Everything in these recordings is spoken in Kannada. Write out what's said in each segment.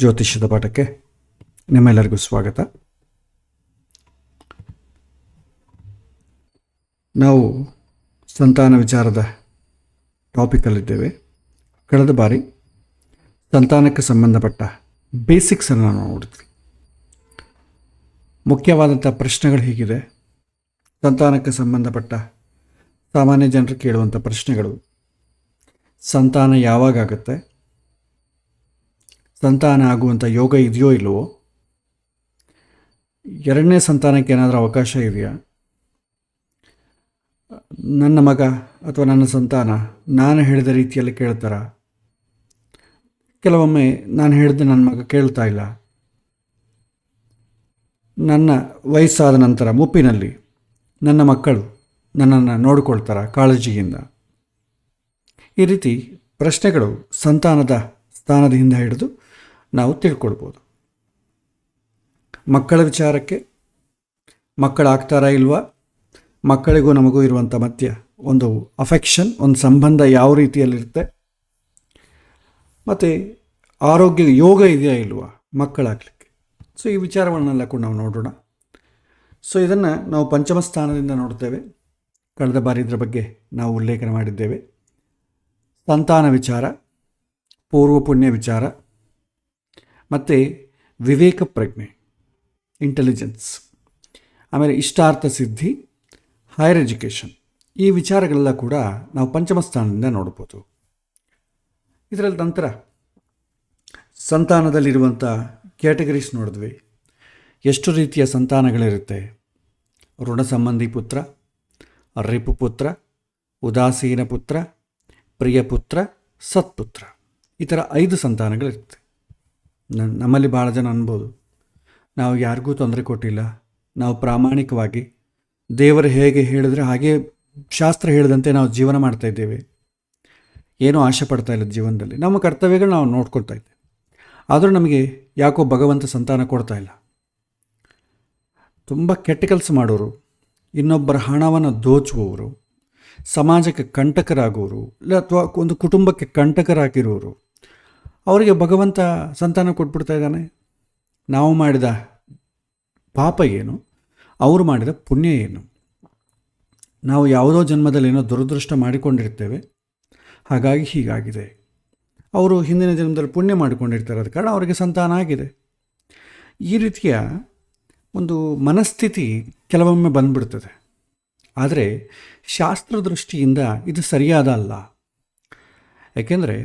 ಜ್ಯೋತಿಷ್ಯದ ಪಾಠಕ್ಕೆ ನಿಮ್ಮೆಲ್ಲರಿಗೂ ಸ್ವಾಗತ. ನಾವು ಸಂತಾನ ವಿಚಾರದ ಟಾಪಿಕಲ್ಲಿದ್ದೇವೆ. ಕಳೆದ ಬಾರಿ ಸಂತಾನಕ್ಕೆ ಸಂಬಂಧಪಟ್ಟ ಬೇಸಿಕ್ಸನ್ನು ನಾವು ನೋಡಿದ್ವಿ. ಮುಖ್ಯವಾದಂಥ ಪ್ರಶ್ನೆಗಳು ಹೀಗಿದೆ. ಸಂತಾನಕ್ಕೆ ಸಂಬಂಧಪಟ್ಟ ಸಾಮಾನ್ಯ ಜನರು ಕೇಳುವಂಥ ಪ್ರಶ್ನೆಗಳು: ಸಂತಾನ ಯಾವಾಗ ಆಗುತ್ತೆ? ಸಂತಾನ ಆಗುವಂಥ ಯೋಗ ಇದೆಯೋ ಇಲ್ಲವೋ? ಎರಡನೇ ಸಂತಾನಕ್ಕೆ ಏನಾದರೂ ಅವಕಾಶ ಇದೆಯಾ? ನನ್ನ ಮಗ ಅಥವಾ ನನ್ನ ಸಂತಾನ ನಾನು ಹೇಳಿದ ರೀತಿಯಲ್ಲಿ ಕೇಳ್ತಾರ? ಕೆಲವೊಮ್ಮೆ ನಾನು ಹೇಳಿದ ನನ್ನ ಮಗ ಕೇಳ್ತಾ ಇಲ್ಲ. ನನ್ನ ವಯಸ್ಸಾದ ನಂತರ ಮುಪ್ಪಿನಲ್ಲಿ ನನ್ನ ಮಕ್ಕಳು ನನ್ನನ್ನು ನೋಡಿಕೊಳ್ತಾರ ಕಾಳಜಿಯಿಂದ? ಈ ರೀತಿ ಪ್ರಶ್ನೆಗಳು ಸಂತಾನದ ಸ್ಥಾನದಿಂದ ಹಿಡಿದು ನಾವು ತಿಳ್ಕೊಳ್ಬೋದು. ಮಕ್ಕಳ ವಿಚಾರಕ್ಕೆ ಮಕ್ಕಳಾಗ್ತಾರಾ ಇಲ್ವಾ, ಮಕ್ಕಳಿಗೂ ನಮಗೂ ಇರುವಂಥ ಮಧ್ಯ ಒಂದು ಅಫೆಕ್ಷನ್, ಒಂದು ಸಂಬಂಧ ಯಾವ ರೀತಿಯಲ್ಲಿರುತ್ತೆ, ಮತ್ತು ಆರೋಗ್ಯ ಯೋಗ ಇದೆಯಾ ಇಲ್ವಾ ಮಕ್ಕಳಾಗಲಿಕ್ಕೆ. ಸೊ ಈ ವಿಚಾರಗಳನ್ನೆಲ್ಲ ಕೂಡ ನಾವು ನೋಡೋಣ. ಸೊ ಇದನ್ನು ನಾವು ಪಂಚಮ ಸ್ಥಾನದಿಂದ ನೋಡ್ತೇವೆ. ಕಳೆದ ಬಾರಿ ಇದರ ಬಗ್ಗೆ ನಾವು ಉಲ್ಲೇಖನ ಮಾಡಿದ್ದೇವೆ. ಸಂತಾನ ವಿಚಾರ, ಪೂರ್ವ ಪುಣ್ಯ ವಿಚಾರ, ಮತ್ತು ವಿವೇಕ ಪ್ರಜ್ಞೆ, ಇಂಟೆಲಿಜೆನ್ಸ್, ಆಮೇಲೆ ಇಷ್ಟಾರ್ಥ ಸಿದ್ಧಿ, ಹೈಯರ್ ಎಜುಕೇಷನ್, ಈ ವಿಚಾರಗಳೆಲ್ಲ ಕೂಡ ನಾವು ಪಂಚಮ ಸ್ಥಾನದಿಂದ ನೋಡ್ಬೋದು. ಇದರಲ್ಲಿ ನಂತರ ಸಂತಾನದಲ್ಲಿರುವಂಥ ಕ್ಯಾಟಗರೀಸ್ ನೋಡಿದ್ವಿ. ಎಷ್ಟು ರೀತಿಯ ಸಂತಾನಗಳಿರುತ್ತೆ: ಋಣ ಸಂಬಂಧಿ ಪುತ್ರ, ರಿಪುಪುತ್ರ, ಉದಾಸೀನ ಪುತ್ರ, ಪ್ರಿಯಪುತ್ರ, ಸತ್ಪುತ್ರ, ಈ ಥರ 5 ಸಂತಾನಗಳಿರುತ್ತೆ. ನಮ್ಮಲ್ಲಿ ಭಾಳ ಜನ ಅನ್ಬೋದು, ನಾವು ಯಾರಿಗೂ ತೊಂದರೆ ಕೊಟ್ಟಿಲ್ಲ, ನಾವು ಪ್ರಾಮಾಣಿಕವಾಗಿ ದೇವರು ಹೇಗೆ ಹೇಳಿದ್ರೆ ಹಾಗೆ ಶಾಸ್ತ್ರ ಹೇಳಿದಂತೆ ನಾವು ಜೀವನ ಮಾಡ್ತಾಯಿದ್ದೇವೆ, ಏನೂ ಆಶೆ ಪಡ್ತಾ ಇಲ್ಲ ಜೀವನದಲ್ಲಿ, ನಮ್ಮ ಕರ್ತವ್ಯಗಳು ನಾವು ನೋಡ್ಕೊಳ್ತಾ ಇದ್ದೇವೆ, ಆದರೂ ನಮಗೆ ಯಾಕೋ ಭಗವಂತ ಸಂತಾನ ಕೊಡ್ತಾ ಇಲ್ಲ. ತುಂಬ ಕೆಟ್ಟ ಕೆಲಸ ಮಾಡೋರು, ಇನ್ನೊಬ್ಬರ ಹಣವನ್ನು ದೋಚುವವರು, ಸಮಾಜಕ್ಕೆ ಕಂಟಕರಾಗೋರು, ಇಲ್ಲ ಅಥವಾ ಒಂದು ಕುಟುಂಬಕ್ಕೆ ಕಂಟಕರಾಗಿರೋರು, ಅವರಿಗೆ ಭಗವಂತ ಸಂತಾನ ಕೊಟ್ಬಿಡ್ತಾ ಇದ್ದಾನೆ. ನಾವು ಮಾಡಿದ ಪಾಪ ಏನು, ಅವರು ಮಾಡಿದ ಪುಣ್ಯ ಏನು? ನಾವು ಯಾವುದೋ ಜನ್ಮದಲ್ಲಿ ಏನೋ ದುರದೃಷ್ಟ ಮಾಡಿಕೊಂಡಿರ್ತೇವೆ, ಹಾಗಾಗಿ ಹೀಗಾಗಿದೆ. ಅವರು ಹಿಂದಿನ ಜನ್ಮದಲ್ಲಿ ಪುಣ್ಯ ಮಾಡಿಕೊಂಡಿರ್ತಾರೆ, ಆದ ಕಾರಣ ಅವರಿಗೆ ಸಂತಾನ ಆಗಿದೆ. ಈ ರೀತಿಯ ಒಂದು ಮನಸ್ಥಿತಿ ಕೆಲವೊಮ್ಮೆ ಬಂದ್ಬಿಡ್ತದೆ. ಆದರೆ ಶಾಸ್ತ್ರ ದೃಷ್ಟಿಯಿಂದ ಇದು ಸರಿಯಾದ ಅಲ್ಲ. ಯಾಕೆಂದರೆ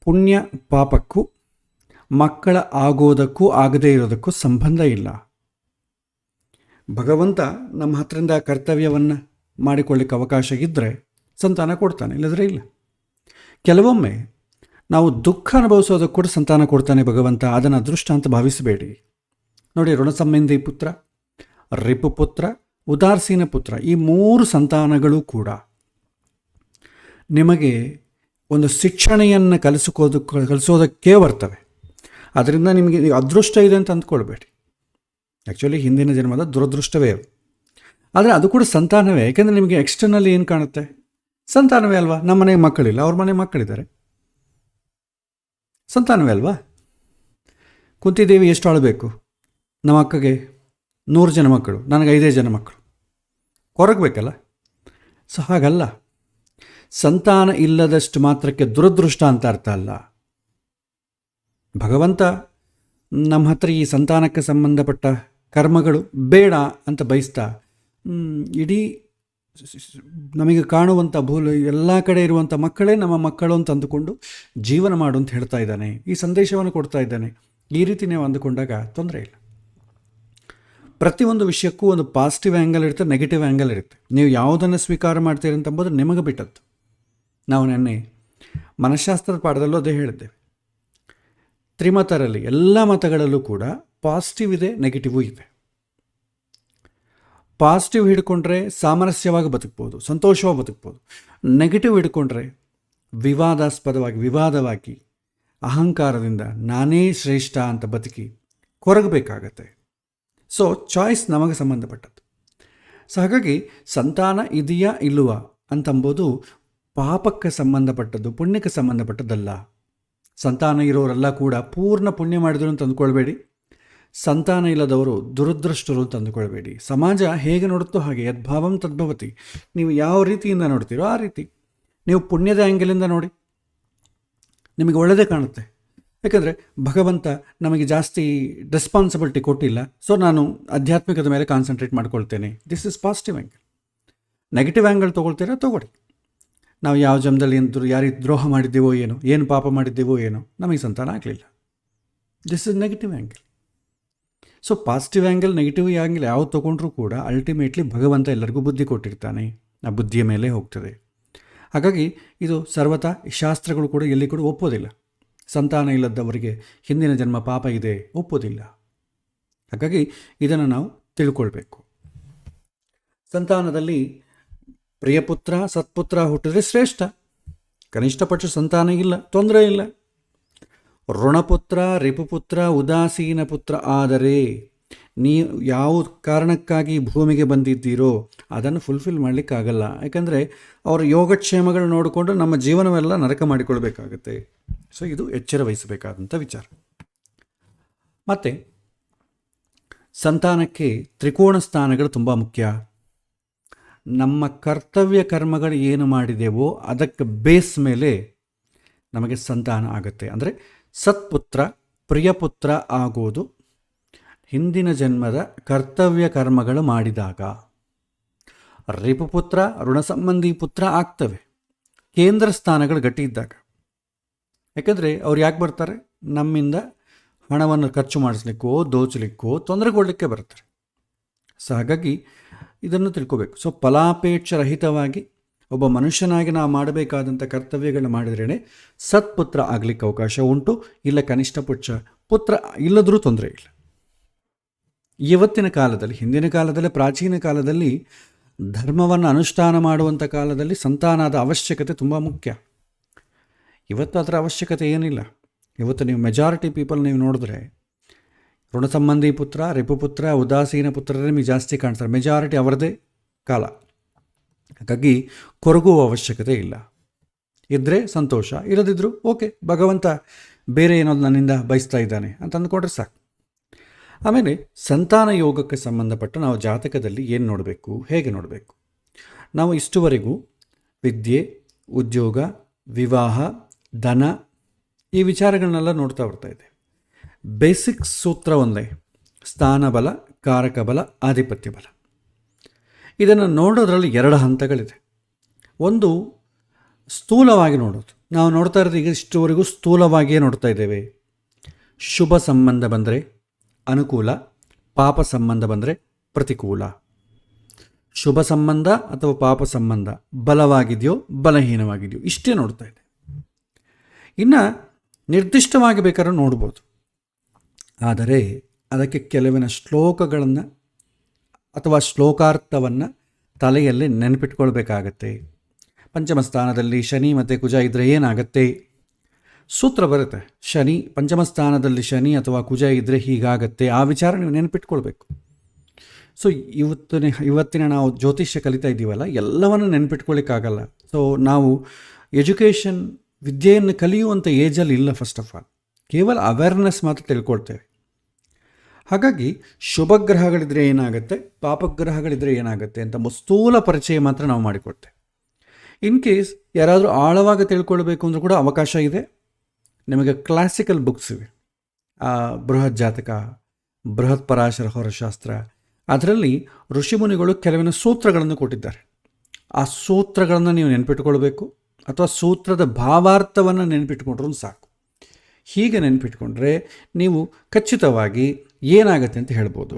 ಪುಣ್ಯ ಪಾಪಕ್ಕೂ ಮಕ್ಕಳ ಆಗೋದಕ್ಕೂ ಆಗದೇ ಇರೋದಕ್ಕೂ ಸಂಬಂಧ ಇಲ್ಲ. ಭಗವಂತ ನಮ್ಮ ಹತ್ರದಿಂದ ಕರ್ತವ್ಯವನ್ನು ಮಾಡಿಕೊಳ್ಳಿಕ್ಕೆ ಅವಕಾಶ ಇದ್ದರೆ ಸಂತಾನ ಕೊಡ್ತಾನೆ, ಇಲ್ಲದ್ರೆ ಇಲ್ಲ. ಕೆಲವೊಮ್ಮೆ ನಾವು ದುಃಖ ಅನುಭವಿಸೋದಕ್ಕೆ ಕೂಡ ಸಂತಾನ ಕೊಡ್ತಾನೆ ಭಗವಂತ. ಅದನ್ನು ಅದೃಷ್ಟ ಅಂತ ಭಾವಿಸಬೇಡಿ. ನೋಡಿ, ಋಣ ಸಂಬಂಧಿ ಪುತ್ರ, ರಿಪುಪುತ್ರ, ಉದಾಸೀನ ಪುತ್ರ, ಈ 3 ಸಂತಾನಗಳು ಕೂಡ ನಿಮಗೆ ಒಂದು ಶಿಕ್ಷಣೆಯನ್ನು ಕಲಿಸೋದಕ್ಕೆ ಬರ್ತವೆ. ಅದರಿಂದ ನಿಮಗೆ ಅದೃಷ್ಟ ಇದೆ ಅಂತ ಅಂದ್ಕೊಳ್ಬೇಡಿ. ಆ್ಯಕ್ಚುಲಿ ಹಿಂದಿನ ಜನ್ಮದ ದುರದೃಷ್ಟವೇ ಅದು. ಆದರೆ ಅದು ಕೂಡ ಸಂತಾನವೇ. ಯಾಕೆಂದರೆ ನಿಮಗೆ ಎಕ್ಸ್ಟರ್ನಲ್ಲಿ ಏನು ಕಾಣುತ್ತೆ? ಸಂತಾನವೇ ಅಲ್ವಾ. ನಮ್ಮ ಮನೆಗೆ ಮಕ್ಕಳಿಲ್ಲ, ಅವ್ರ ಮನೆಗೆ ಮಕ್ಕಳಿದ್ದಾರೆ, ಸಂತಾನವೇ ಅಲ್ವಾ. ಕುಂತಿದೇವಿ ಎಷ್ಟು ಆಳಬೇಕು? ನಮ್ಮ ಅಕ್ಕಗೆ 100 ಜನ ಮಕ್ಕಳು, ನನಗೆ 5 ಜನ ಮಕ್ಕಳು, ಕೊರಗಬೇಕಲ್ಲ. ಸೊ ಹಾಗಲ್ಲ. ಸಂತಾನ ಇಲ್ಲದಷ್ಟು ಮಾತ್ರಕ್ಕೆ ದುರದೃಷ್ಟ ಅಂತ ಅರ್ಥ ಅಲ್ಲ. ಭಗವಂತ ನಮ್ಮ ಹತ್ರ ಈ ಸಂತಾನಕ್ಕೆ ಸಂಬಂಧಪಟ್ಟ ಕರ್ಮಗಳು ಬೇಡ ಅಂತ ಬಯಸ್ತಾ ಇಡೀ ನಮಗೆ ಕಾಣುವಂಥ ಎಲ್ಲ ಕಡೆ ಇರುವಂಥ ಮಕ್ಕಳೇ ನಮ್ಮ ಮಕ್ಕಳು ಅಂತ ಅಂದುಕೊಂಡು ಜೀವನ ಮಾಡು ಅಂತ ಹೇಳ್ತಾ ಇದ್ದಾನೆ. ಈ ಸಂದೇಶವನ್ನು ಕೊಡ್ತಾ ಇದ್ದಾನೆ. ಈ ರೀತಿ ನೀವು ಅಂದುಕೊಂಡಾಗ ತೊಂದರೆ ಇಲ್ಲ. ಪ್ರತಿಯೊಂದು ವಿಷಯಕ್ಕೂ ಒಂದು ಪಾಸಿಟಿವ್ ಆ್ಯಂಗಲ್ ಇರುತ್ತೆ, ನೆಗೆಟಿವ್ ಆ್ಯಂಗಲ್ ಇರುತ್ತೆ. ನೀವು ಯಾವುದನ್ನು ಸ್ವೀಕಾರ ಮಾಡ್ತೀರಿ ಅಂತಂಬೋದು ನಿಮಗೆ ಬಿಟ್ಟದ್ದು. ನಾವು ನೆನ್ನೆ ಮನಃಶಾಸ್ತ್ರದ ಪಾಠದಲ್ಲೂ ಅದೇ ಹೇಳಿದ್ದೇವೆ. ತ್ರಿಮತರಲ್ಲಿ ಎಲ್ಲ ಮತಗಳಲ್ಲೂ ಕೂಡ ಪಾಸಿಟಿವ್ ಇದೆ, ನೆಗೆಟಿವ್ ಇದೆ. ಪಾಸಿಟಿವ್ ಹಿಡ್ಕೊಂಡ್ರೆ ಸಾಮರಸ್ಯವಾಗಿ ಬದುಕ್ಬೋದು, ಸಂತೋಷವಾಗಿ ಬದುಕ್ಬೋದು. ನೆಗೆಟಿವ್ ಹಿಡ್ಕೊಂಡ್ರೆ ವಿವಾದವಾಗಿ ಅಹಂಕಾರದಿಂದ ನಾನೇ ಶ್ರೇಷ್ಠ ಅಂತ ಬದುಕಿ ಕೊರಗಬೇಕಾಗತ್ತೆ. ಸೊ ಚಾಯ್ಸ್ ನಮಗೆ ಸಂಬಂಧಪಟ್ಟದ್ದು. ಸೊ ಹಾಗಾಗಿ ಸಂತಾನ ಇದೆಯಾ ಇಲ್ಲವಾ ಅಂತಂಬೋದು ಪಾಪಕ್ಕೆ ಸಂಬಂಧಪಟ್ಟದ್ದು, ಪುಣ್ಯಕ್ಕೆ ಸಂಬಂಧಪಟ್ಟದ್ದಲ್ಲ. ಸಂತಾನ ಇರೋರೆಲ್ಲ ಕೂಡ ಪೂರ್ಣ ಪುಣ್ಯ ಮಾಡಿದ್ರು ಅಂತ ಅಂದ್ಕೊಳ್ಬೇಡಿ. ಸಂತಾನ ಇಲ್ಲದವರು ದುರದೃಷ್ಟರು ಅಂತ ಅಂದುಕೊಳ್ಬೇಡಿ. ಸಮಾಜ ಹೇಗೆ ನೋಡುತ್ತೋ ಹಾಗೆ, ಯದ್ಭಾವಂ ತದ್ಭವತಿ. ನೀವು ಯಾವ ರೀತಿಯಿಂದ ನೋಡ್ತೀರೋ ಆ ರೀತಿ. ನೀವು ಪುಣ್ಯದ ಆ್ಯಂಗಲಿಂದ ನೋಡಿ, ನಿಮಗೆ ಒಳ್ಳೆಯದೇ ಕಾಣುತ್ತೆ. ಯಾಕಂದರೆ ಭಗವಂತ ನಮಗೆ ಜಾಸ್ತಿ ರೆಸ್ಪಾನ್ಸಿಬಿಲಿಟಿ ಕೊಟ್ಟಿಲ್ಲ, ಸೊ ನಾನು ಆಧ್ಯಾತ್ಮಿಕದ ಮೇಲೆ ಕಾನ್ಸಂಟ್ರೇಟ್ ಮಾಡ್ಕೊಳ್ತೇನೆ. This is positive angle. Negative angle ತೊಗೊಳ್ತೀರಾ ತೊಗೊಳ್ಳಿ. ನಾವು ಯಾವ ಜನ್ಮದಲ್ಲಿ ಯಾರಿಗೆ ದ್ರೋಹ ಮಾಡಿದ್ದೇವೋ ಏನೋ, ಏನು ಪಾಪ ಮಾಡಿದ್ದೇವೋ ಏನೋ, ನಮಗೆ ಸಂತಾನ ಆಗಲಿಲ್ಲ. This is negative angle. So positive angle, negative angle ಯಾವ್ದು ತೊಗೊಂಡ್ರೂ ಕೂಡ ಅಲ್ಟಿಮೇಟ್ಲಿ ಭಗವಂತ ಎಲ್ಲರಿಗೂ ಬುದ್ಧಿ ಕೊಟ್ಟಿರ್ತಾನೆ, ಆ ಬುದ್ಧಿಯ ಮೇಲೆ ಹೋಗ್ತದೆ. ಹಾಗಾಗಿ ಇದು ಸರ್ವತಾ ಶಾಸ್ತ್ರಗಳು ಕೂಡ ಎಲ್ಲಿ ಕೂಡ ಒಪ್ಪೋದಿಲ್ಲ. ಸಂತಾನ ಇಲ್ಲದವರಿಗೆ ಹಿಂದಿನ ಜನ್ಮ ಪಾಪ ಇದೆ, ಒಪ್ಪೋದಿಲ್ಲ. ಹಾಗಾಗಿ ಇದನ್ನು ನಾವು ತಿಳ್ಕೊಳ್ಬೇಕು. ಸಂತಾನದಲ್ಲಿ ಪ್ರಿಯಪುತ್ರ ಸತ್ಪುತ್ರ ಹುಟ್ಟಿದ್ರೆ ಶ್ರೇಷ್ಠ. ಕನಿಷ್ಠ ಪಕ್ಷ ಸಂತಾನ ಇಲ್ಲ, ತೊಂದರೆ ಇಲ್ಲ. ಋಣಪುತ್ರ ರಿಪುಪುತ್ರ ಉದಾಸೀನ ಪುತ್ರ ಆದರೆ ನೀವು ಯಾವ ಕಾರಣಕ್ಕಾಗಿ ಭೂಮಿಗೆ ಬಂದಿದ್ದೀರೋ ಅದನ್ನು ಫುಲ್ಫಿಲ್ ಮಾಡಲಿಕ್ಕಾಗಲ್ಲ. ಯಾಕಂದರೆ ಅವರ ಯೋಗಕ್ಷೇಮಗಳು ನೋಡಿಕೊಂಡು ನಮ್ಮ ಜೀವನವೆಲ್ಲ ನರಕ ಮಾಡಿಕೊಳ್ಬೇಕಾಗತ್ತೆ. ಸೊ ಇದು ಎಚ್ಚರ ವಹಿಸಬೇಕಾದಂಥ ವಿಚಾರ. ಮತ್ತು ಸಂತಾನಕ್ಕೆ ತ್ರಿಕೋಣ ಸ್ಥಾನಗಳು ತುಂಬ ಮುಖ್ಯ. ನಮ್ಮ ಕರ್ತವ್ಯ ಕರ್ಮಗಳು ಏನು ಮಾಡಿದೆವೋ ಅದಕ್ಕೆ ಬೇಸ್ ಮೇಲೆ ನಮಗೆ ಸಂತಾನ ಆಗುತ್ತೆ. ಅಂದರೆ ಸತ್ಪುತ್ರ ಪ್ರಿಯಪುತ್ರ ಆಗೋದು ಹಿಂದಿನ ಜನ್ಮದ ಕರ್ತವ್ಯ ಕರ್ಮಗಳು ಮಾಡಿದಾಗ. ರಿಪುಪುತ್ರ ಋಣ ಸಂಬಂಧಿ ಪುತ್ರ ಆಗ್ತವೆ ಕೇಂದ್ರ ಸ್ಥಾನಗಳು ಗಟ್ಟಿ ಇದ್ದಾಗ. ಯಾಕಂದರೆ ಅವ್ರು ಯಾಕೆ ಬರ್ತಾರೆ? ನಮ್ಮಿಂದ ಹಣವನ್ನು ಖರ್ಚು ಮಾಡಿಸ್ಲಿಕ್ಕೋ ದೋಚಲಿಕ್ಕೋ ತೊಂದರೆ ಕೊಡಲಿಕ್ಕೆ ಬರ್ತಾರೆ. ಸೊ ಹಾಗಾಗಿ ಇದನ್ನು ತಿಳ್ಕೋಬೇಕು. ಸೊ ಫಲಾಪೇಕ್ಷ ರಹಿತವಾಗಿ ಒಬ್ಬ ಮನುಷ್ಯನಾಗಿ ನಾವು ಮಾಡಬೇಕಾದಂಥ ಕರ್ತವ್ಯಗಳನ್ನ ಮಾಡಿದ್ರೇ ಸತ್ಪುತ್ರ ಆಗಲಿಕ್ಕೆ ಅವಕಾಶ ಉಂಟು. ಇಲ್ಲ ಕನಿಷ್ಠ ಪುತ್ರ ಇಲ್ಲದರೂ ತೊಂದರೆ ಇಲ್ಲ. ಇವತ್ತಿನ ಕಾಲದಲ್ಲಿ, ಹಿಂದಿನ ಕಾಲದಲ್ಲಿ, ಪ್ರಾಚೀನ ಕಾಲದಲ್ಲಿ ಧರ್ಮವನ್ನು ಅನುಷ್ಠಾನ ಮಾಡುವಂಥ ಕಾಲದಲ್ಲಿ ಸಂತಾನದ ಅವಶ್ಯಕತೆ ತುಂಬ ಮುಖ್ಯ. ಇವತ್ತು ಅದರ ಅವಶ್ಯಕತೆ ಏನಿಲ್ಲ. ಇವತ್ತು ನೀವು ಮೆಜಾರಿಟಿ ಪೀಪಲ್ ನೀವು ನೋಡಿದ್ರೆ ಋಣ ಸಂಬಂಧಿ ಪುತ್ರ ರಿಪುಪುತ್ರ ಉದಾಸೀನ ಪುತ್ರರೇ ನಿಮಗೆ ಜಾಸ್ತಿ ಕಾಣ್ತಾರೆ. ಮೆಜಾರಿಟಿ ಅವರದೇ ಕಾಲ. ಹಾಗಾಗಿ ಕೊರಗುವ ಅವಶ್ಯಕತೆ ಇಲ್ಲ. ಇದ್ದರೆ ಸಂತೋಷ, ಇರದಿದ್ದರೂ ಓಕೆ, ಭಗವಂತ ಬೇರೆ ಏನೋದು ನನ್ನಿಂದ ಬಯಸ್ತಾ ಇದ್ದಾನೆ ಅಂತ ಅಂದ್ಕೊಂಡ್ರೆ ಸಾಕು. ಆಮೇಲೆ ಸಂತಾನ ಯೋಗಕ್ಕೆ ಸಂಬಂಧಪಟ್ಟ ನಾವು ಜಾತಕದಲ್ಲಿ ಏನು ನೋಡಬೇಕು, ಹೇಗೆ ನೋಡಬೇಕು? ನಾವು ಇಷ್ಟುವರೆಗೂ ವಿದ್ಯೆ, ಉದ್ಯೋಗ, ವಿವಾಹ, ಧನ ಈ ವಿಚಾರಗಳನ್ನೆಲ್ಲ ನೋಡ್ತಾ ಬರ್ತಾಯಿದೆ. ಬೇಸಿಕ್ ಸೂತ್ರ ಒಂದೇ: ಸ್ಥಾನಬಲ, ಕಾರಕಬಲ, ಆಧಿಪತ್ಯ ಬಲ. ಇದನ್ನು ನೋಡೋದ್ರಲ್ಲಿ 2 ಹಂತಗಳಿದೆ. ಒಂದು ಸ್ಥೂಲವಾಗಿ ನೋಡೋದು. ನಾವು ನೋಡ್ತಾ ಇರೋದು ಈಗ ಇಷ್ಟುವರೆಗೂ ಸ್ಥೂಲವಾಗಿಯೇ ನೋಡ್ತಾ ಇದ್ದೇವೆ. ಶುಭ ಸಂಬಂಧ ಬಂದರೆ ಅನುಕೂಲ, ಪಾಪ ಸಂಬಂಧ ಬಂದರೆ ಪ್ರತಿಕೂಲ. ಶುಭ ಸಂಬಂಧ ಅಥವಾ ಪಾಪ ಸಂಬಂಧ ಬಲವಾಗಿದೆಯೋ ಬಲಹೀನವಾಗಿದೆಯೋ ಇಷ್ಟೇ ನೋಡ್ತಾ ಇದೆ. ಇನ್ನು ನಿರ್ದಿಷ್ಟವಾಗಿ ಬೇಕಾದ್ರೆ ನೋಡ್ಬೋದು, ಆದರೆ ಅದಕ್ಕೆ ಕೆಲವಿನ ಶ್ಲೋಕಗಳನ್ನು ಅಥವಾ ಶ್ಲೋಕಾರ್ಥವನ್ನು ತಲೆಯಲ್ಲಿ ನೆನಪಿಟ್ಕೊಳ್ಬೇಕಾಗತ್ತೆ. ಪಂಚಮ ಸ್ಥಾನದಲ್ಲಿ ಶನಿ ಮತ್ತು ಕುಜ ಇದ್ದರೆ ಏನಾಗತ್ತೆ? ಸೂತ್ರ ಬರುತ್ತೆ. ಶನಿ ಪಂಚಮ ಸ್ಥಾನದಲ್ಲಿ ಶನಿ ಅಥವಾ ಕುಜ ಇದ್ದರೆ ಹೀಗಾಗತ್ತೆ. ಆ ವಿಚಾರ ನೀವು ನೆನಪಿಟ್ಕೊಳ್ಬೇಕು. ಸೊ ಇವತ್ತಿನ ನಾವು ಜ್ಯೋತಿಷ್ಯ ಕಲಿತಾ ಇದ್ದೀವಲ್ಲ, ಎಲ್ಲವನ್ನು ನೆನಪಿಟ್ಕೊಳ್ಳಿಕ್ಕಾಗಲ್ಲ. ಸೊ ನಾವು ಎಜುಕೇಷನ್ ವಿದ್ಯೆಯನ್ನು ಕಲಿಯುವಂಥ ಏಜಲ್ಲಿ ಇಲ್ಲ. ಫಸ್ಟ್ ಆಫ್ ಆಲ್ ಕೇವಲ ಅವೇರ್ನೆಸ್ ಮಾತ್ರ ತಿಳ್ಕೊಳ್ತೇವೆ. ಹಾಗಾಗಿ ಶುಭ ಗ್ರಹಗಳಿದ್ರೆ ಏನಾಗುತ್ತೆ, ಪಾಪಗ್ರಹಗಳಿದ್ರೆ ಏನಾಗುತ್ತೆ ಅಂತ ಸ್ಥೂಲ ಪರಿಚಯ ಮಾತ್ರ ನಾವು ಮಾಡಿಕೊಡ್ತೇವೆ. ಇನ್ ಕೇಸ್ ಯಾರಾದರೂ ಆಳವಾಗಿ ತಿಳ್ಕೊಳ್ಬೇಕು ಅಂದರೂ ಕೂಡ ಅವಕಾಶ ಇದೆ. ನಿಮಗೆ ಕ್ಲಾಸಿಕಲ್ ಬುಕ್ಸ್ ಇವೆ. ಬೃಹತ್ ಜಾತಕ, ಬೃಹತ್ ಪರಾಶರ ಹೊರಶಾಸ್ತ್ರ, ಅದರಲ್ಲಿ ಋಷಿಮುನಿಗಳು ಕೆಲವಿನ ಸೂತ್ರಗಳನ್ನು ಕೊಟ್ಟಿದ್ದಾರೆ. ಆ ಸೂತ್ರಗಳನ್ನು ನೀವು ನೆನಪಿಟ್ಕೊಳ್ಬೇಕು, ಅಥವಾ ಸೂತ್ರದ ಭಾವಾರ್ಥವನ್ನು ನೆನಪಿಟ್ಕೊಂಡ್ರೂ ಸಾಕು. ಹೀಗೆ ನೆನಪಿಟ್ಕೊಂಡ್ರೆ ನೀವು ಖಚಿತವಾಗಿ ಏನಾಗುತ್ತೆ ಅಂತ ಹೇಳ್ಬೋದು.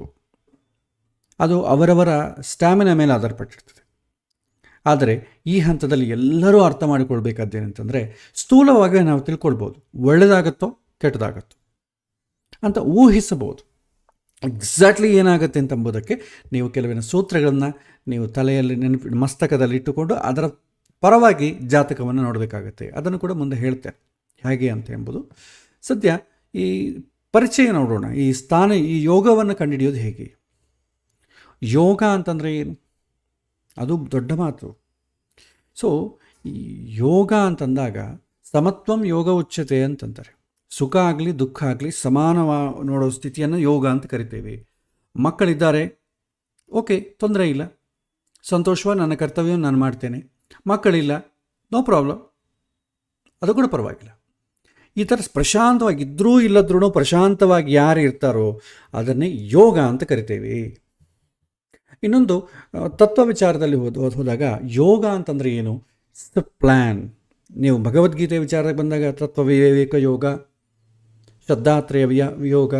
ಅದು ಅವರವರ ಸ್ಟ್ಯಾಮಿನಾ ಮೇಲೆ ಆಧಾರಪಟ್ಟಿರ್ತದೆ. ಆದರೆ ಈ ಹಂತದಲ್ಲಿ ಎಲ್ಲರೂ ಅರ್ಥ ಮಾಡಿಕೊಳ್ಬೇಕಾದ್ದೇನಂತಂದರೆ, ಸ್ಥೂಲವಾಗಿ ನಾವು ತಿಳ್ಕೊಳ್ಬೋದು, ಒಳ್ಳೆಯದಾಗತ್ತೋ ಕೆಟ್ಟದಾಗತ್ತೋ ಅಂತ ಊಹಿಸಬಹುದು. ಎಕ್ಸಾಕ್ಟ್ಲಿ ಏನಾಗುತ್ತೆ ಅಂತಂಬುದಕ್ಕೆ ನೀವು ಕೆಲವಿನ ಸೂತ್ರಗಳನ್ನು ನೀವು ತಲೆಯಲ್ಲಿ ಮಸ್ತಕದಲ್ಲಿ ಇಟ್ಟುಕೊಂಡು ಅದರ ಪರವಾಗಿ ಜಾತಕವನ್ನು ನೋಡಬೇಕಾಗತ್ತೆ. ಅದನ್ನು ಕೂಡ ಮುಂದೆ ಹೇಳ್ತೇನೆ ಹೇಗೆ ಅಂತ ಎಂಬುದು. ಸದ್ಯ ಈ ಪರಿಚಯ ನೋಡೋಣ. ಈ ಯೋಗವನ್ನು ಕಂಡುಹಿಡಿಯೋದು ಹೇಗೆ? ಯೋಗ ಅಂತಂದರೆ ಏನು? ಅದು ದೊಡ್ಡ ಮಾತು. ಸೊ ಈ ಯೋಗ ಅಂತಂದಾಗ ಸಮತ್ವಂ ಯೋಗ ಉಚ್ಯತೆ ಅಂತಂತಾರೆ. ಸುಖ ಆಗಲಿ ದುಃಖ ಆಗಲಿ ಸಮಾನವ ನೋಡೋ ಸ್ಥಿತಿಯನ್ನು ಯೋಗ ಅಂತ ಕರಿತೇವೆ. ಮಕ್ಕಳಿದ್ದಾರೆ, ಓಕೆ, ತೊಂದರೆ ಇಲ್ಲ, ಸಂತೋಷವಾಗಿ ನನ್ನ ಕರ್ತವ್ಯ ನಾನು ಮಾಡ್ತೇನೆ. ಮಕ್ಕಳಿಲ್ಲ, ನೋ ಪ್ರಾಬ್ಲಮ್, ಅದು ಕೂಡ ಪರವಾಗಿಲ್ಲ. ಈ ಥರ ಪ್ರಶಾಂತವಾಗಿದ್ದರೂ ಇಲ್ಲದ್ರೂ ಪ್ರಶಾಂತವಾಗಿ ಯಾರು ಇರ್ತಾರೋ ಅದನ್ನೇ ಯೋಗ ಅಂತ ಕರಿತೇವೆ. ಇನ್ನೊಂದು ತತ್ವ ವಿಚಾರದಲ್ಲಿ ಹೋದಾಗ ಯೋಗ ಅಂತಂದರೆ ಏನು? The plan. ನೀವು ಭಗವದ್ಗೀತೆ ವಿಚಾರಕ್ಕೆ ಬಂದಾಗ ತತ್ವ ವಿವೇಕ ಯೋಗ, ಶ್ರದ್ಧಾತ್ರಯ ಯೋಗ,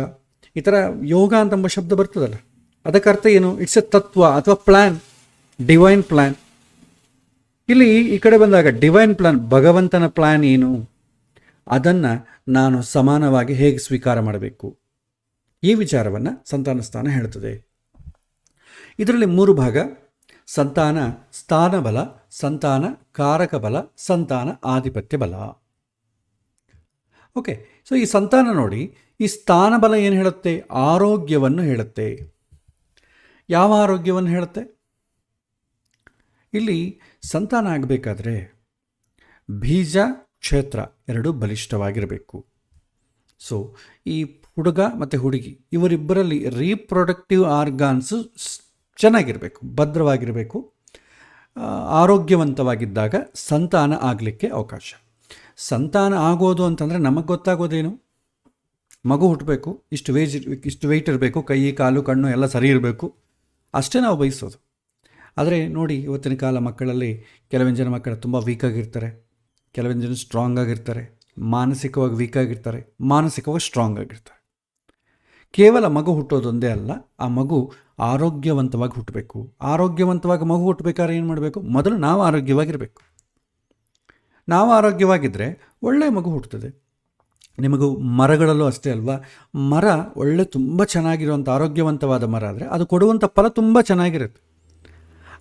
ಈ ಥರ ಯೋಗ ಅಂತಂಬ ಶಬ್ದ ಬರ್ತದಲ್ಲ, ಅದಕ್ಕೆ ಅರ್ಥ ಏನು? ಇಟ್ಸ್ ಎ ತತ್ವ ಅಥವಾ ಪ್ಲ್ಯಾನ್, ಡಿವೈನ್ ಪ್ಲ್ಯಾನ್. ಇಲ್ಲಿ ಈ ಕಡೆ ಬಂದಾಗ ಡಿವೈನ್ ಪ್ಲ್ಯಾನ್, ಭಗವಂತನ ಪ್ಲ್ಯಾನ್ ಏನು, ಅದನ್ನು ನಾನು ಸಮಾನವಾಗಿ ಹೇಗೆ ಸ್ವೀಕಾರ ಮಾಡಬೇಕು, ಈ ವಿಚಾರವನ್ನು ಸಂತಾನ ಸ್ಥಾನ ಹೇಳ್ತದೆ. ಇದರಲ್ಲಿ 3 ಭಾಗ: ಸಂತಾನ ಸ್ಥಾನ ಬಲ, ಸಂತಾನ ಕಾರಕ ಬಲ, ಸಂತಾನ ಆಧಿಪತ್ಯ ಬಲ. ಓಕೆ, ಸೊ ಈ ಸಂತಾನ ನೋಡಿ, ಈ ಸ್ಥಾನ ಬಲ ಏನು ಹೇಳುತ್ತೆ? ಆರೋಗ್ಯವನ್ನು ಹೇಳುತ್ತೆ. ಯಾವ ಆರೋಗ್ಯವನ್ನು ಹೇಳುತ್ತೆ? ಇಲ್ಲಿ ಸಂತಾನ ಆಗಬೇಕಾದ್ರೆ ಬೀಜ ಕ್ಷೇತ್ರ ಎರಡೂ ಬಲಿಷ್ಠವಾಗಿರಬೇಕು. ಸೊ ಈ ಹುಡುಗ ಮತ್ತು ಹುಡುಗಿ ಇವರಿಬ್ಬರಲ್ಲಿ ರೀಪ್ರೊಡಕ್ಟಿವ್ ಆರ್ಗಾನ್ಸು ಚೆನ್ನಾಗಿರಬೇಕು, ಭದ್ರವಾಗಿರಬೇಕು. ಆರೋಗ್ಯವಂತವಾಗಿದ್ದಾಗ ಸಂತಾನ ಆಗಲಿಕ್ಕೆ ಅವಕಾಶ. ಸಂತಾನ ಆಗೋದು ಅಂತಂದರೆ ನಮಗೆ ಗೊತ್ತಾಗೋದೇನು? ಮಗು ಹುಟ್ಟಬೇಕು, ಇಷ್ಟು ವೆಯ್ಟ್ ಇರಬೇಕು, ಕೈ ಕಾಲು ಕಣ್ಣು ಎಲ್ಲ ಸರಿ ಇರಬೇಕು, ಅಷ್ಟೇ ನಾವು ಬಯಸೋದು. ಆದರೆ ನೋಡಿ, ಇವತ್ತಿನ ಕಾಲ ಮಕ್ಕಳಲ್ಲಿ ಕೆಲವೊಂದು ಜನ ಮಕ್ಕಳು ತುಂಬ ವೀಕಾಗಿರ್ತಾರೆ, ಕೆಲವೊಂದು ಜನ ಸ್ಟ್ರಾಂಗ್ ಆಗಿರ್ತಾರೆ, ಮಾನಸಿಕವಾಗಿ ವೀಕ್ ಆಗಿರ್ತಾರೆ, ಮಾನಸಿಕವಾಗಿ ಸ್ಟ್ರಾಂಗ್ ಆಗಿರ್ತಾರೆ. ಕೇವಲ ಮಗು ಹುಟ್ಟೋದೊಂದೇ ಅಲ್ಲ, ಆ ಮಗು ಆರೋಗ್ಯವಂತವಾಗಿ ಹುಟ್ಟಬೇಕು. ಆರೋಗ್ಯವಂತವಾಗಿ ಮಗು ಹುಟ್ಟಬೇಕಾದ್ರೆ ಏನು ಮಾಡಬೇಕು? ಮೊದಲು ನಾವು ಆರೋಗ್ಯವಾಗಿರಬೇಕು. ನಾವು ಆರೋಗ್ಯವಾಗಿದ್ದರೆ ಒಳ್ಳೆಯ ಮಗು ಹುಟ್ಟುತ್ತದೆ. ನಿಮಗೂ ಮರಗಳಲ್ಲೂ ಅಷ್ಟೇ ಅಲ್ವಾ? ಮರ ಒಳ್ಳೆ ತುಂಬ ಚೆನ್ನಾಗಿರುವಂಥ ಆರೋಗ್ಯವಂತವಾದ ಮರ ಆದರೆ ಅದು ಕೊಡುವಂಥ ಫಲ ತುಂಬ ಚೆನ್ನಾಗಿರುತ್ತೆ.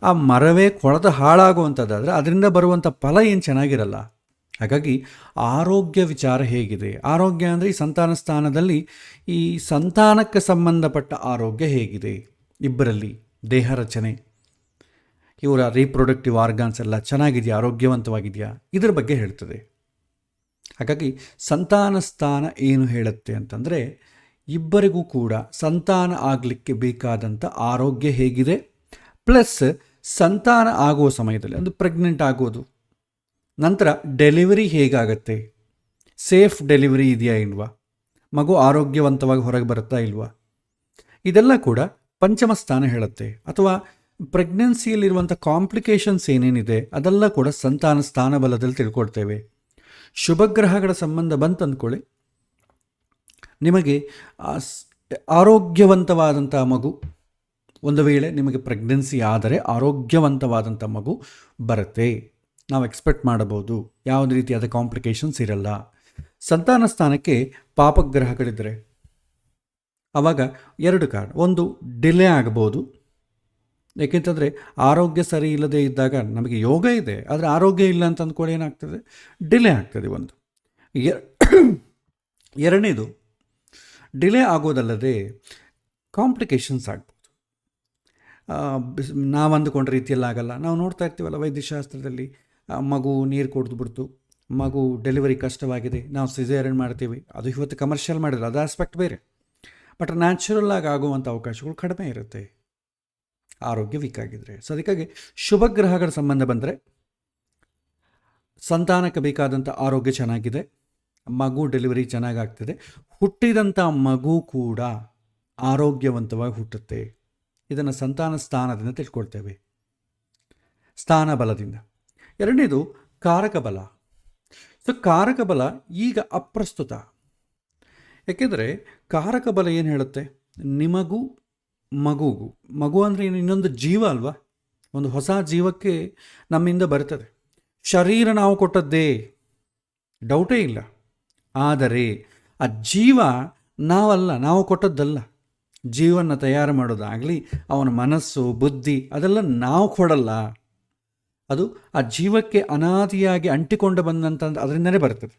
ಆ ಮರವೇ ಕೊಳೆದು ಹಾಳಾಗುವಂಥದ್ದಾದರೆ ಅದರಿಂದ ಬರುವಂಥ ಫಲ ಏನು ಚೆನ್ನಾಗಿರಲ್ಲ. ಹಾಗಾಗಿ ಆರೋಗ್ಯ ವಿಚಾರ ಹೇಗಿದೆ? ಆರೋಗ್ಯ ಅಂದರೆ ಈ ಸಂತಾನ ಸ್ಥಾನದಲ್ಲಿ ಈ ಸಂತಾನಕ್ಕೆ ಸಂಬಂಧಪಟ್ಟ ಆರೋಗ್ಯ ಹೇಗಿದೆ, ಇಬ್ಬರಲ್ಲಿ ದೇಹ ರಚನೆ, ಇವರ ರೀಪ್ರೊಡಕ್ಟಿವ್ ಆರ್ಗಾನ್ಸ್ ಎಲ್ಲ ಚೆನ್ನಾಗಿದೆಯಾ, ಆರೋಗ್ಯವಂತವಾಗಿದೆಯಾ, ಇದ್ರ ಬಗ್ಗೆ ಹೇಳ್ತದೆ. ಹಾಗಾಗಿ ಸಂತಾನ ಸ್ಥಾನ ಏನು ಹೇಳುತ್ತೆ ಅಂತಂದರೆ, ಇಬ್ಬರಿಗೂ ಕೂಡ ಸಂತಾನ ಆಗಲಿಕ್ಕೆ ಬೇಕಾದಂಥ ಆರೋಗ್ಯ ಹೇಗಿದೆ, ಪ್ಲಸ್ ಸಂತಾನ ಆಗುವ ಸಮಯದಲ್ಲಿ ಒಂದು ಪ್ರೆಗ್ನೆಂಟ್ ಆಗೋದು, ನಂತರ ಡೆಲಿವರಿ ಹೇಗಾಗತ್ತೆ, ಸೇಫ್ ಡೆಲಿವರಿ ಇದೆಯಾ ಇಲ್ವಾ, ಮಗು ಆರೋಗ್ಯವಂತವಾಗಿ ಹೊರಗೆ ಬರುತ್ತಾ ಇಲ್ವಾ, ಇದೆಲ್ಲ ಕೂಡ ಪಂಚಮ ಸ್ಥಾನ ಹೇಳುತ್ತೆ. ಅಥವಾ ಪ್ರೆಗ್ನೆನ್ಸಿಯಲ್ಲಿರುವಂಥ ಕಾಂಪ್ಲಿಕೇಶನ್ಸ್ ಏನೇನಿದೆ ಅದೆಲ್ಲ ಕೂಡ ಸಂತಾನ ಸ್ಥಾನ ಬಲದಲ್ಲಿ ತಿಳ್ಕೊಳ್ತೇವೆ. ಶುಭಗ್ರಹಗಳ ಸಂಬಂಧ ಬಂತಂದ್ಕೊಳ್ಳಿ, ನಿಮಗೆ ಆರೋಗ್ಯವಂತವಾದಂಥ ಮಗು, ಒಂದು ವೇಳೆ ನಿಮಗೆ ಪ್ರೆಗ್ನೆನ್ಸಿ ಆದರೆ ಆರೋಗ್ಯವಂತವಾದಂಥ ಮಗು ಬರುತ್ತೆ, ನಾವು ಎಕ್ಸ್ಪೆಕ್ಟ್ ಮಾಡಬಹುದು. ಯಾವುದೇ ರೀತಿಯಾದ ಕಾಂಪ್ಲಿಕೇಶನ್ಸ್ ಇರಲ್ಲ. ಸಂತಾನ ಸ್ಥಾನಕ್ಕೆ ಪಾಪಗ್ರಹಗಳಿದ್ದರೆ ಆವಾಗ 2 ಕಾರಣ. ಒಂದು, ಡಿಲೇ ಆಗ್ಬೋದು. ಏಕೆಂತಂದರೆ ಆರೋಗ್ಯ ಸರಿ ಇಲ್ಲದೆ ಇದ್ದಾಗ ನಮಗೆ ಯೋಗ ಇದೆ, ಆದರೆ ಆರೋಗ್ಯ ಇಲ್ಲ ಅಂತ ಅಂದ್ಕೊಳ್ಳಿ ಏನಾಗ್ತದೆ? ಡಿಲೇ ಆಗ್ತದೆ. ಒಂದು. ಎರಡನೇದು, ಡಿಲೇ ಆಗೋದಲ್ಲದೆ ಕಾಂಪ್ಲಿಕೇಶನ್ಸ್ ಆಗ್ಬೋದು. ನಾವು ಅಂದುಕೊಂಡ ರೀತಿಯಲ್ಲಿ ಆಗಲ್ಲ. ನಾವು ನೋಡ್ತಾ ಇರ್ತೀವಲ್ಲ ವೈದ್ಯಶಾಸ್ತ್ರದಲ್ಲಿ, ಮಗು ನೀರು ಕುಡಿದ್ಬಿಡ್ತು, ಮಗು ಡೆಲಿವರಿ ಕಷ್ಟವಾಗಿದೆ, ನಾವು ಸಿಸೇರಿಯನ್ ಮಾಡ್ತೀವಿ. ಅದು ಇವತ್ತು ಕಮರ್ಷಿಯಲ್ ಮಾಡಿದ್ರೆ ಅದು ಆಸ್ಪೆಕ್ಟ್ ಬೇರೆ. ಬಟ್ ನ್ಯಾಚುರಲ್ ಆಗಿ ಆಗುವಂಥ ಅವಕಾಶಗಳು ಕಡಿಮೆ ಇರುತ್ತೆ ಆರೋಗ್ಯ ವೀಕ್ ಆಗಿದ್ರೆ. ಸೊ ಅದಕ್ಕಾಗಿ ಶುಭಗ್ರಹಗಳ ಸಂಬಂಧ ಬಂದರೆ ಸಂತಾನಕ್ಕೆ ಬೇಕಾದಂಥ ಆರೋಗ್ಯ ಚೆನ್ನಾಗಿದೆ, ಮಗು ಡೆಲಿವರಿ ಚೆನ್ನಾಗಾಗ್ತದೆ, ಹುಟ್ಟಿದಂಥ ಮಗು ಕೂಡ ಆರೋಗ್ಯವಂತವಾಗಿ ಹುಟ್ಟುತ್ತೆ. ಇದನ್ನು ಸಂತಾನ ಸ್ಥಾನದಿಂದ ತಿಳ್ಕೊಳ್ತೇವೆ, ಸ್ಥಾನ ಬಲದಿಂದ. ಎರಡನೇದು ಕಾರಕ ಬಲ. ಸೊ ಕಾರಕ ಬಲ ಈಗ ಅಪ್ರಸ್ತುತ. ಏಕೆಂದರೆ ಕಾರಕ ಬಲ ಏನು ಹೇಳುತ್ತೆ? ನಿಮಗೂ ಮಗುಗೂ, ಮಗು ಅಂದರೆ ಇನ್ನೊಂದು ಜೀವ ಅಲ್ವಾ, ಒಂದು ಹೊಸ ಜೀವಕ್ಕೆ ನಮ್ಮಿಂದ ಬರ್ತದೆ. ಶರೀರ ನಾವು ಕೊಟ್ಟದ್ದೇ, ಡೌಟೇ ಇಲ್ಲ. ಆದರೆ ಆ ಜೀವ ನಾವಲ್ಲ, ನಾವು ಕೊಟ್ಟದ್ದಲ್ಲ. ಜೀವನ ತಯಾರು ಮಾಡೋದಾಗಲಿ, ಅವನ ಮನಸ್ಸು ಬುದ್ಧಿ ಅದೆಲ್ಲ ನಾವು ಕೊಡಲ್ಲ. ಅದು ಆ ಜೀವಕ್ಕೆ ಅನಾದಿಯಾಗಿ ಅಂಟಿಕೊಂಡು ಬಂದಂಥ ಅದರಿಂದಲೇ ಬರ್ತದೆ.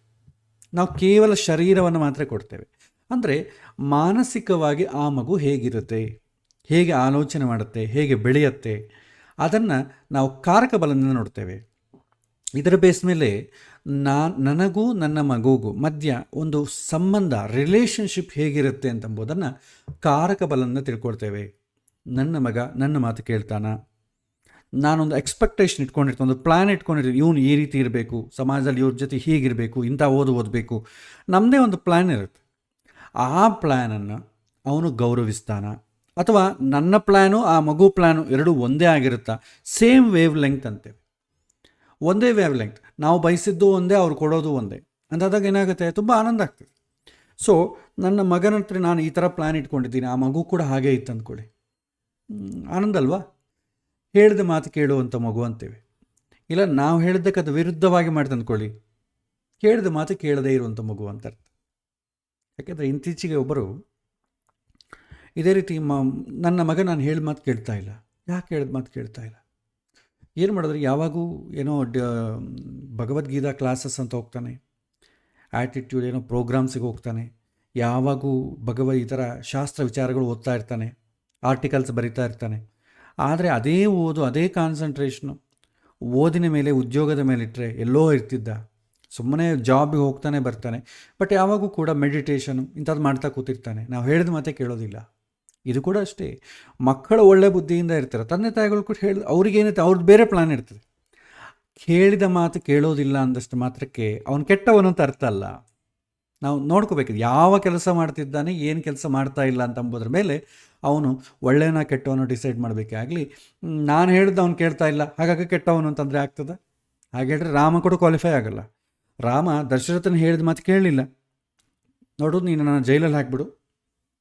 ನಾವು ಕೇವಲ ಶರೀರವನ್ನು ಮಾತ್ರ ಕೊಡ್ತೇವೆ. ಅಂದರೆ ಮಾನಸಿಕವಾಗಿ ಆ ಮಗು ಹೇಗಿರುತ್ತೆ, ಹೇಗೆ ಆಲೋಚನೆ ಮಾಡುತ್ತೆ, ಹೇಗೆ ಬೆಳೆಯುತ್ತೆ, ಅದನ್ನು ನಾವು ಕಾರಕ ಬಲದಿಂದ ನೋಡ್ತೇವೆ. ಇದರ ಬೇಸ್ ಮೇಲೆ ನನಗೂ ನನ್ನ ಮಗುಗೂ ಮಧ್ಯ ಒಂದು ಸಂಬಂಧ ರಿಲೇಷನ್ಶಿಪ್ ಹೇಗಿರುತ್ತೆ ಅಂತಂಬುದನ್ನು ಕಾರಕ ಬಲದಿಂದ ತಿಳ್ಕೊಳ್ತೇವೆ. ನನ್ನ ಮಗ ನನ್ನ ಮಾತು ಕೇಳ್ತಾನ, ನಾನೊಂದು ಎಕ್ಸ್ಪೆಕ್ಟೇಷನ್ ಇಟ್ಕೊಂಡಿರ್ತೀನಿ, ಒಂದು ಪ್ಲ್ಯಾನ್ ಇಟ್ಕೊಂಡಿರ್ತೀನಿ, ಇವನು ಈ ರೀತಿ ಇರಬೇಕು, ಸಮಾಜದಲ್ಲಿ ಇವ್ರ ಜೊತೆ ಹೀಗಿರಬೇಕು, ಇಂಥ ಓದಬೇಕು, ನಮ್ಮದೇ ಒಂದು ಪ್ಲ್ಯಾನ್ ಇರುತ್ತೆ. ಆ ಪ್ಲ್ಯಾನನ್ನು ಅವನು ಗೌರವಿಸ್ತಾನ, ಅಥವಾ ನನ್ನ ಪ್ಲ್ಯಾನು ಆ ಮಗು ಪ್ಲ್ಯಾನು ಎರಡೂ ಒಂದೇ ಆಗಿರುತ್ತಾ? ಸೇಮ್ ವೇವ್ ಲೆಂಗ್ತ್ ಅಂತೇವೆ, ಒಂದೇ ವೇವ್ ಲೆಂಗ್ತ್. ನಾವು ಬಯಸಿದ್ದು ಒಂದೇ, ಅವ್ರು ಕೊಡೋದು ಒಂದೇ ಅಂತಾದಾಗ ಏನಾಗುತ್ತೆ, ತುಂಬ ಆನಂದ ಆಗ್ತದೆ. ಸೊ ನನ್ನ ಮಗನ ಹತ್ರ ನಾನು ಈ ಥರ ಪ್ಲ್ಯಾನ್ ಇಟ್ಕೊಂಡಿದ್ದೀನಿ, ಆ ಮಗು ಕೂಡ ಹಾಗೇ ಇತ್ತು ಅಂದ್ಕೊಳ್ಳಿ, ಆನಂದ ಅಲ್ವಾ? ಹೇಳಿದ ಮಾತು ಕೇಳುವಂಥ ಮಗು ಅಂತೇವೆ. ಇಲ್ಲ ನಾವು ಹೇಳಿದ್ದಕ್ಕೆ ಅದು ವಿರುದ್ಧವಾಗಿ ಮಾಡ್ತು ಅಂದ್ಕೊಳ್ಳಿ, ಕೇಳಿದ ಮಾತು ಕೇಳದೇ ಇರುವಂಥ ಮಗು ಅಂತ ಅರ್ಥ. ಯಾಕೆಂದರೆ ಇತ್ತೀಚೆಗೆ ಒಬ್ಬರು ಇದೇ ರೀತಿ ನನ್ನ ಮಗ ನಾನು ಹೇಳಿದ ಮಾತು ಕೇಳ್ತಾ ಇಲ್ಲ. ಯಾಕೆ ಹೇಳಿದ ಮಾತು ಕೇಳ್ತಾ ಇಲ್ಲ? ಏನು ಮಾಡಿದ್ರೆ ಯಾವಾಗೂ ಏನೋ ಭಗವದ್ಗೀತಾ ಕ್ಲಾಸಸ್ ಅಂತ ಹೋಗ್ತಾನೆ, ಆ್ಯಟಿಟ್ಯೂಡ್ ಏನೋ ಪ್ರೋಗ್ರಾಮ್ಸಿಗೆ ಹೋಗ್ತಾನೆ, ಯಾವಾಗೂ ಈ ಥರ ಶಾಸ್ತ್ರ ವಿಚಾರಗಳು ಓದ್ತಾ ಇರ್ತಾನೆ, ಆರ್ಟಿಕಲ್ಸ್ ಬರಿತಾ ಇರ್ತಾನೆ. ಆದರೆ ಅದೇ ಓದು, ಅದೇ ಕಾನ್ಸಂಟ್ರೇಷನು ಓದಿನ ಮೇಲೆ, ಉದ್ಯೋಗದ ಮೇಲೆ ಇಟ್ಟರೆ ಎಲ್ಲೋ ಇರ್ತಿದ್ದ. ಸುಮ್ಮನೆ ಜಾಬಿಗೆ ಹೋಗ್ತಾನೆ ಬರ್ತಾನೆ, ಬಟ್ ಯಾವಾಗೂ ಕೂಡ ಮೆಡಿಟೇಷನು ಇಂಥದ್ದು ಮಾಡ್ತಾ ಕೂತಿರ್ತಾನೆ. ನಾವು ಹೇಳಿದ ಮಾತೇ ಕೇಳೋದಿಲ್ಲ. ಇದು ಕೂಡ ಅಷ್ಟೇ, ಮಕ್ಕಳು ಒಳ್ಳೆ ಬುದ್ಧಿಯಿಂದ ಇರ್ತಾರೆ, ತಂದೆ ತಾಯಿಗಳು ಕೂಡ ಅವ್ರಿಗೇನೈತೆ, ಅವ್ರದ್ದು ಬೇರೆ ಪ್ಲ್ಯಾನ್ ಇರ್ತದೆ. ಹೇಳಿದ ಮಾತು ಕೇಳೋದಿಲ್ಲ ಅಂದಷ್ಟು ಮಾತ್ರಕ್ಕೆ ಅವನು ಕೆಟ್ಟವನು ಅಂತ ಅರ್ಥ ಅಲ್ಲ. ನಾವು ನೋಡ್ಕೋಬೇಕು, ಯಾವ ಕೆಲಸ ಮಾಡ್ತಿದ್ದಾನೆ, ಏನು ಕೆಲಸ ಮಾಡ್ತಾ ಇಲ್ಲ ಅಂತಂಬೋದ್ರ ಮೇಲೆ ಅವನು ಒಳ್ಳೆಯನ ಕೆಟ್ಟವನು ಡಿಸೈಡ್ ಮಾಡಬೇಕೇ ಆಗಲಿ. ನಾನು ಹೇಳಿದ್ದು ಅವ್ನು ಕೇಳ್ತಾ ಇಲ್ಲ, ಹಾಗಾಗಿ ಕೆಟ್ಟವನು ಅಂತಂದರೆ ಆಗ್ತದೆ? ಹಾಗೆ ಹೇಳಿದ್ರೆ ರಾಮ ಕೂಡ ಕ್ವಾಲಿಫೈ ಆಗಲ್ಲ. ರಾಮ ದಶರಥನ ಹೇಳಿದ ಮಾತು ಕೇಳಲಿಲ್ಲ. ನೋಡು, ನೀನು ನನ್ನ ಜೈಲಲ್ಲಿ ಹಾಕಿಬಿಡು,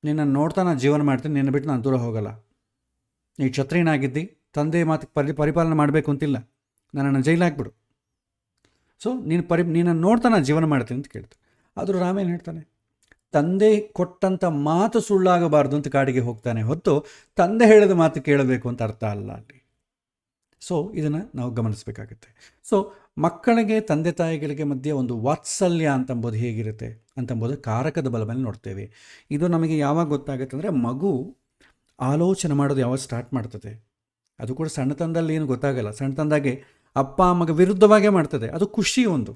ನಿನ್ನನ್ನು ನೋಡ್ತಾ ನಾನು ಜೀವನ ಮಾಡ್ತೀನಿ, ನಿನ್ನ ಬಿಟ್ಟು ನಾನು ದೂರ ಹೋಗಲ್ಲ. ನೀ ಕ್ಷತ್ರಿಯನಾಗಿದ್ದಿ, ತಂದೆ ಮಾತು ಪರಿಪಾಲನೆ ಮಾಡಬೇಕು ಅಂತಿಲ್ಲ, ನನ್ನನ್ನು ಜೈಲು ಹಾಕ್ಬಿಡು. ಸೊ ನೀನನ್ನು ನೋಡ್ತಾ ನಾನು ಜೀವನ ಮಾಡ್ತೀನಿ ಅಂತ ಕೇಳ್ತೀನಿ. ಆದರೂ ರಾಮ ಏನು ಹೇಳ್ತಾನೆ, ತಂದೆ ಕೊಟ್ಟಂಥ ಮಾತು ಸುಳ್ಳಾಗಬಾರ್ದು ಅಂತ ಕಾಡಿಗೆ ಹೋಗ್ತಾನೆ ಹೊತ್ತು ತಂದೆ ಹೇಳಿದ ಮಾತು ಕೇಳಬೇಕು ಅಂತ ಅರ್ಥ ಅಲ್ಲ ಅಲ್ಲಿ. ಸೊ ಇದನ್ನು ನಾವು ಗಮನಿಸಬೇಕಾಗುತ್ತೆ. ಸೊ ಮಕ್ಕಳಿಗೆ ತಂದೆ ತಾಯಿಗಳಿಗೆ ಮಧ್ಯೆ ಒಂದು ವಾತ್ಸಲ್ಯ ಅಂತಂಬೋದು ಹೇಗಿರುತ್ತೆ ಅಂತಂಬೋದು ಕಾರಕದ ಬಲ ಮೇಲೆ ನೋಡ್ತೇವೆ. ಇದು ನಮಗೆ ಯಾವಾಗ ಗೊತ್ತಾಗುತ್ತೆ ಅಂದರೆ, ಮಗು ಆಲೋಚನೆ ಮಾಡೋದು ಯಾವಾಗ ಸ್ಟಾರ್ಟ್ ಮಾಡ್ತದೆ, ಅದು ಕೂಡ ಸಣ್ಣತನದಲ್ಲಿ ಏನು ಗೊತ್ತಾಗಲ್ಲ. ಸಣ್ಣತನದಾಗೆ ಅಪ್ಪ ಮಗ ವಿರುದ್ಧವಾಗೇ ಮಾಡ್ತದೆ, ಅದು ಖುಷಿ ಒಂದು.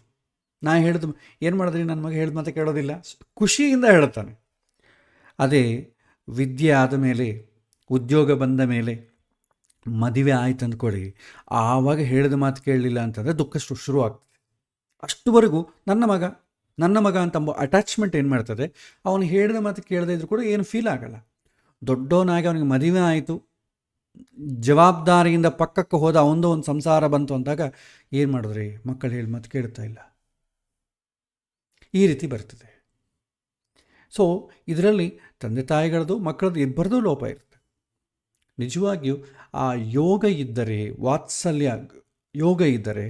ನಾ ಹೇಳಿದ ಏನು ಮಾಡಿದ್ರಿ, ನನ್ನ ಮಗ ಹೇಳಿದ ಮಾತು ಕೇಳೋದಿಲ್ಲ, ಖುಷಿಯಿಂದ ಹೇಳುತ್ತಾನೆ. ಅದೇ ವಿದ್ಯೆ ಆದ ಮೇಲೆ, ಉದ್ಯೋಗ ಬಂದ ಮೇಲೆ, ಮದುವೆ ಆಯ್ತು ಅಂದ್ಕೊಳ್ಳಿ, ಆವಾಗ ಹೇಳಿದ ಮಾತು ಕೇಳಲಿಲ್ಲ ಅಂತಂದರೆ ದುಃಖ ಶುರು ಆಗ್ತದೆ. ಅಷ್ಟುವರೆಗೂ ನನ್ನ ಮಗ ಅಂತಂಬ ಅಟ್ಯಾಚ್ಮೆಂಟ್ ಏನು ಮಾಡ್ತದೆ, ಅವನು ಹೇಳಿದ ಮಾತು ಕೇಳದೇ ಇದ್ರೂ ಕೂಡ ಏನು ಫೀಲ್ ಆಗಲ್ಲ. ದೊಡ್ಡವನಾಗಿ ಅವನಿಗೆ ಮದುವೆ ಆಯಿತು, ಜವಾಬ್ದಾರಿಯಿಂದ ಪಕ್ಕಕ್ಕೆ ಹೋದ, ಅವನದು ಒಂದು ಸಂಸಾರ ಬಂತು ಅಂದಾಗ ಏನು ಮಾಡಿದ್ರಿ, ಮಕ್ಕಳು ಹೇಳಿ ಮಾತು ಕೇಳ್ತಾ ಇಲ್ಲ, ಈ ರೀತಿ ಬರ್ತದೆ. ಸೊ ಇದರಲ್ಲಿ ತಂದೆ ತಾಯಿಗಳದ್ದು ಮಕ್ಕಳದ್ದು ಇಬ್ಬರದ್ದು ಲೋಪ ಇರುತ್ತೆ. ನಿಜವಾಗಿಯೂ ಆ ಯೋಗ ಇದ್ದರೆ, ವಾತ್ಸಲ್ಯ ಯೋಗ ಇದ್ದರೆ,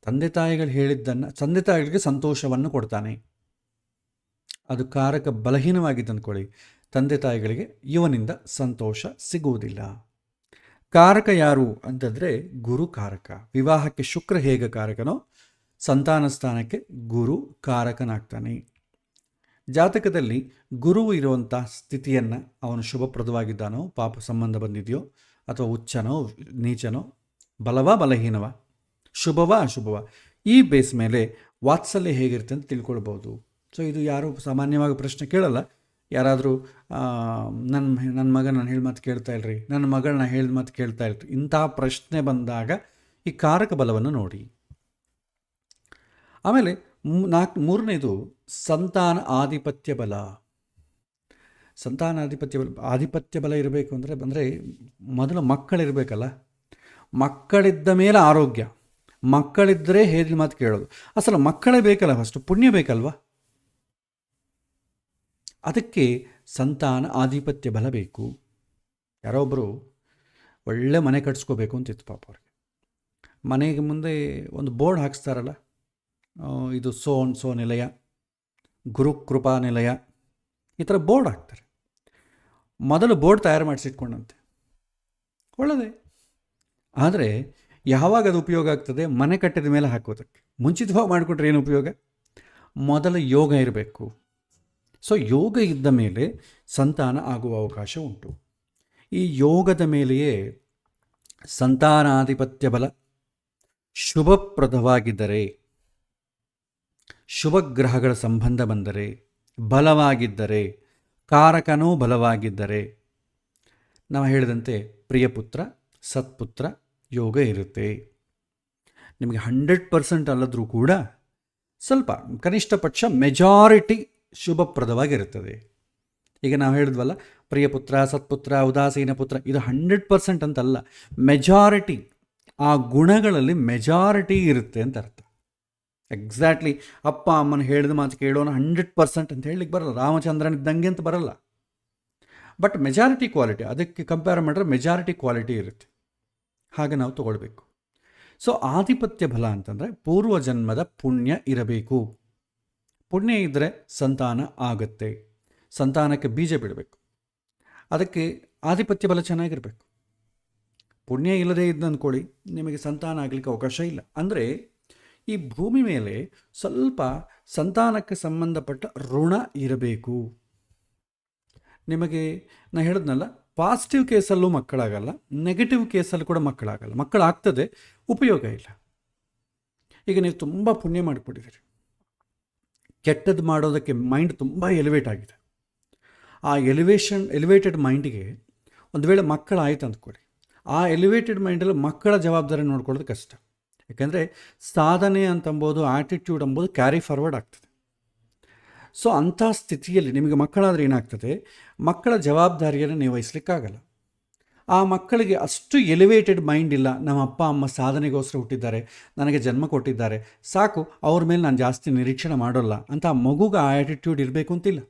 ತಂದೆ ತಾಯಿಗಳು ಹೇಳಿದ್ದನ್ನು, ತಂದೆ ತಾಯಿಗಳಿಗೆ ಸಂತೋಷವನ್ನು ಕೊಡ್ತಾನೆ. ಅದು ಕಾರಕ ಬಲಹೀನವಾಗಿದ್ದು ಅಂದ್ಕೊಳ್ಳಿ, ತಂದೆ ತಾಯಿಗಳಿಗೆ ಇವನಿಂದ ಸಂತೋಷ ಸಿಗುವುದಿಲ್ಲ. ಕಾರಕ ಯಾರು ಅಂತಂದರೆ ಗುರು ಕಾರಕ. ವಿವಾಹಕ್ಕೆ ಶುಕ್ರ ಹೇಗೆ ಕಾರಕನೋ, ಸಂತಾನ ಸ್ಥಾನಕ್ಕೆ ಗುರು ಕಾರಕನಾಗ್ತಾನೆ. ಜಾತಕದಲ್ಲಿ ಗುರು ಇರುವಂಥ ಸ್ಥಿತಿಯನ್ನು ಅವನು ಶುಭಪ್ರದವಾಗಿದ್ದಾನೋ, ಪಾಪ ಸಂಬಂಧ ಬಂದಿದೆಯೋ, ಅಥವಾ ಉಚ್ಚನೋ ನೀಚನೋ, ಬಲವಾ ಬಲಹೀನವ, ಶುಭವಾ ಅಶುಭವ, ಈ ಬೇಸ್ ಮೇಲೆ ವಾತ್ಸಲ್ಯ ಹೇಗಿರುತ್ತೆ ಅಂತ ತಿಳ್ಕೊಳ್ಬೋದು. ಸೊ ಇದು ಯಾರೂ ಸಾಮಾನ್ಯವಾಗಿ ಪ್ರಶ್ನೆ ಕೇಳಲ್ಲ. ಯಾರಾದರೂ ನನ್ನ ಮಗ ನಾನು ಹೇಳಿದ ಮಾತು ಕೇಳ್ತಾ ಇಲ್ರಿ, ನನ್ನ ಮಗಳನ್ನ ಹೇಳಿದ ಮಾತು ಕೇಳ್ತಾ ಇಲ್ರಿ, ಇಂಥ ಪ್ರಶ್ನೆ ಬಂದಾಗ ಈ ಕಾರಕ ಬಲವನ್ನು ನೋಡಿ. ಆಮೇಲೆ ಮೂರನೇದು ಸಂತಾನ ಆಧಿಪತ್ಯ ಬಲ. ಸಂತಾನ ಆಧಿಪತ್ಯ ಬಲ ಇರಬೇಕು ಅಂದರೆ ಮೊದಲು ಮಕ್ಕಳಿರಬೇಕಲ್ಲ. ಮಕ್ಕಳಿದ್ದ ಮೇಲೆ ಆರೋಗ್ಯ, ಮಕ್ಕಳಿದ್ದರೆ ಹೇಳಿದ ಮಾತು ಕೇಳೋದು. ಅಸಲು ಮಕ್ಕಳೇ ಬೇಕಲ್ಲ, ಫಸ್ಟು ಪುಣ್ಯ ಬೇಕಲ್ವ. ಅದಕ್ಕೆ ಸಂತಾನ ಆಧಿಪತ್ಯ ಬಲ ಬೇಕು. ಯಾರೊಬ್ಬರು ಒಳ್ಳೆ ಮನೆ ಕಟ್ಸ್ಕೋಬೇಕು ಅಂತಿತ್ತು ಪಾಪ ಅವ್ರಿಗೆ. ಮನೆಗೆ ಮುಂದೆ ಒಂದು ಬೋರ್ಡ್ ಹಾಕ್ಸ್ತಾರಲ್ಲ, ಇದು ಸೋ ನಿಲಯ, ಗುರುಕೃಪಾ ನಿಲಯ, ಈ ಥರ ಬೋರ್ಡ್ ಹಾಕ್ತಾರೆ. ಮೊದಲು ಬೋರ್ಡ್ ತಯಾರು ಮಾಡಿಸಿಟ್ಕೊಂಡಂತೆ ಒಳ್ಳೆಯದೇ. ಆದರೆ ಯಾವಾಗ ಅದು ಉಪಯೋಗ ಆಗ್ತದೆ, ಮನೆ ಕಟ್ಟಿದ ಮೇಲೆ ಹಾಕೋದಕ್ಕೆ. ಮುಂಚಿತವಾಗಿ ಮಾಡಿಕೊಟ್ರೆ ಏನು ಉಪಯೋಗ? ಮೊದಲು ಯೋಗ ಇರಬೇಕು. ಸೊ ಯೋಗ ಇದ್ದ ಮೇಲೆ ಸಂತಾನ ಆಗುವ ಅವಕಾಶ ಉಂಟು. ಈ ಯೋಗದ ಮೇಲೆಯೇ ಸಂತಾನಾಧಿಪತ್ಯ ಬಲ, ಶುಭಪ್ರದವಾಗಿದ್ದರೆ, ಶುಭ ಗ್ರಹಗಳ ಸಂಬಂಧ ಬಂದರೆ, ಬಲವಾಗಿದ್ದರೆ, ಕಾರಕನೂ ಬಲವಾಗಿದ್ದರೆ, ನಾವು ಹೇಳಿದಂತೆ ಪ್ರಿಯಪುತ್ರ ಸತ್ಪುತ್ರ ಯೋಗ ಇರುತ್ತೆ. ನಿಮಗೆ 100% ಅಲ್ಲದ್ರೂ ಕೂಡ ಸ್ವಲ್ಪ ಕನಿಷ್ಠ ಪಕ್ಷ ಮೆಜಾರಿಟಿ ಶುಭಪ್ರದವಾಗಿರುತ್ತದೆ. ಈಗ ನಾವು ಹೇಳಿದ್ವಲ್ಲ, ಪ್ರಿಯಪುತ್ರ ಸತ್ಪುತ್ರ ಉದಾಸೀನ ಪುತ್ರ, ಇದು 100% ಅಂತಲ್ಲ, ಮೆಜಾರಿಟಿ, ಆ ಗುಣಗಳಲ್ಲಿ ಮೆಜಾರಿಟಿ ಇರುತ್ತೆ ಅಂತ ಅರ್ಥ. ಎಕ್ಸಾಕ್ಟ್ಲಿ ಅಪ್ಪ ಅಮ್ಮನ ಹೇಳಿದ ಮಾತು ಕೇಳೋಣ 100% ಅಂತ ಹೇಳಲಿಕ್ಕೆ ಬರಲ್ಲ, ರಾಮಚಂದ್ರನ ಇದ್ದಂಗೆ ಅಂತ ಬರಲ್ಲ. ಬಟ್ ಮೆಜಾರಿಟಿ ಕ್ವಾಲಿಟಿ, ಅದಕ್ಕೆ ಕಂಪೇರ್ ಮಾಡಿದ್ರೆ ಮೆಜಾರಿಟಿ ಕ್ವಾಲಿಟಿ ಇರುತ್ತೆ. ಹಾಗೆ ನಾವು ತಗೊಳ್ಬೇಕು. ಸೊ ಆಧಿಪತ್ಯ ಬಲ ಅಂತಂದರೆ ಪೂರ್ವ ಜನ್ಮದ ಪುಣ್ಯ ಇರಬೇಕು. ಪುಣ್ಯ ಇದ್ದರೆ ಸಂತಾನ ಆಗುತ್ತೆ. ಸಂತಾನಕ್ಕೆ ಬೀಜ ಬಿಡಬೇಕು, ಅದಕ್ಕೆ ಆಧಿಪತ್ಯ ಬಲ ಚೆನ್ನಾಗಿರಬೇಕು. ಪುಣ್ಯ ಇಲ್ಲದೇ ಇದ್ದು ಅಂದ್ಕೊಳ್ಳಿ, ನಿಮಗೆ ಸಂತಾನ ಆಗಲಿಕ್ಕೆ ಅವಕಾಶ ಇಲ್ಲ. ಅಂದರೆ ಈ ಭೂಮಿ ಮೇಲೆ ಸ್ವಲ್ಪ ಸಂತಾನಕ್ಕೆ ಸಂಬಂಧಪಟ್ಟ ಋಣ ಇರಬೇಕು. ನಿಮಗೆ ನಾನು ಹೇಳಿದ್ನಲ್ಲ, ಪಾಸಿಟಿವ್ ಕೇಸಲ್ಲೂ ಮಕ್ಕಳಾಗಲ್ಲ, ನೆಗೆಟಿವ್ ಕೇಸಲ್ಲೂ ಕೂಡ ಮಕ್ಕಳಾಗಲ್ಲ. ಮಕ್ಕಳಾಗ್ತದೆ, ಉಪಯೋಗ ಇಲ್ಲ. ಈಗ ನೀವು ತುಂಬ ಪುಣ್ಯ ಮಾಡಿಕೊಟ್ಟಿದ್ದೀರಿ, ಕೆಟ್ಟದ್ದು ಮಾಡೋದಕ್ಕೆ ಮೈಂಡ್ ತುಂಬ ಎಲಿವೇಟ್ ಆಗಿದೆ. ಆ ಎಲಿವೇಟೆಡ್ ಮೈಂಡಿಗೆ ಒಂದು ವೇಳೆ ಮಕ್ಕಳಾಯ್ತು ಅಂದ್ಕೊಳ್ಳಿ, ಆ ಎಲಿವೇಟೆಡ್ ಮೈಂಡಲ್ಲಿ ಮಕ್ಕಳ ಜವಾಬ್ದಾರಿ ನೋಡ್ಕೊಳ್ಳೋದು ಕಷ್ಟ. ಯಾಕೆಂದರೆ ಸಾಧನೆ ಅಂತಂಬೋದು, ಆ್ಯಟಿಟ್ಯೂಡ್ ಅಂಬೋದು ಕ್ಯಾರಿ ಫಾರ್ವರ್ಡ್ ಆಗ್ತದೆ. ಸೊ ಅಂಥ ಸ್ಥಿತಿಯಲ್ಲಿ ನಿಮಗೆ ಮಕ್ಕಳಾದರೆ ಏನಾಗ್ತದೆ, ಮಕ್ಕಳ ಜವಾಬ್ದಾರಿಯನ್ನು ನೀವು ವಹಿಸ್ಲಿಕ್ಕಾಗಲ್ಲ. ಆ ಮಕ್ಕಳಿಗೆ ಅಷ್ಟು ಎಲಿವೇಟೆಡ್ ಮೈಂಡ್ ಇಲ್ಲ. ನಮ್ಮ ಅಪ್ಪ ಅಮ್ಮ ಸಾಧನೆಗೋಸ್ಕರ ಹುಟ್ಟಿದ್ದಾರೆ, ನನಗೆ ಜನ್ಮ ಕೊಟ್ಟಿದ್ದಾರೆ, ಸಾಕು, ಅವ್ರ ಮೇಲೆ ನಾನು ಜಾಸ್ತಿ ನಿರೀಕ್ಷಣೆ ಮಾಡೋಲ್ಲ ಅಂತ ಆ ಮಗುಗೆ ಆ ಆ್ಯಟಿಟ್ಯೂಡ್ ಇರಬೇಕು ಅಂತಿಲ್ಲ.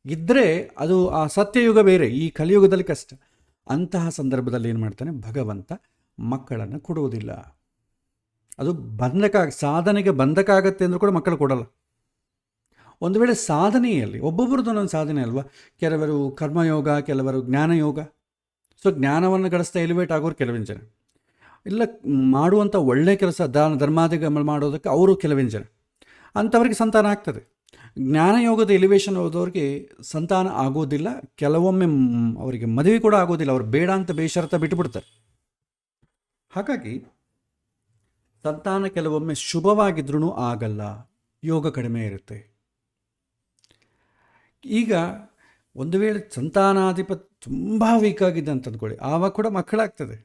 ಇದ್ದರೆ ಅದು ಆ ಸತ್ಯಯುಗ ಬೇರೆ, ಈ ಕಲಿಯುಗದಲ್ಲಿ ಕಷ್ಟ. ಅಂತಹ ಸಂದರ್ಭದಲ್ಲಿ ಏನು ಮಾಡ್ತಾನೆ ಭಗವಂತ, ಮಕ್ಕಳನ್ನು ಕೊಡುವುದಿಲ್ಲ. ಅದು ಸಾಧನೆಗೆ ಬಂಧಕ್ಕಾಗತ್ತೆ ಅಂದರೂ ಕೂಡ ಮಕ್ಕಳು ಕೊಡಲ್ಲ. ಒಂದು ವೇಳೆ ಸಾಧನೆಯಲ್ಲಿ ಒಬ್ಬೊಬ್ಬರದ್ದು ಒಂದೊಂದು ಸಾಧನೆ ಅಲ್ವಾ, ಕೆಲವರು ಕರ್ಮಯೋಗ, ಕೆಲವರು ಜ್ಞಾನಯೋಗ. ಸೊ ಜ್ಞಾನವನ್ನು ಗಳಿಸ್ತಾ ಎಲಿವೇಟ್ ಆಗೋರು ಕೆಲವಿನ ಜನ, ಇಲ್ಲ ಮಾಡುವಂಥ ಒಳ್ಳೆಯ ಕೆಲಸ ಧರ್ಮಾದಿಗಳು ಮಾಡೋದಕ್ಕೆ ಅವರು ಕೆಲವಿನ ಜನ, ಅಂಥವ್ರಿಗೆ ಸಂತಾನ ಆಗ್ತದೆ. ಜ್ಞಾನಯೋಗದ ಎಲಿವೇಶನ್ ಹೋದವ್ರಿಗೆ ಸಂತಾನ ಆಗೋದಿಲ್ಲ. ಕೆಲವೊಮ್ಮೆ ಅವರಿಗೆ ಮದುವೆ ಕೂಡ ಆಗೋದಿಲ್ಲ, ಅವ್ರು ಬೇಡ ಅಂತ ಬೇಷರತ ಬಿಟ್ಟುಬಿಡ್ತಾರೆ. ಹಾಗಾಗಿ ಸಂತಾನ ಕೆಲವೊಮ್ಮೆ ಶುಭವಾಗಿದ್ರೂ ಆಗಲ್ಲ, ಯೋಗ ಕಡಿಮೆ ಇರುತ್ತೆ. ಈಗ ಒಂದು ವೇಳೆ ಸಂತಾನಾಧಿಪತಿ ತುಂಬ ವೀಕ್ ಆಗಿದೆ ಅಂತ ಅಂದ್ಕೊಳ್ಳಿ, ಆವಾಗ ಕೂಡ ಮಕ್ಕಳಾಗ್ತದೆ.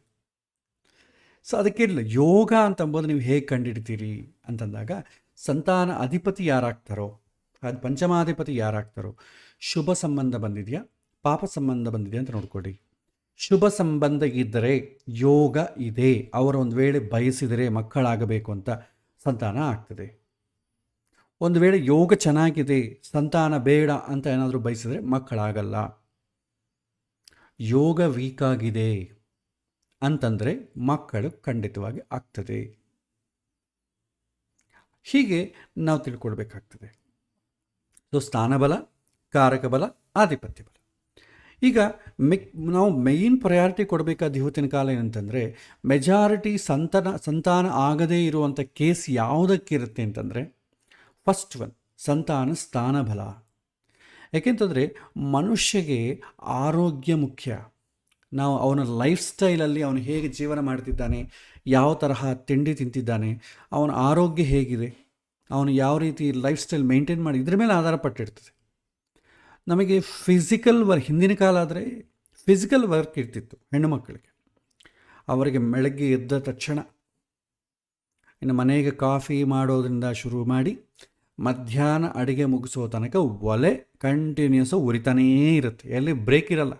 ಸೊ ಅದಕ್ಕೆ ಯೋಗ ಅಂತಂಬೋದು ನೀವು ಹೇಗೆ ಕಂಡುಹಿಡ್ತೀರಿ ಅಂತಂದಾಗ, ಸಂತಾನ ಅಧಿಪತಿ ಯಾರಾಗ್ತಾರೋ, ಅದು ಪಂಚಮಾಧಿಪತಿ ಯಾರಾಗ್ತಾರೋ, ಶುಭ ಸಂಬಂಧ ಬಂದಿದೆಯಾ ಪಾಪ ಸಂಬಂಧ ಬಂದಿದೆಯಾ ಅಂತ ನೋಡ್ಕೊಳ್ಳಿ. ಶುಭ ಸಂಬಂಧ ಇದ್ದರೆ ಯೋಗ ಇದೆ, ಅವರು ಒಂದು ವೇಳೆ ಬಯಸಿದರೆ ಮಕ್ಕಳಾಗಬೇಕು ಅಂತ ಸಂತಾನ ಆಗ್ತದೆ. ಒಂದು ವೇಳೆ ಯೋಗ ಚೆನ್ನಾಗಿದೆ, ಸಂತಾನ ಬೇಡ ಅಂತ ಏನಾದರೂ ಬಯಸಿದರೆ ಮಕ್ಕಳಾಗಲ್ಲ. ಯೋಗ ವೀಕ್ ಆಗಿದೆ ಅಂತಂದರೆ ಮಕ್ಕಳು ಖಂಡಿತವಾಗಿ ಆಗ್ತದೆ. ಹೀಗೆ ನಾವು ತಿಳ್ಕೊಳ್ಬೇಕಾಗ್ತದೆ. ಸೊ ಸ್ಥಾನಬಲ, ಕಾರಕ ಬಲ, ಆಧಿಪತ್ಯ ಬಲ. ಈಗ ನಾವು ಮೇಯ್ನ್ ಪ್ರಯಾರಿಟಿ ಕೊಡಬೇಕಾದ ಇವತ್ತಿನ ಕಾಲ ಏನಂತಂದರೆ, ಮೆಜಾರಿಟಿ ಸಂತಾನ ಆಗದೇ ಇರುವಂಥ ಕೇಸ್ ಯಾವುದಕ್ಕಿರುತ್ತೆ ಅಂತಂದರೆ, ಫಸ್ಟ್ ಒನ್ ಸಂತಾನ ಸ್ಥಾನಬಲ. ಯಾಕೆಂತಂದರೆ ಮನುಷ್ಯಗೆ ಆರೋಗ್ಯ ಮುಖ್ಯ. ನಾವು ಅವನ ಲೈಫ್ ಸ್ಟೈಲಲ್ಲಿ ಅವನು ಹೇಗೆ ಜೀವನ ಮಾಡ್ತಿದ್ದಾನೆ, ಯಾವ ತರಹ ತಿಂಡಿ ತಿಂತಿದ್ದಾನೆ, ಅವನ ಆರೋಗ್ಯ ಹೇಗಿದೆ, ಅವನು ಯಾವ ರೀತಿ ಲೈಫ್ ಸ್ಟೈಲ್ ಮೇಂಟೈನ್ ಮಾಡಿ, ಇದ್ರ ಮೇಲೆ ಆಧಾರ ಪಟ್ಟಿರ್ತದೆ. ನಮಗೆ ಫಿಸಿಕಲ್ ವರ್ಕ್, ಹಿಂದಿನ ಕಾಲ ಆದರೆ ಫಿಸಿಕಲ್ ವರ್ಕ್ ಇರ್ತಿತ್ತು ಹೆಣ್ಣು ಮಕ್ಕಳಿಗೆ. ಅವರಿಗೆ ಬೆಳಗ್ಗೆ ಎದ್ದ ತಕ್ಷಣ ಇನ್ನು ಮನೆಗೆ ಕಾಫಿ ಮಾಡೋದ್ರಿಂದ ಶುರು ಮಾಡಿ ಮಧ್ಯಾಹ್ನ ಅಡುಗೆ ಮುಗಿಸೋ ತನಕ ಒಲೆ ಕಂಟಿನ್ಯೂಸ್ ಉರಿತಾನೇ ಇರುತ್ತೆ, ಎಲ್ಲಿ ಬ್ರೇಕ್ ಇರಲ್ಲ.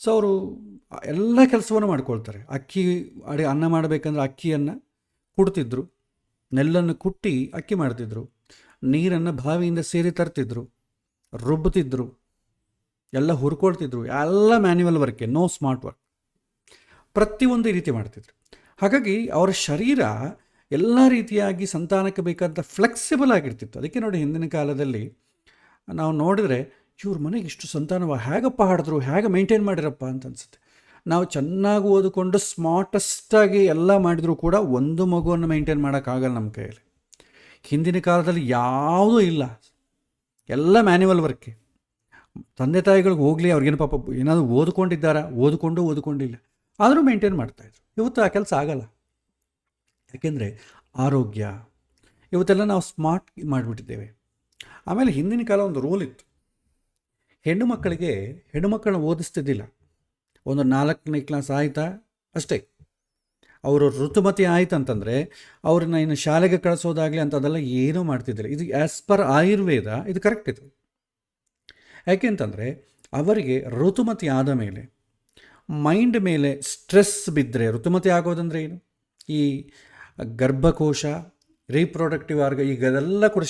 ಸೊ ಅವರು ಎಲ್ಲ ಕೆಲಸವನ್ನು ಮಾಡ್ಕೊಳ್ತಾರೆ. ಅನ್ನ ಮಾಡಬೇಕಂದ್ರೆ ಅಕ್ಕಿಯನ್ನು ಕುಡ್ತಿದ್ರು, ನೆಲ್ಲನ್ನು ಕುಟ್ಟಿ ಅಕ್ಕಿ ಮಾಡ್ತಿದ್ರು, ನೀರನ್ನು ಬಾವಿಯಿಂದ ಸೇರಿ ತರ್ತಿದ್ರು, ರುಬ್ಬುತ್ತಿದ್ರು, ಎಲ್ಲ ಹುರ್ಕೊಳ್ತಿದ್ರು. ಎಲ್ಲ ಮ್ಯಾನ್ಯುವಲ್ ವರ್ಕೆ, ನೋ ಸ್ಮಾರ್ಟ್ ವರ್ಕ್. ಪ್ರತಿಯೊಂದು ಈ ರೀತಿ ಮಾಡ್ತಿದ್ರು. ಹಾಗಾಗಿ ಅವರ ಶರೀರ ಎಲ್ಲ ರೀತಿಯಾಗಿ ಸಂತಾನಕ್ಕೆ ಬೇಕಾದ ಫ್ಲೆಕ್ಸಿಬಲ್ ಆಗಿರ್ತಿತ್ತು. ಅದಕ್ಕೆ ನೋಡಿ, ಹಿಂದಿನ ಕಾಲದಲ್ಲಿ ನಾವು ನೋಡಿದರೆ ಇವ್ರ ಮನೆಗೆ ಇಷ್ಟು ಸಂತಾನವ ಹೇಗಪ್ಪ ಹಾಡಿದ್ರು, ಹೇಗೆ ಮೇಂಟೈನ್ ಮಾಡಿರಪ್ಪ ಅಂತ ಅನಿಸುತ್ತೆ. ನಾವು ಚೆನ್ನಾಗಿ ಓದಿಕೊಂಡು ಸ್ಮಾರ್ಟೆಸ್ಟಾಗಿ ಎಲ್ಲ ಮಾಡಿದರೂ ಕೂಡ ಒಂದು ಮಗುವನ್ನು ಮೇಂಟೈನ್ ಮಾಡೋಕ್ಕಾಗಲ್ಲ ನಮ್ಮ ಕೈಯಲ್ಲಿ. ಹಿಂದಿನ ಕಾಲದಲ್ಲಿ ಯಾವುದೂ ಇಲ್ಲ, ಎಲ್ಲ ಮ್ಯಾನ್ಯುವಲ್ ವರ್ಕೆ. ತಂದೆ ತಾಯಿಗಳಿಗೆ ಹೋಗಲಿ, ಅವ್ರಿಗೇನು ಪಾಪ ಏನಾದರೂ ಓದ್ಕೊಂಡಿದ್ದಾರಾ, ಓದ್ಕೊಂಡಿಲ್ಲ. ಆದರೂ ಮೇಂಟೈನ್ ಮಾಡ್ತಾಯಿದ್ರು. ಇವತ್ತು ಆ ಕೆಲಸ ಆಗಲ್ಲ. ಯಾಕೆಂದರೆ ಆರೋಗ್ಯ ಇವತ್ತೆಲ್ಲ ನಾವು ಸ್ಮಾರ್ಟ್ ಮಾಡಿಬಿಟ್ಟಿದ್ದೇವೆ. ಆಮೇಲೆ ಹಿಂದಿನ ಕಾಲ ಒಂದು ರೂಲ್ ಇತ್ತು, ಹೆಣ್ಣು ಮಕ್ಕಳನ್ನ ಓದಿಸ್ತಿದ್ದಿಲ್ಲ. ಒಂದು 4ನೇ ಕ್ಲಾಸ್ ಆಯಿತಾ ಅಷ್ಟೇ, ಅವರು ಋತುಮತಿ ಆಯ್ತು ಅಂತಂದರೆ ಅವ್ರನ್ನ ಇನ್ನು ಶಾಲೆಗೆ ಕಳಿಸೋದಾಗಲಿ ಅಂಥದ್ದೆಲ್ಲ ಏನೂ ಮಾಡ್ತಿದ್ದಿಲ್ಲ. ಇದು ಆ್ಯಸ್ ಪರ್ ಆಯುರ್ವೇದ ಇದು ಕರೆಕ್ಟ್ ಇದು. ಯಾಕೆ ಅಂತಂದರೆ ಅವರಿಗೆ ಋತುಮತಿ ಆದ ಮೇಲೆ ಮೈಂಡ್ ಮೇಲೆ ಸ್ಟ್ರೆಸ್ ಬಿದ್ದರೆ, ಋತುಮತಿ ಆಗೋದಂದರೆ ಏನು, ಈ ಗರ್ಭಕೋಶ, ರೀಪ್ರೊಡಕ್ಟಿವ್ ಈಗದೆಲ್ಲ ಕೂಡ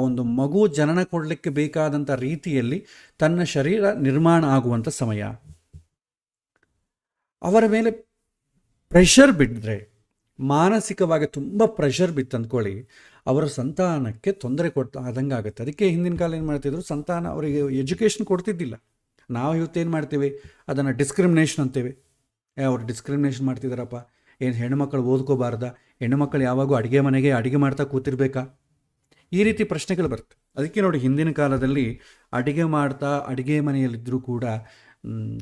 ಒಂದು ಮಗು ಜನನ ಕೊಡಲಿಕ್ಕೆ ಬೇಕಾದಂಥ ರೀತಿಯಲ್ಲಿ ತನ್ನ ಶರೀರ ನಿರ್ಮಾಣ ಆಗುವಂಥ ಸಮಯ. ಅವರ ಮೇಲೆ ಪ್ರೆಷರ್ ಬಿದ್ದರೆ, ಮಾನಸಿಕವಾಗಿ ತುಂಬ ಪ್ರೆಷರ್ ಬಿತ್ತು ಅಂದ್ಕೊಳ್ಳಿ, ಅವರ ಸಂತಾನಕ್ಕೆ ತೊಂದರೆ ಆದಂಗೆ ಆಗುತ್ತೆ. ಅದಕ್ಕೆ ಹಿಂದಿನ ಕಾಲ ಏನು ಮಾಡ್ತಿದ್ರು, ಸಂತಾನ ಅವರಿಗೆ ಎಜುಕೇಷನ್ ಕೊಡ್ತಿದ್ದಿಲ್ಲ. ನಾವು ಇವತ್ತೇನು ಮಾಡ್ತೀವಿ, ಅದನ್ನು ಡಿಸ್ಕ್ರಿಮಿನೇಷನ್ ಅಂತೇವೆ. ಅವ್ರು ಡಿಸ್ಕ್ರಿಮಿನೇಷನ್ ಮಾಡ್ತಿದ್ದಾರಪ್ಪ, ಏನು ಹೆಣ್ಣುಮಕ್ಕಳು ಓದ್ಕೋಬಾರ್ದ, ಹೆಣ್ಣುಮಕ್ಕಳು ಯಾವಾಗೂ ಅಡುಗೆ ಮಾಡ್ತಾ ಕೂತಿರ್ಬೇಕಾ, ಈ ರೀತಿ ಪ್ರಶ್ನೆಗಳು ಬರುತ್ತೆ. ಅದಕ್ಕೆ ನೋಡಿ, ಹಿಂದಿನ ಕಾಲದಲ್ಲಿ ಅಡುಗೆ ಮನೆಯಲ್ಲಿದ್ದರೂ ಕೂಡ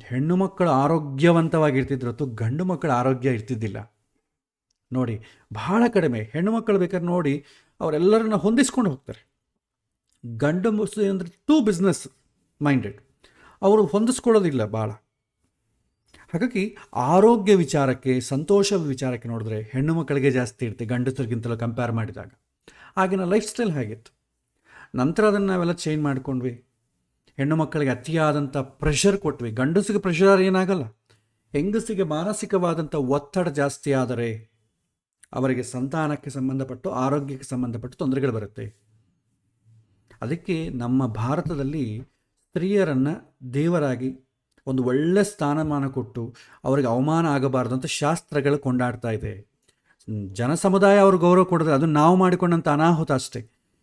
ಹೆಣ್ಣು ಮಕ್ಕಳು ಆರೋಗ್ಯವಂತವಾಗಿರ್ತಿದ್ರು ಹೊತ್ತು ಗಂಡು ಮಕ್ಕಳ ಆರೋಗ್ಯ ಇರ್ತಿದ್ದಿಲ್ಲ. ನೋಡಿ, ಬಹಳ ಕಡಿಮೆ ಹೆಣ್ಣು ಮಕ್ಕಳು ಬೇಕಾದ್ರೆ ನೋಡಿ ಅವರೆಲ್ಲರನ್ನ ಹೊಂದಿಸ್ಕೊಂಡು ಹೋಗ್ತಾರೆ. ಗಂಡು ಅಂದರೆ ಟೂ ಬಿಸ್ನೆಸ್ ಮೈಂಡೆಡ್, ಅವರು ಹೊಂದಿಸ್ಕೊಳ್ಳೋದಿಲ್ಲ ಭಾಳ. ಹಾಗಾಗಿ ಆರೋಗ್ಯ ವಿಚಾರಕ್ಕೆ, ಸಂತೋಷ ವಿಚಾರಕ್ಕೆ ನೋಡಿದ್ರೆ ಹೆಣ್ಣು ಮಕ್ಕಳಿಗೆ ಜಾಸ್ತಿ ಇರುತ್ತೆ ಗಂಡಸರಿಗಿಂತಲೂ ಕಂಪೇರ್ ಮಾಡಿದಾಗ. ಆಗಿನ ಲೈಫ್ ಸ್ಟೈಲ್ ಹಾಗಿತ್ತು. ನಂತರ ಅದನ್ನು ನಾವೆಲ್ಲ ಚೇಂಜ್ ಮಾಡ್ಕೊಂಡ್ವಿ. ಹೆಣ್ಣು ಮಕ್ಕಳಿಗೆ ಅತಿಯಾದಂಥ ಪ್ರೆಷರ್ ಕೊಟ್ವಿ. ಗಂಡಸಿಗೆ ಪ್ರೆಷರ್ ಏನಾಗಲ್ಲ, ಹೆಂಗಸಿಗೆ ಮಾನಸಿಕವಾದಂಥ ಒತ್ತಡ ಜಾಸ್ತಿ ಆದರೆ ಅವರಿಗೆ ಸಂತಾನಕ್ಕೆ ಸಂಬಂಧಪಟ್ಟು, ಆರೋಗ್ಯಕ್ಕೆ ಸಂಬಂಧಪಟ್ಟು ತೊಂದರೆಗಳು ಬರುತ್ತೆ. ಅದಕ್ಕೆ ನಮ್ಮ ಭಾರತದಲ್ಲಿ ಸ್ತ್ರೀಯರನ್ನು ದೇವರಾಗಿ ಒಂದು ಒಳ್ಳೆ ಸ್ಥಾನಮಾನ ಕೊಟ್ಟು ಅವರಿಗೆ ಅವಮಾನ ಆಗಬಾರ್ದು ಅಂತ ಶಾಸ್ತ್ರಗಳು ಕೊಂಡಾಡ್ತಾ ಇದೆ. ಜನ ಸಮುದಾಯ ಅವ್ರ ಗೌರವ ಕೊಡೋದು ಅದು ನಾವು ಮಾಡಿಕೊಂಡಂಥ ಅನಾಹುತ ಅಷ್ಟೇ.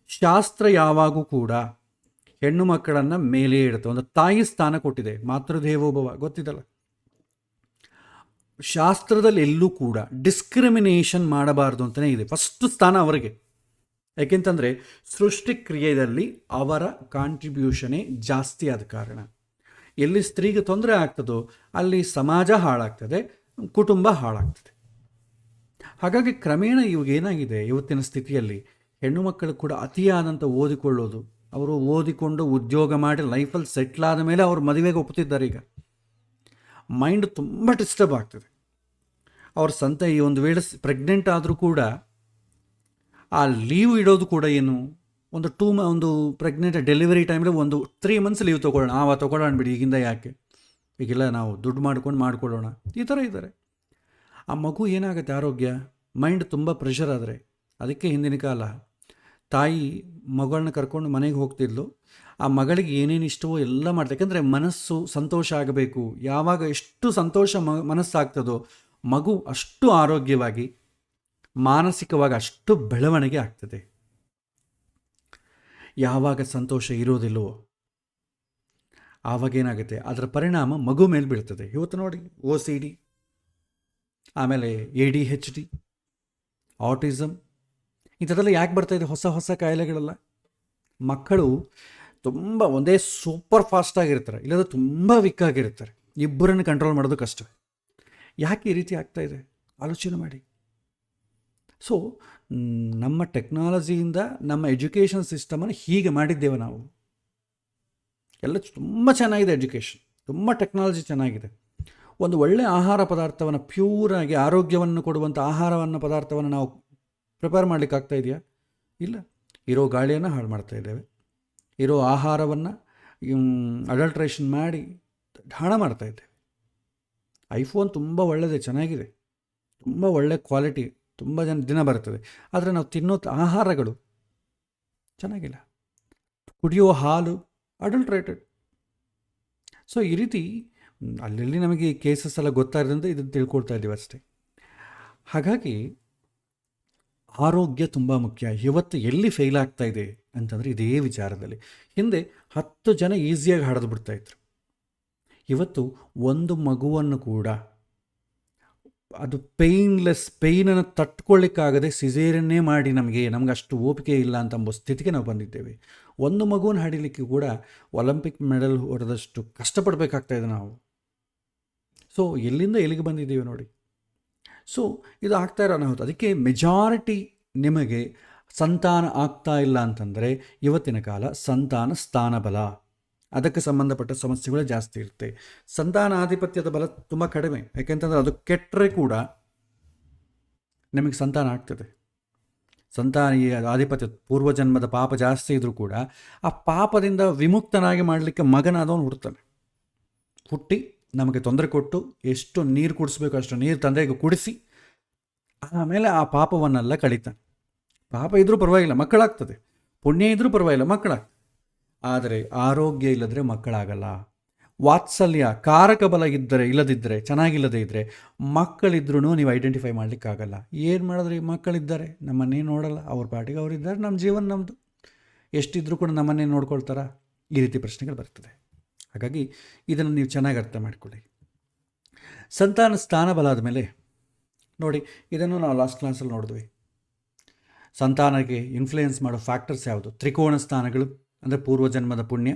ಶಾಸ್ತ್ರ ಯಾವಾಗೂ ಕೂಡ ಹೆಣ್ಣು ಮಕ್ಕಳನ್ನು ಮೇಲೆ ಇಡುತ್ತೆ, ಒಂದು ತಾಯಿ ಸ್ಥಾನ ಕೊಟ್ಟಿದೆ. ಮಾತೃದೇವೋಭವ ಗೊತ್ತಿದಲ್ಲ. ಶಾಸ್ತ್ರದಲ್ಲಿ ಎಲ್ಲೂ ಕೂಡ ಡಿಸ್ಕ್ರಿಮಿನೇಷನ್ ಮಾಡಬಾರ್ದು ಅಂತಲೇ ಇದೆ. ಫಸ್ಟ್ ಸ್ಥಾನ ಅವರಿಗೆ. ಯಾಕೆಂತಂದರೆ ಸೃಷ್ಟಿ ಕ್ರಿಯೆಯಲ್ಲಿ ಅವರ ಕಾಂಟ್ರಿಬ್ಯೂಷನೇ ಜಾಸ್ತಿ ಆದ ಕಾರಣ. ಎಲ್ಲಿ ಸ್ತ್ರೀಗೆ ತೊಂದರೆ ಆಗ್ತದೋ ಅಲ್ಲಿ ಸಮಾಜ ಹಾಳಾಗ್ತದೆ, ಕುಟುಂಬ ಹಾಳಾಗ್ತದೆ. ಹಾಗಾಗಿ ಕ್ರಮೇಣ ಇವಾಗ ಏನಾಗಿದೆ, ಇವತ್ತಿನ ಸ್ಥಿತಿಯಲ್ಲಿ ಹೆಣ್ಣು ಮಕ್ಕಳು ಕೂಡ ಅತಿಯಾದಂಥ ಓದಿಕೊಳ್ಳೋದು, ಅವರು ಓದಿಕೊಂಡು ಉದ್ಯೋಗ ಮಾಡಿ ಲೈಫಲ್ಲಿ ಸೆಟ್ಲ್ ಆದ ಮೇಲೆ ಅವರು ಮದುವೆಗೆ ಒಪ್ಪುತ್ತಿದ್ದಾರೆ. ಈಗ ಮೈಂಡ್ ತುಂಬ ಡಿಸ್ಟರ್ಬ್ ಆಗ್ತದೆ. ಅವ್ರ ಈ ಒಂದು ವೇಳೆ ಪ್ರೆಗ್ನೆಂಟ್ ಆದರೂ ಕೂಡ ಆ ಲೀವ್ ಇಡೋದು ಕೂಡ ಏನು, ಒಂದು ಪ್ರೆಗ್ನೆಂಟ್ ಡೆಲಿವರಿ ಟೈಮಲ್ಲಿ ಒಂದು 3 months ಲೀವ್ ತೊಗೊಳ್ಳೋಣ, ತೊಗೊಳ್ಳೋಣ ಬಿಡಿ, ಈಗಿಂದ ಯಾಕೆ, ಈಗೆಲ್ಲ ನಾವು ದುಡ್ಡು ಮಾಡ್ಕೊಳ್ಳೋಣ, ಈ ಥರ ಇದ್ದಾರೆ. ಆ ಮಗು ಏನಾಗುತ್ತೆ, ಆರೋಗ್ಯ, ಮೈಂಡ್ ತುಂಬ ಪ್ರೆಷರ್ ಆದರೆ. ಅದಕ್ಕೆ ಹಿಂದಿನ ಕಾಲ ತಾಯಿ ಮಗಳನ್ನ ಕರ್ಕೊಂಡು ಮನೆಗೆ ಹೋಗ್ತಿದ್ಲು. ಆ ಮಗಳಿಗೆ ಏನೇನು ಇಷ್ಟವೋ ಎಲ್ಲ ಮಾಡ್ತಾರೆ. ಯಾಕೆಂದರೆ ಮನಸ್ಸು ಸಂತೋಷ ಆಗಬೇಕು. ಯಾವಾಗ ಎಷ್ಟು ಸಂತೋಷ ಮನಸ್ಸಾಗ್ತದೋ ಮಗು ಅಷ್ಟು ಆರೋಗ್ಯವಾಗಿ, ಮಾನಸಿಕವಾಗಿ ಅಷ್ಟು ಬೆಳವಣಿಗೆ ಆಗ್ತದೆ. ಯಾವಾಗ ಸಂತೋಷ ಇರೋದಿಲ್ಲವೋ ಆವಾಗೇನಾಗುತ್ತೆ, ಅದರ ಪರಿಣಾಮ ಮಗು ಮೇಲೆ ಬೀಳ್ತದೆ. ಇವತ್ತು ನೋಡಿ, OCD, ಆಮೇಲೆ ADHD, ಆಟಿಸಮ್, ಇಂಥದ್ದೆಲ್ಲ ಯಾಕೆ ಬರ್ತಾಯಿದೆ, ಹೊಸ ಕಾಯಿಲೆಗಳೆಲ್ಲ. ಮಕ್ಕಳು ತುಂಬ ಒಂದೇ ಸೂಪರ್ ಫಾಸ್ಟಾಗಿರ್ತಾರೆ, ಇಲ್ಲದ್ರೆ ತುಂಬ ವೀಕ್ ಆಗಿರ್ತಾರೆ. ಇಬ್ಬರನ್ನು ಕಂಟ್ರೋಲ್ ಮಾಡೋದು ಕಷ್ಟ. ಯಾಕೆ ಈ ರೀತಿ ಆಗ್ತಾಯಿದೆ ಆಲೋಚನೆ ಮಾಡಿ. ಸೊ ನಮ್ಮ ಟೆಕ್ನಾಲಜಿಯಿಂದ ನಮ್ಮ ಎಜುಕೇಷನ್ ಸಿಸ್ಟಮನ್ನು ಹೀಗೆ ಮಾಡಿದ್ದೇವೆ ನಾವು. ಎಲ್ಲ ತುಂಬ ಚೆನ್ನಾಗಿದೆ, ಎಜುಕೇಷನ್ ತುಂಬ ಟೆಕ್ನಾಲಜಿ ಚೆನ್ನಾಗಿದೆ. ಒಂದು ಒಳ್ಳೆಯ ಆಹಾರ ಪದಾರ್ಥವನ್ನು, ಪ್ಯೂರಾಗಿ ಆರೋಗ್ಯವನ್ನು ಕೊಡುವಂಥ ಪದಾರ್ಥವನ್ನು ನಾವು ಪ್ರಿಪೇರ್ ಮಾಡಲಿಕ್ಕಾಗ್ತಾ ಇದೆಯಾ? ಇಲ್ಲ. ಇರೋ ಗಾಳಿಯನ್ನು ಹಾಳು ಮಾಡ್ತಾ ಇದ್ದೇವೆ, ಇರೋ ಆಹಾರವನ್ನು ಅಡಲ್ಟ್ರೇಷನ್ ಮಾಡಿ ಹಣ ಮಾಡ್ತಾ ಇದ್ದೇವೆ. ಐಫೋನ್ ತುಂಬ ಒಳ್ಳೆಯದೇ, ಚೆನ್ನಾಗಿದೆ, ತುಂಬ ಒಳ್ಳೆ ಕ್ವಾಲಿಟಿ, ತುಂಬ ದಿನ ಬರ್ತದೆ. ಆದರೆ ನಾವು ತಿನ್ನೋ ಆಹಾರಗಳು ಚೆನ್ನಾಗಿಲ್ಲ. ಕುಡಿಯೋ ಹಾಲು ಅಡಲ್ಟ್ರೇಟೆಡ್. ಸೊ ಈ ರೀತಿ ಅಲ್ಲೆಲ್ಲಿ ನಮಗೆ ಕೇಸಸ್ ಎಲ್ಲ ಗೊತ್ತಾಗಿರೋದ್ರಿಂದ ಇದನ್ನು ತಿಳ್ಕೊಳ್ತಾ ಇದ್ದೀವಿ ಅಷ್ಟೇ. ಹಾಗಾಗಿ ಆರೋಗ್ಯ ತುಂಬ ಮುಖ್ಯ. ಇವತ್ತು ಎಲ್ಲಿ ಫೇಲ್ ಆಗ್ತಾ ಇದೆ ಅಂತಂದರೆ ಇದೇ ವಿಚಾರದಲ್ಲಿ. ಹಿಂದೆ 10 ಜನ ಈಸಿಯಾಗಿ ಹಾಡೋದು ಬಿಡ್ತಾಯಿದ್ರು. ಇವತ್ತು ಒಂದು ಮಗುವನ್ನು ಕೂಡ ಅದು ಪೇಯ್ನನ್ನು ತಟ್ಕೊಳ್ಳಿಕ್ಕಾಗದೆ ಸಿಸೇರಿಯನ್ನೇ ಮಾಡಿ ನಮಗೆ ಅಷ್ಟು ಓಪಿಕೆ ಇಲ್ಲ ಅಂತಂಬೋ ಸ್ಥಿತಿಗೆ ನಾವು ಬಂದಿದ್ದೇವೆ. ಒಂದು ಮಗುವನ್ನು ಹಾಡಿಲಿಕ್ಕೆ ಕೂಡ ಒಲಿಂಪಿಕ್ ಮೆಡಲ್ ಹೊಡೆದಷ್ಟು ಕಷ್ಟಪಡಬೇಕಾಗ್ತಾಯಿದೆ ನಾವು. ಸೊ ಎಲ್ಲಿಂದ ಎಲ್ಲಿಗೆ ಬಂದಿದ್ದೀವಿ ನೋಡಿ. ಸೊ ಇದು ಆಗ್ತಾ ಇರೋ ಅನಾಹುತ. ಅದಕ್ಕೆ ಮೆಜಾರಿಟಿ ನಿಮಗೆ ಸಂತಾನ ಆಗ್ತಾ ಇಲ್ಲ ಅಂತಂದರೆ ಇವತ್ತಿನ ಕಾಲ ಸಂತಾನ ಸ್ಥಾನಬಲ, ಅದಕ್ಕೆ ಸಂಬಂಧಪಟ್ಟ ಸಮಸ್ಯೆಗಳೇ ಜಾಸ್ತಿ ಇರುತ್ತೆ. ಸಂತಾನ ಆಧಿಪತ್ಯದ ಬಲ ತುಂಬ ಕಡಿಮೆ, ಯಾಕೆಂತಂದರೆ ಅದು ಕೆಟ್ಟರೆ ಕೂಡ ನಿಮಗೆ ಸಂತಾನ ಆಗ್ತದೆ. ಸಂತಾನ ಈ ಆಧಿಪತ್ಯ ಪೂರ್ವಜನ್ಮದ ಪಾಪ ಜಾಸ್ತಿ ಇದ್ದರೂ ಕೂಡ ಆ ಪಾಪದಿಂದ ವಿಮುಕ್ತನಾಗಿ ಮಾಡಲಿಕ್ಕೆ ಮಗನಾದವನು ಹುಡ್ತಾನೆ. ಹುಟ್ಟಿ ನಮಗೆ ತೊಂದರೆ ಕೊಟ್ಟು ಎಷ್ಟು ನೀರು ಕುಡಿಸ್ಬೇಕು ಅಷ್ಟು ನೀರು ತಂದೆಗೆ ಕುಡಿಸಿ ಆಮೇಲೆ ಆ ಪಾಪವನ್ನೆಲ್ಲ ಕಳೀತಾನೆ. ಪಾಪ ಇದ್ದರೂ ಪರವಾಗಿಲ್ಲ ಮಕ್ಕಳಾಗ್ತದೆ, ಪುಣ್ಯ ಇದ್ದರೂ ಪರವಾಗಿಲ್ಲ ಮಕ್ಕಳಾಗ್ತದೆ. ಆದರೆ ಆರೋಗ್ಯ ಇಲ್ಲದ್ರೆ ಮಕ್ಕಳಾಗಲ್ಲ. ವಾತ್ಸಲ್ಯ ಕಾರಕ ಬಲ ಇಲ್ಲದಿದ್ದರೆ ಚೆನ್ನಾಗಿಲ್ಲದೇ ಇದ್ದರೆ ಮಕ್ಕಳಿದ್ರೂ ನೀವು ಐಡೆಂಟಿಫೈ ಮಾಡಲಿಕ್ಕಾಗಲ್ಲ. ಏನು ಮಾಡಿದ್ರೆ ಮಕ್ಕಳಿದ್ದಾರೆ ನಮ್ಮನ್ನೇ ನೋಡಲ್ಲ, ಅವ್ರ ಪಾಟಿಗೆ ಅವರಿದ್ದಾರೆ, ನಮ್ಮ ಜೀವನ ನಮ್ಮದು, ಎಷ್ಟಿದ್ರೂ ಕೂಡ ನಮ್ಮನ್ನೇ ನೋಡ್ಕೊಳ್ತಾರ, ಈ ರೀತಿ ಪ್ರಶ್ನೆಗಳು ಬರ್ತದೆ. ಹಾಗಾಗಿ ಇದನ್ನು ನೀವು ಚೆನ್ನಾಗಿ ಅರ್ಥ ಮಾಡಿಕೊಳ್ಳಿ. ಸಂತಾನ ಸ್ಥಾನ ಬಲ ಆದಮೇಲೆ ನೋಡಿ, ಇದನ್ನು ನಾವು ಲಾಸ್ಟ್ ಕ್ಲಾಸಲ್ಲಿ ನೋಡಿದ್ವಿ. ಸಂತಾನಕ್ಕೆ ಇನ್ಫ್ಲೂಯೆನ್ಸ್ ಮಾಡೋ ಫ್ಯಾಕ್ಟರ್ಸ್ ಯಾವುದು? ತ್ರಿಕೋಣ ಸ್ಥಾನಗಳು ಅಂದರೆ ಪೂರ್ವಜನ್ಮದ ಪುಣ್ಯ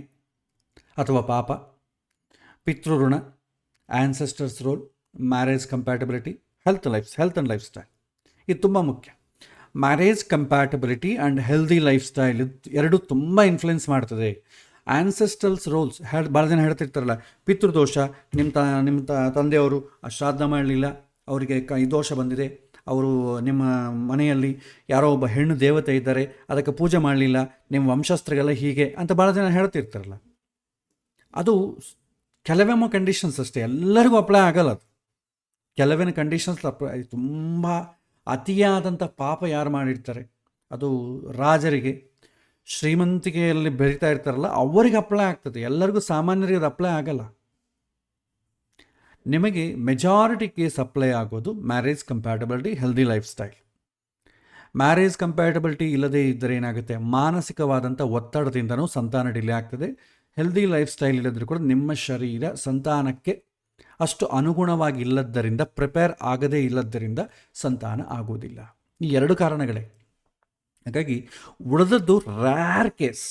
ಅಥವಾ ಪಾಪ, ಪಿತೃಋಣ, ancestors role, marriage compatibility, health and lifestyle. ಇದು ತುಂಬ ಮುಖ್ಯ. Marriage compatibility and healthy lifestyle ಎರಡು ತುಂಬ ಇನ್ಫ್ಲುಯೆನ್ಸ್ ಮಾಡ್ತದೆ. ಆ್ಯನ್ಸೆಸ್ಟ್ರಲ್ಸ್ ರೋಲ್ಸ್ ಭಾಳ ಜನ ಹೇಳ್ತಿರ್ತಾರಲ್ಲ, ಪಿತೃದೋಷ, ನಿಮ್ಮ ತಂದೆಯವರು ಶ್ರಾದ್ದ ಮಾಡಲಿಲ್ಲ, ಅವರಿಗೆ ಈ ದೋಷ ಬಂದಿದೆ, ಅವರು ನಿಮ್ಮ ಮನೆಯಲ್ಲಿ ಯಾರೋ ಒಬ್ಬ ಹೆಣ್ಣು ದೇವತೆ ಇದ್ದಾರೆ ಅದಕ್ಕೆ ಪೂಜೆ ಮಾಡಲಿಲ್ಲ, ನಿಮ್ಮ ವಂಶಸ್ಥರಿಗೆಲ್ಲ ಹೀಗೆ ಅಂತ ಭಾಳ ಜನ ಹೇಳ್ತಿರ್ತಾರಲ್ಲ. ಅದು ಕೆಲವೊಮ್ಮೆ ಕಂಡೀಷನ್ಸ್ ಅಷ್ಟೇ, ಎಲ್ಲರಿಗೂ ಅಪ್ಲೈ ಆಗಲ್ಲ. ಅದು ಕೆಲವಿನ ಕಂಡೀಷನ್ಸ್ ಅಪ್ಲೈ. ತುಂಬ ಅತಿಯಾದಂಥ ಪಾಪ ಯಾರು ಮಾಡಿರ್ತಾರೆ, ಅದು ರಾಜರಿಗೆ, ಶ್ರೀಮಂತಿಕೆಯಲ್ಲಿ ಬೆಳೀತಾ ಇರ್ತಾರಲ್ಲ ಅವರಿಗೆ ಅಪ್ಲೈ ಆಗ್ತದೆ, ಎಲ್ಲರಿಗೂ ಸಾಮಾನ್ಯರಿಗೆ ಅದು ಅಪ್ಲೈ ಆಗಲ್ಲ. ನಿಮಗೆ ಮೆಜಾರಿಟಿ ಕೇಸ್ ಅಪ್ಲೈ ಆಗೋದು marriage compatibility, healthy life style. Marriage compatibility ಇಲ್ಲದೇ ಇದ್ದರೆ ಏನಾಗುತ್ತೆ, ಮಾನಸಿಕವಾದಂಥ ಒತ್ತಡದಿಂದನೂ ಸಂತಾನ ಡಿಲೇ ಆಗ್ತದೆ. ಹೆಲ್ದಿ ಲೈಫ್ ಸ್ಟೈಲ್ ಇಲ್ಲದ್ರೆ ಕೂಡ ನಿಮ್ಮ ಶರೀರ ಸಂತಾನಕ್ಕೆ ಅಷ್ಟು ಅನುಗುಣವಾಗಿ ಇಲ್ಲದ್ದರಿಂದ, ಪ್ರಿಪೇರ್ ಆಗದೇ ಇಲ್ಲದ್ದರಿಂದ ಸಂತಾನ ಆಗೋದಿಲ್ಲ. ಈ ಎರಡು ಕಾರಣಗಳೇ. ಹಾಗಾಗಿ ಉಳಿದದ್ದು ರ್ಯಾರ್ ಕೇಸ್.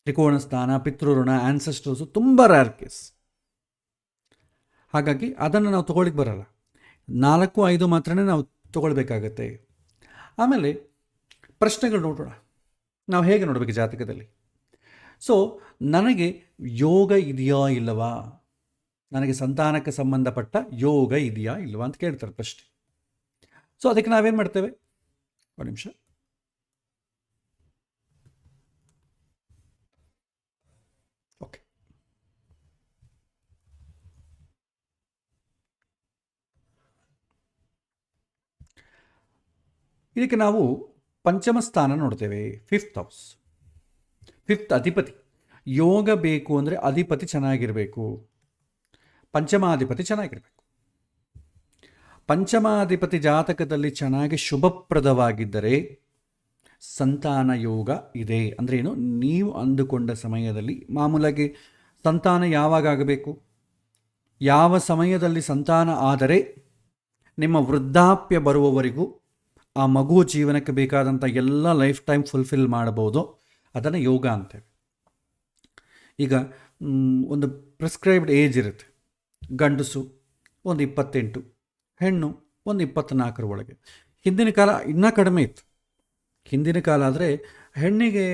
ತ್ರಿಕೋಣ ಸ್ಥಾನ, ಪಿತೃಋಣ, ಆ್ಯನ್ಸೆಸ್ಟರ್ಸು ತುಂಬ ರ್ಯಾರ್ ಕೇಸ್. ಹಾಗಾಗಿ ಅದನ್ನು ನಾವು ತೊಗೊಳ್ಳಿಕ್ಕೆ ಬರಲ್ಲ. 4-5 ಮಾತ್ರನೇ ನಾವು ತೊಗೊಳ್ಬೇಕಾಗತ್ತೆ. ಆಮೇಲೆ ಪ್ರಶ್ನೆಗಳು ನೋಡೋಣ, ನಾವು ಹೇಗೆ ನೋಡಬೇಕು ಜಾತಕದಲ್ಲಿ. ಸೊ ನನಗೆ ಯೋಗ ಇದೆಯಾ ಇಲ್ಲವಾ, ನನಗೆ ಸಂತಾನಕ್ಕೆ ಸಂಬಂಧಪಟ್ಟ ಯೋಗ ಇದೆಯಾ ಇಲ್ಲವಾ ಅಂತ ಕೇಳ್ತಾರೆ ಪ್ರಶ್ನೆ. ಸೊ ಅದಕ್ಕೆ ನಾವೇನು ಮಾಡ್ತೇವೆ, ಒಂದು ನಿಮಿಷ, ಓಕೆ. ಇದಕ್ಕೆ ನಾವು ಪಂಚಮ ಸ್ಥಾನ ನೋಡ್ತೇವೆ, 5th ಹೌಸ್, 5th ಅಧಿಪತಿ. ಯೋಗ ಬೇಕು ಅಂದರೆ ಅಧಿಪತಿ ಚೆನ್ನಾಗಿರಬೇಕು, ಪಂಚಮಾಧಿಪತಿ ಚೆನ್ನಾಗಿರಬೇಕು. ಪಂಚಮಾಧಿಪತಿ ಜಾತಕದಲ್ಲಿ ಚೆನ್ನಾಗಿ ಶುಭಪ್ರದವಾಗಿದ್ದರೆ ಸಂತಾನ ಯೋಗ ಇದೆ. ಅಂದರೆ ಏನು, ನೀವು ಅಂದುಕೊಂಡ ಸಮಯದಲ್ಲಿ, ಮಾಮೂಲಾಗಿ ಸಂತಾನ ಯಾವಾಗ ಆಗಬೇಕು, ಯಾವ ಸಮಯದಲ್ಲಿ ಸಂತಾನ ಆದರೆ ನಿಮ್ಮ ವೃದ್ಧಾಪ್ಯ ಬರುವವರೆಗೂ ಆ ಮಗು ಜೀವನಕ್ಕೆ ಬೇಕಾದಂಥ ಎಲ್ಲ ಲೈಫ್ ಟೈಮ್ ಫುಲ್ಫಿಲ್ ಮಾಡಬಹುದು, ಅದನ್ನು ಯೋಗ ಅಂತೇವೆ. ಈಗ ಒಂದು ಪ್ರಿಸ್ಕ್ರೈಬ್ಡ್ ಏಜ್ ಇರುತ್ತೆ. ಗಂಡಸು ಒಂದು 28, ಹೆಣ್ಣು ಒಂದು 24 ಒಳಗೆ. ಹಿಂದಿನ ಕಾಲ ಇನ್ನೂ ಕಡಿಮೆ ಇತ್ತು. ಹಿಂದಿನ ಕಾಲ ಆದರೆ ಹೆಣ್ಣಿಗೆ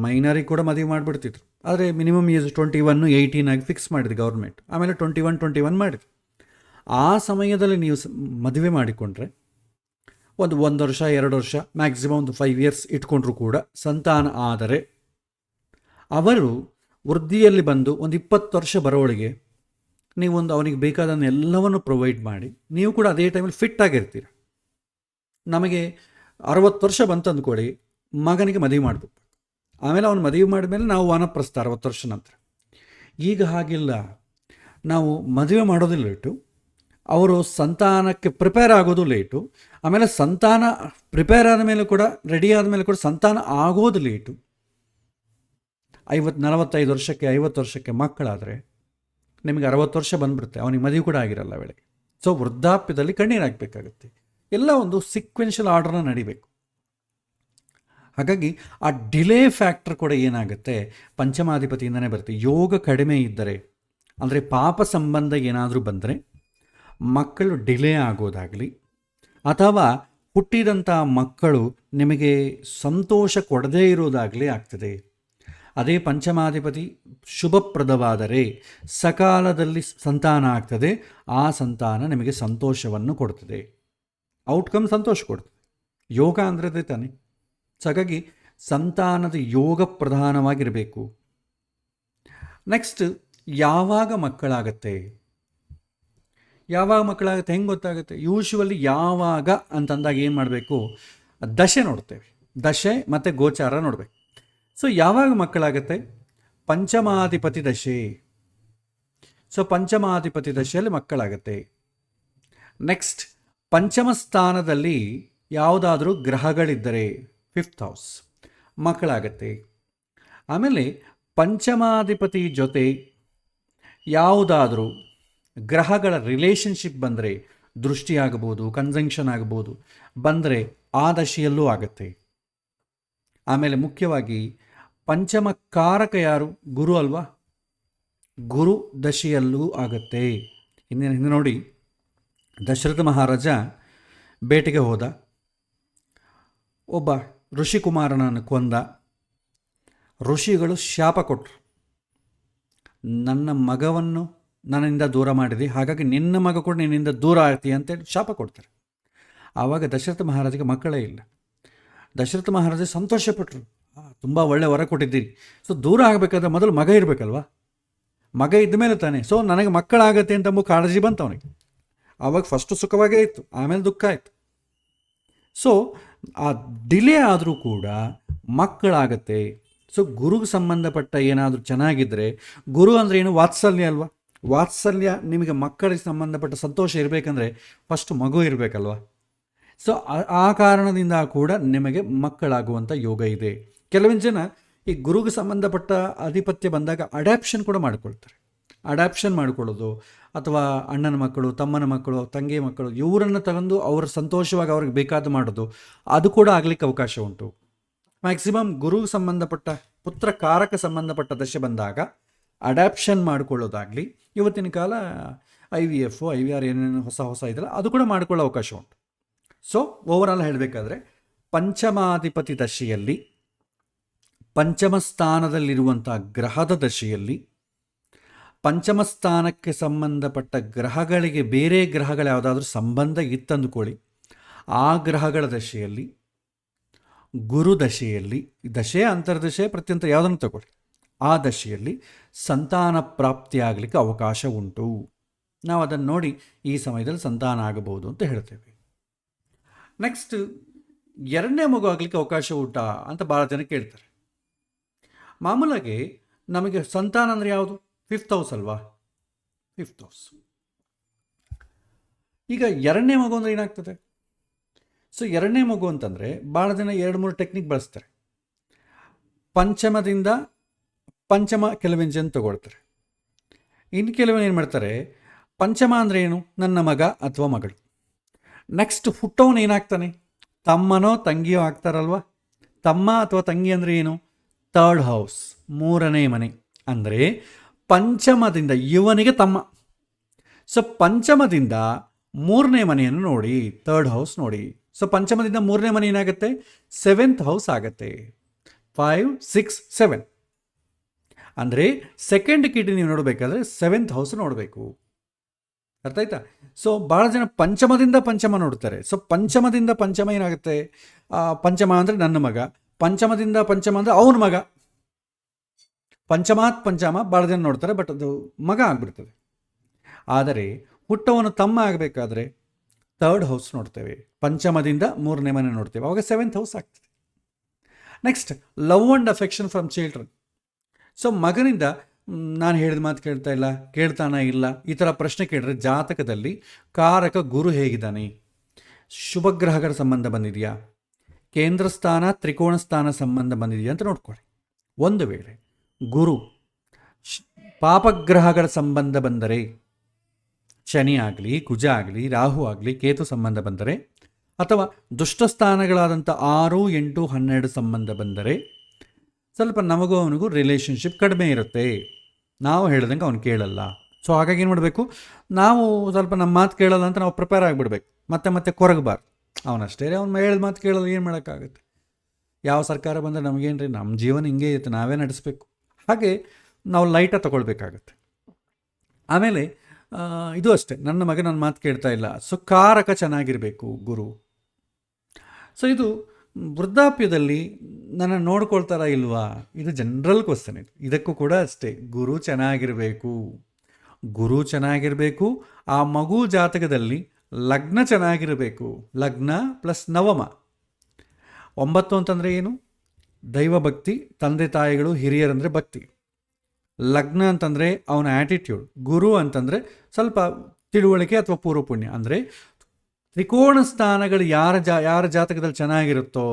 ಮೈನರಿಗೆ ಕೂಡ ಮದುವೆ ಮಾಡಿಬಿಡ್ತಿದ್ರು. ಆದರೆ ಮಿನಿಮಮ್ ಏಜ್ 21, 18 ಆಗಿ ಫಿಕ್ಸ್ ಮಾಡಿದ್ರು ಗೌರ್ಮೆಂಟ್. ಆಮೇಲೆ 21 ಮಾಡಿದ್ರು. ಆ ಸಮಯದಲ್ಲಿ ನೀವು ಮದುವೆ ಮಾಡಿಕೊಂಡ್ರೆ ಒಂದು 1 ವರ್ಷ 2 ವರ್ಷ ಮ್ಯಾಕ್ಸಿಮಮ್ ಒಂದು 5 ಇಯರ್ಸ್ ಇಟ್ಕೊಂಡ್ರೂ ಕೂಡ ಸಂತಾನ ಆದರೆ ಅವರು ವೃದ್ಧಿಯಲ್ಲಿ ಬಂದು ಒಂದು 20 ವರ್ಷ ಬರೋವಳಿಗೆ ನೀವೊಂದು ಅವನಿಗೆ ಬೇಕಾದನ್ನು ಎಲ್ಲವನ್ನು ಪ್ರೊವೈಡ್ ಮಾಡಿ ನೀವು ಕೂಡ ಅದೇ ಟೈಮಲ್ಲಿ ಫಿಟ್ ಆಗಿರ್ತೀರ. ನಮಗೆ 60 ವರ್ಷ ಬಂತು ಅಂದ್ಕೊಳ್ಳಿ, ಮಗನಿಗೆ ಮದುವೆ ಮಾಡಬೇಕು. ಆಮೇಲೆ ಅವನು ಮದುವೆ ಮಾಡಿದ್ಮೇಲೆ ನಾವು ವಾನಪ್ರಸ್ಥ 60 ವರ್ಷ ನಂತರ. ಈಗ ಹಾಗಿಲ್ಲ, ನಾವು ಮದುವೆ ಮಾಡೋದು ಲೇಟು, ಅವರು ಸಂತಾನಕ್ಕೆ ಪ್ರಿಪೇರ್ ಆಗೋದು ಲೇಟು, ಆಮೇಲೆ ಸಂತಾನ ಪ್ರಿಪೇರ್ ಆದ ಮೇಲೆ ಕೂಡ ರೆಡಿ ಆದಮೇಲೆ ಕೂಡ ಸಂತಾನ ಆಗೋದು ಲೇಟು. 45 ವರ್ಷಕ್ಕೆ 50 ವರ್ಷಕ್ಕೆ ಮಕ್ಕಳಾದರೆ ನಿಮಗೆ 60 ವರ್ಷ ಬಂದುಬಿಡುತ್ತೆ, ಅವನಿಗೆ ಮದುವೆ ಕೂಡ ಆಗಿರಲ್ಲ ವೇಳೆಗೆ. ಸೊ ವೃದ್ಧಾಪ್ಯದಲ್ಲಿ ಕಣ್ಣೀರಾಗಬೇಕಾಗುತ್ತೆ. ಎಲ್ಲ ಒಂದು ಸೀಕ್ವೆನ್ಷಿಯಲ್ ಆರ್ಡರ್ನ ನಡಿಬೇಕು. ಹಾಗಾಗಿ ಆ ಡಿಲೇ ಫ್ಯಾಕ್ಟರ್ ಕೂಡ ಏನಾಗುತ್ತೆ, ಪಂಚಮಾಧಿಪತಿಯಿಂದನೇ ಬರುತ್ತೆ. ಯೋಗ ಕಡಿಮೆ ಇದ್ದರೆ ಅಂದರೆ ಪಾಪ ಸಂಬಂಧ ಏನಾದರೂ ಬಂದರೆ ಮಕ್ಕಳು ಡಿಲೇ ಆಗೋದಾಗಲಿ ಅಥವಾ ಹುಟ್ಟಿದಂಥ ಮಕ್ಕಳು ನಿಮಗೆ ಸಂತೋಷ ಕೊಡದೇ ಇರೋದಾಗಲಿ ಆಗ್ತದೆ. ಅದೇ ಪಂಚಮಾಧಿಪತಿ ಶುಭಪ್ರದವಾದರೆ ಸಕಾಲದಲ್ಲಿ ಸಂತಾನ ಆಗ್ತದೆ. ಆ ಸಂತಾನ ನಿಮಗೆ ಸಂತೋಷವನ್ನು ಕೊಡ್ತದೆ, ಔಟ್ಕಮ್ ಸಂತೋಷ ಕೊಡ್ತದೆ. ಯೋಗ ಅಂದರೆ ತಾನೆ. ಸೊ ಹಾಗಾಗಿ ಸಂತಾನದ ಯೋಗ ಪ್ರಧಾನವಾಗಿರಬೇಕು. ನೆಕ್ಸ್ಟ್, ಯಾವಾಗ ಮಕ್ಕಳಾಗತ್ತೆ ಹೆಂಗೆ ಗೊತ್ತಾಗುತ್ತೆ? ಯೂಶ್ವಲಿ ಯಾವಾಗ ಅಂತಂದಾಗ ಏನು ಮಾಡಬೇಕು? ದಶೆ ನೋಡ್ತೇವೆ, ದಶೆ ಮತ್ತು ಗೋಚಾರ ನೋಡಬೇಕು. ಸೊ ಯಾವಾಗ ಮಕ್ಕಳಾಗತ್ತೆ? ಪಂಚಮಾಧಿಪತಿ ದಶೆ. ಸೊ ಪಂಚಮಾಧಿಪತಿ ದಶೆಯಲ್ಲಿ ಮಕ್ಕಳಾಗತ್ತೆ. ನೆಕ್ಸ್ಟ್, ಪಂಚಮ ಸ್ಥಾನದಲ್ಲಿ ಯಾವುದಾದ್ರೂ ಗ್ರಹಗಳಿದ್ದರೆ 5th ಹೌಸ್ ಮಕ್ಕಳಾಗತ್ತೆ. ಆಮೇಲೆ ಪಂಚಮಾಧಿಪತಿ ಜೊತೆ ಯಾವುದಾದ್ರೂ ಗ್ರಹಗಳ ರಿಲೇಷನ್ಶಿಪ್ ಬಂದರೆ, ದೃಷ್ಟಿ ಆಗ್ಬೋದು, ಕನ್ಜಂಕ್ಷನ್ ಆಗ್ಬೋದು, ಬಂದರೆ ಆ ದಶೆಯಲ್ಲೂ ಆಗುತ್ತೆ. ಆಮೇಲೆ ಮುಖ್ಯವಾಗಿ ಪಂಚಮ ಕಾರಕ ಯಾರು? ಗುರು ಅಲ್ವಾ? ಗುರು ದಶೆಯಲ್ಲೂ ಆಗುತ್ತೆ. ಹಿಂದೆ ನೋಡಿ, ದಶರಥ ಮಹಾರಾಜ ಬೇಟೆಗೆ ಹೋದ, ಒಬ್ಬ ಋಷಿಕುಮಾರನನ್ನು ಕೊಂದ. ಋಷಿಗಳು ಶಾಪ ಕೊಟ್ಟರು, ನನ್ನ ಮಗವನ್ನು ನನ್ನಿಂದ ದೂರ ಮಾಡಿದೆ, ಹಾಗಾಗಿ ನಿನ್ನ ಮಗ ಕೂಡ ನಿನ್ನಿಂದ ದೂರ ಆಗ್ತೀಯ ಅಂತೇಳಿ ಶಾಪ ಕೊಡ್ತಾರೆ. ಆವಾಗ ದಶರಥ ಮಹಾರಾಜಗೆ ಮಕ್ಕಳೇ ಇಲ್ಲ. ದಶರಥ ಮಹಾರಾಜ ಸಂತೋಷಪಟ್ಟರು, ತುಂಬ ಒಳ್ಳೆ ವರ ಕೊಟ್ಟಿದ್ದೀರಿ. ಸೊ ದೂರ ಆಗಬೇಕಾದ್ರೆ ಮೊದಲು ಮಗ ಇರಬೇಕಲ್ವ? ಮಗ ಇದ್ದ ಮೇಲೆ ತಾನೆ. ಸೊ ನನಗೆ ಮಕ್ಕಳಾಗತ್ತೆ ಅಂತ ಕಾಳಜಿ ಬಂತು ಅವನಿಗೆ. ಆವಾಗ ಫಸ್ಟು ಸುಖವಾಗೇ ಇತ್ತು, ಆಮೇಲೆ ದುಃಖ ಆಯಿತು. ಸೊ ಆ ಡಿಲೇ ಆದರೂ ಕೂಡ ಮಕ್ಕಳಾಗತ್ತೆ. ಸೊ ಗುರುಗೆ ಸಂಬಂಧಪಟ್ಟ ಏನಾದರೂ ಚೆನ್ನಾಗಿದ್ದರೆ, ಗುರು ಅಂದರೆ ಏನು? ವಾತ್ಸಲ್ಯ ಅಲ್ವಾ? ವಾತ್ಸಲ್ಯ ನಿಮಗೆ ಮಕ್ಕಳಿಗೆ ಸಂಬಂಧಪಟ್ಟ ಸಂತೋಷ ಇರಬೇಕಂದ್ರೆ ಫಸ್ಟ್ ಮಗು ಇರಬೇಕಲ್ವ? ಸೊ ಆ ಕಾರಣದಿಂದ ಕೂಡ ನಿಮಗೆ ಮಕ್ಕಳಾಗುವಂಥ ಯೋಗ ಇದೆ. ಕೆಲವೊಂದು ಜನ ಈ ಗುರುಗೆ ಸಂಬಂಧಪಟ್ಟ ಆಧಿಪತ್ಯ ಬಂದಾಗ ಅಡ್ಯಾಪ್ಷನ್ ಕೂಡ ಮಾಡಿಕೊಳ್ತಾರೆ. ಅಡ್ಯಾಪ್ಷನ್ ಮಾಡಿಕೊಳ್ಳೋದು, ಅಥವಾ ಅಣ್ಣನ ಮಕ್ಕಳು, ತಮ್ಮನ ಮಕ್ಕಳು, ತಂಗಿ ಮಕ್ಕಳು, ಇವರನ್ನು ತಗೊಂಡು ಅವರ ಸಂತೋಷವಾಗಿ ಅವ್ರಿಗೆ ಬೇಕಾದ ಮಾಡೋದು, ಅದು ಕೂಡ ಆಗಲಿಕ್ಕೆ ಅವಕಾಶ ಉಂಟು. ಮ್ಯಾಕ್ಸಿಮಮ್ ಗುರುಗೆ ಸಂಬಂಧಪಟ್ಟ ಪುತ್ರ ಕಾರಕ ಸಂಬಂಧಪಟ್ಟ ದಶೆ ಬಂದಾಗ ಅಡ್ಯಾಪ್ಷನ್ ಮಾಡಿಕೊಳ್ಳೋದಾಗಲಿ, ಇವತ್ತಿನ ಕಾಲ IVF, IVR ಏನೇನು ಹೊಸ ಇದೆಯಲ್ಲ, ಅದು ಕೂಡ ಮಾಡಿಕೊಳ್ಳೋ ಅವಕಾಶ ಉಂಟು. ಸೊ ಓವರಾಲ್ ಹೇಳಬೇಕಾದ್ರೆ, ಪಂಚಮಾಧಿಪತಿ ದಶೆಯಲ್ಲಿ, ಪಂಚಮ ಸ್ಥಾನದಲ್ಲಿರುವಂಥ ಗ್ರಹದ ದಶೆಯಲ್ಲಿ, ಪಂಚಮ ಸ್ಥಾನಕ್ಕೆ ಸಂಬಂಧಪಟ್ಟ ಗ್ರಹಗಳಿಗೆ ಬೇರೆ ಗ್ರಹಗಳ ಯಾವುದಾದ್ರೂ ಸಂಬಂಧ ಇತ್ತಂದುಕೊಳ್ಳಿ, ಆ ಗ್ರಹಗಳ ದಶೆಯಲ್ಲಿ, ಗುರು ದಶೆಯಲ್ಲಿ, ದಶೆ ಅಂತರ್ದಶೆ ಪ್ರತ್ಯಂತರ ಯಾವುದನ್ನು ತಗೊಳ್ಳಿ, ಆ ದಶೆಯಲ್ಲಿ ಸಂತಾನ ಪ್ರಾಪ್ತಿಯಾಗಲಿಕ್ಕೆ ಅವಕಾಶ ಉಂಟು. ನಾವು ಅದನ್ನು ನೋಡಿ ಈ ಸಮಯದಲ್ಲಿ ಸಂತಾನ ಆಗಬಹುದು ಅಂತ ಹೇಳ್ತೇವೆ. ನೆಕ್ಸ್ಟ್, ಎರಡನೇ ಮಗು ಆಗಲಿಕ್ಕೆ ಅವಕಾಶ ಉಂಟಾ ಅಂತ ಭಾಳ ಜನ ಕೇಳ್ತಾರೆ. ಮಾಮೂಲಾಗಿ ನಮಗೆ ಸಂತಾನ ಅಂದರೆ ಯಾವುದು? 5th ಹೌಸ್ ಅಲ್ವಾ? 5th house. ಈಗ ಎರಡನೇ ಮಗು ಅಂದರೆ ಏನಾಗ್ತದೆ? ಸೊ ಎರಡನೇ ಮಗು ಅಂತಂದರೆ ಭಾಳ ಜನ 2-3 ಟೆಕ್ನಿಕ್ ಬಳಸ್ತಾರೆ. ಪಂಚಮದಿಂದ ಪಂಚಮ ಕೆಲವೊಂದು ಜನ ತಗೊಳ್ತಾರೆ. ಇನ್ನು ಕೆಲವೊಂದು ಏನು ಮಾಡ್ತಾರೆ, ಪಂಚಮ ಅಂದರೆ ಏನು? ನನ್ನ ಮಗ ಅಥವಾ ಮಗಳು. ನೆಕ್ಸ್ಟ್ ಹುಟ್ಟೋನು ಏನಾಗ್ತಾನೆ? ತಮ್ಮನೋ ತಂಗಿಯೋ ಆಗ್ತಾರಲ್ವ? ತಮ್ಮ ಅಥವಾ ತಂಗಿ ಅಂದರೆ ಏನು? 3rd ಹೌಸ್, 3ನೇ ಮನೆ. ಅಂದರೆ ಪಂಚಮದಿಂದ ಇವನಿಗೆ ತಮ್ಮ. ಸೊ ಪಂಚಮದಿಂದ 3ನೇ ಮನೆಯನ್ನು ನೋಡಿ, 3rd ಹೌಸ್ ನೋಡಿ. ಸೊ ಪಂಚಮದಿಂದ 3ನೇ ಮನೆ ಏನಾಗುತ್ತೆ? 7th ಹೌಸ್ ಆಗುತ್ತೆ. 5, 6, 7 ಅಂದರೆ ಸೆಕೆಂಡ್ ಕಿಡ್ ನೀವು ನೋಡಬೇಕಾದ್ರೆ 7th ಹೌಸ್ ನೋಡಬೇಕು. ಅರ್ಥ ಆಯ್ತಾ? ಸೊ ಭಾಳ ಜನ ಪಂಚಮದಿಂದ ಪಂಚಮ ನೋಡ್ತಾರೆ. ಸೊ ಪಂಚಮದಿಂದ ಪಂಚಮ ಏನಾಗುತ್ತೆ? ಪಂಚಮ ಅಂದರೆ ನನ್ನ ಮಗ, ಪಂಚಮದಿಂದ ಪಂಚಮ ಅಂದರೆ ಅವನ ಮಗ. ಪಂಚಮಾತ್ ಪಂಚಮ ಭಾಳ ಜನ ನೋಡ್ತಾರೆ, ಬಟ್ ಅದು ಮಗ ಆಗಿಬಿಡ್ತದೆ. ಆದರೆ ಹುಟ್ಟವನು ತಮ್ಮ ಆಗಬೇಕಾದ್ರೆ 3rd ಹೌಸ್ ನೋಡ್ತೇವೆ, ಪಂಚಮದಿಂದ 3ನೇ ಮನೆ ನೋಡ್ತೇವೆ, ಅವಾಗ 7th ಹೌಸ್ ಆಗ್ತದೆ. Next, love and affection from children. So ಮಗನಿಂದ ನಾನು ಹೇಳಿದ ಮಾತು ಕೇಳ್ತಾನ ಇಲ್ಲ, ಈ ಥರ ಪ್ರಶ್ನೆ ಕೇಳಿದ್ರೆ ಜಾತಕದಲ್ಲಿ ಕಾರಕ ಗುರು ಹೇಗಿದ್ದಾನೆ, ಶುಭಗ್ರಹಗಳ ಸಂಬಂಧ ಬಂದಿದೆಯಾ, ಕೇಂದ್ರ ಸ್ಥಾನ ತ್ರಿಕೋಣ ಸ್ಥಾನ ಸಂಬಂಧ ಬಂದಿದೆಯಾ ಅಂತ ನೋಡ್ಕೊಳ್ಳಿ. ಒಂದು ವೇಳೆ ಗುರು ಪಾಪಗ್ರಹಗಳ ಸಂಬಂಧ ಬಂದರೆ, ಶನಿ ಆಗಲಿ, ಕುಜ ಆಗಲಿ, ರಾಹು ಆಗಲಿ, ಕೇತು ಸಂಬಂಧ ಬಂದರೆ, ಅಥವಾ ದುಷ್ಟಸ್ಥಾನಗಳಾದಂಥ 6, 8, 12 ಸಂಬಂಧ ಬಂದರೆ ಸ್ವಲ್ಪ ನಮಗೂ ಅವನಿಗೂ ರಿಲೇಷನ್ಶಿಪ್ ಕಡಿಮೆ ಇರುತ್ತೆ. ನಾವು ಹೇಳ್ದಂಗೆ ಅವನು ಕೇಳಲ್ಲ. ಸೊ ಹಾಗಾಗಿ ಏನು ಮಾಡಬೇಕು, ನಾವು ಸ್ವಲ್ಪ ನಮ್ಮ ಮಾತು ಕೇಳಲ್ಲ ಅಂತ ನಾವು ಪ್ರಿಪೇರ್ ಆಗಿಬಿಡ್ಬೇಕು. ಮತ್ತೆ ಮತ್ತೆ ಕೊರಗಬಾರ್ದು. ಅವನಷ್ಟೇ ಅವ್ನು ಹೇಳಿದ ಮಾತು ಕೇಳಲ್ಲ, ಏನು ಮಾಡೋಕ್ಕಾಗುತ್ತೆ? ಯಾವ ಸರ್ಕಾರ ಬಂದರೆ ನಮಗೇನು ರೀ, ನಮ್ಮ ಜೀವನ ಹಿಂಗೆ ಇರುತ್ತೆ, ನಾವೇ ನಡೆಸಬೇಕು. ಹಾಗೆ ನಾವು ಲೈಟಾಗಿ ತೊಗೊಳ್ಬೇಕಾಗತ್ತೆ. ಆಮೇಲೆ ಇದು ಅಷ್ಟೇ, ನನ್ನ ಮಗ ನನ್ನ ಮಾತು ಕೇಳ್ತಾ ಇಲ್ಲ, ಸೊ ಕಾರಕ ಚೆನ್ನಾಗಿರಬೇಕು ಗುರು. ಸೊ ಇದು ವೃದ್ಧಾಪ್ಯದಲ್ಲಿ ನನ್ನ ನೋಡ್ಕೊಳ್ತಾರ ಇಲ್ವಾ, ಇದು ಜನರಲ್ ಕ್ವಶನ್. ಇದಕ್ಕೂ ಕೂಡ ಅಷ್ಟೇ, ಗುರು ಚೆನ್ನಾಗಿರಬೇಕು. ಗುರು ಚೆನ್ನಾಗಿರಬೇಕು. ಆ ಮಗು ಜಾತಕದಲ್ಲಿ ಲಗ್ನ ಚೆನ್ನಾಗಿರಬೇಕು. ಲಗ್ನ ಪ್ಲಸ್ ನವಮ. 9 ಅಂತಂದರೆ ಏನು? ದೈವ ಭಕ್ತಿ, ತಂದೆ ತಾಯಿಗಳು ಹಿರಿಯರಂದರೆ ಭಕ್ತಿ. ಲಗ್ನ ಅಂತಂದರೆ ಅವನ ಆ್ಯಟಿಟ್ಯೂಡ್. ಗುರು ಅಂತಂದರೆ ಸ್ವಲ್ಪ ತಿಳುವಳಿಕೆ ಅಥವಾ ಪೂರ್ವ ಪುಣ್ಯ. ಅಂದರೆ ತ್ರಿಕೋಣ ಸ್ಥಾನಗಳು ಯಾರ ಜಾತಕದಲ್ಲಿ ಚೆನ್ನಾಗಿರುತ್ತೋ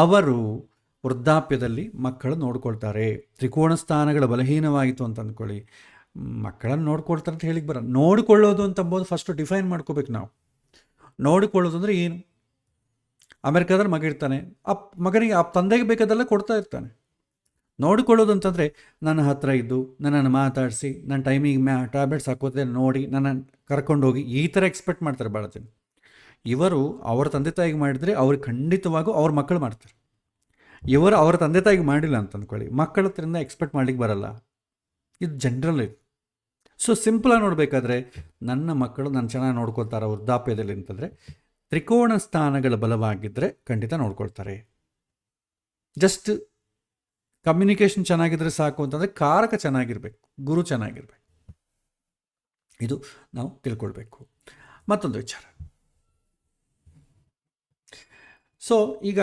ಅವರು ವೃದ್ಧಾಪ್ಯದಲ್ಲಿ ಮಕ್ಕಳು ನೋಡ್ಕೊಳ್ತಾರೆ. ತ್ರಿಕೋಣ ಸ್ಥಾನಗಳು ಬಲಹೀನವಾಯಿತು ಅಂತ ಅಂದ್ಕೊಳ್ಳಿ, ಮಕ್ಕಳನ್ನು ನೋಡ್ಕೊಳ್ತಾರೆ ಅಂತ ಹೇಳಿಕ್ಕೆ ಬರ. ನೋಡಿಕೊಳ್ಳೋದು ಅಂತಂಬೋದು ಫಸ್ಟು ಡಿಫೈನ್ ಮಾಡ್ಕೋಬೇಕು ನಾವು. ನೋಡಿಕೊಳ್ಳೋದು ಅಂದರೆ ಏನು? ಅಮೆರಿಕಾದಲ್ಲಿ ಮಗ ಇರ್ತಾನೆ, ಮಗನಿಗೆ ತಂದೆಗೆ ಬೇಕಾದೆಲ್ಲ ಕೊಡ್ತಾ ಇರ್ತಾನೆ. ನೋಡಿಕೊಳ್ಳೋದು ಅಂತಂದರೆ ನನ್ನ ಹತ್ರ ಇದ್ದು ನನ್ನನ್ನು ಮಾತಾಡಿಸಿ, ನನ್ನ ಟೈಮಿಗೆ ಟ್ಯಾಬ್ಲೆಟ್ಸ್ ಹಾಕೋದೇ ನೋಡಿ ನನ್ನನ್ನು ಕರ್ಕೊಂಡೋಗಿ, ಈ ಥರ ಎಕ್ಸ್ಪೆಕ್ಟ್ ಮಾಡ್ತಾರೆ ಭಾಳ ಜನ. ಇವರು ಅವರ ತಂದೆ ತಾಯಿಗೆ ಮಾಡಿದರೆ ಅವ್ರಿಗೆ ಖಂಡಿತವಾಗೂ ಅವ್ರ ಮಕ್ಕಳು ಮಾಡ್ತಾರೆ. ಇವರು ಅವರ ತಂದೆ ತಾಯಿಗೆ ಮಾಡಿಲ್ಲ ಅಂತ ಅಂದ್ಕೊಳ್ಳಿ, ಮಕ್ಕಳ ಹತ್ರದಿಂದ ಎಕ್ಸ್ಪೆಕ್ಟ್ ಮಾಡ್ಲಿಕ್ಕೆ ಬರಲ್ಲ. ಇದು ಜನರಲ್ ಇದು. ಸೊ ಸಿಂಪಲಾಗಿ ನೋಡಬೇಕಾದ್ರೆ ನನ್ನ ಮಕ್ಕಳು ನಾನು ಚೆನ್ನಾಗಿ ನೋಡ್ಕೊಳ್ತಾರೆ ವೃದ್ಧಾಪ್ಯದಲ್ಲಿ ಅಂತಂದರೆ ತ್ರಿಕೋಣ ಸ್ಥಾನಗಳ ಬಲವಾಗಿದ್ದರೆ ಖಂಡಿತ ನೋಡ್ಕೊಳ್ತಾರೆ. ಜಸ್ಟ್ ಕಮ್ಯುನಿಕೇಷನ್ ಚೆನ್ನಾಗಿದ್ರೆ ಸಾಕು ಅಂತಂದರೆ ಕಾರಕ ಚೆನ್ನಾಗಿರ್ಬೇಕು, ಗುರು ಚೆನ್ನಾಗಿರ್ಬೇಕು. ಇದು ನಾವು ತಿಳ್ಕೊಳ್ಬೇಕು. ಮತ್ತೊಂದು ವಿಚಾರ, ಸೊ ಈಗ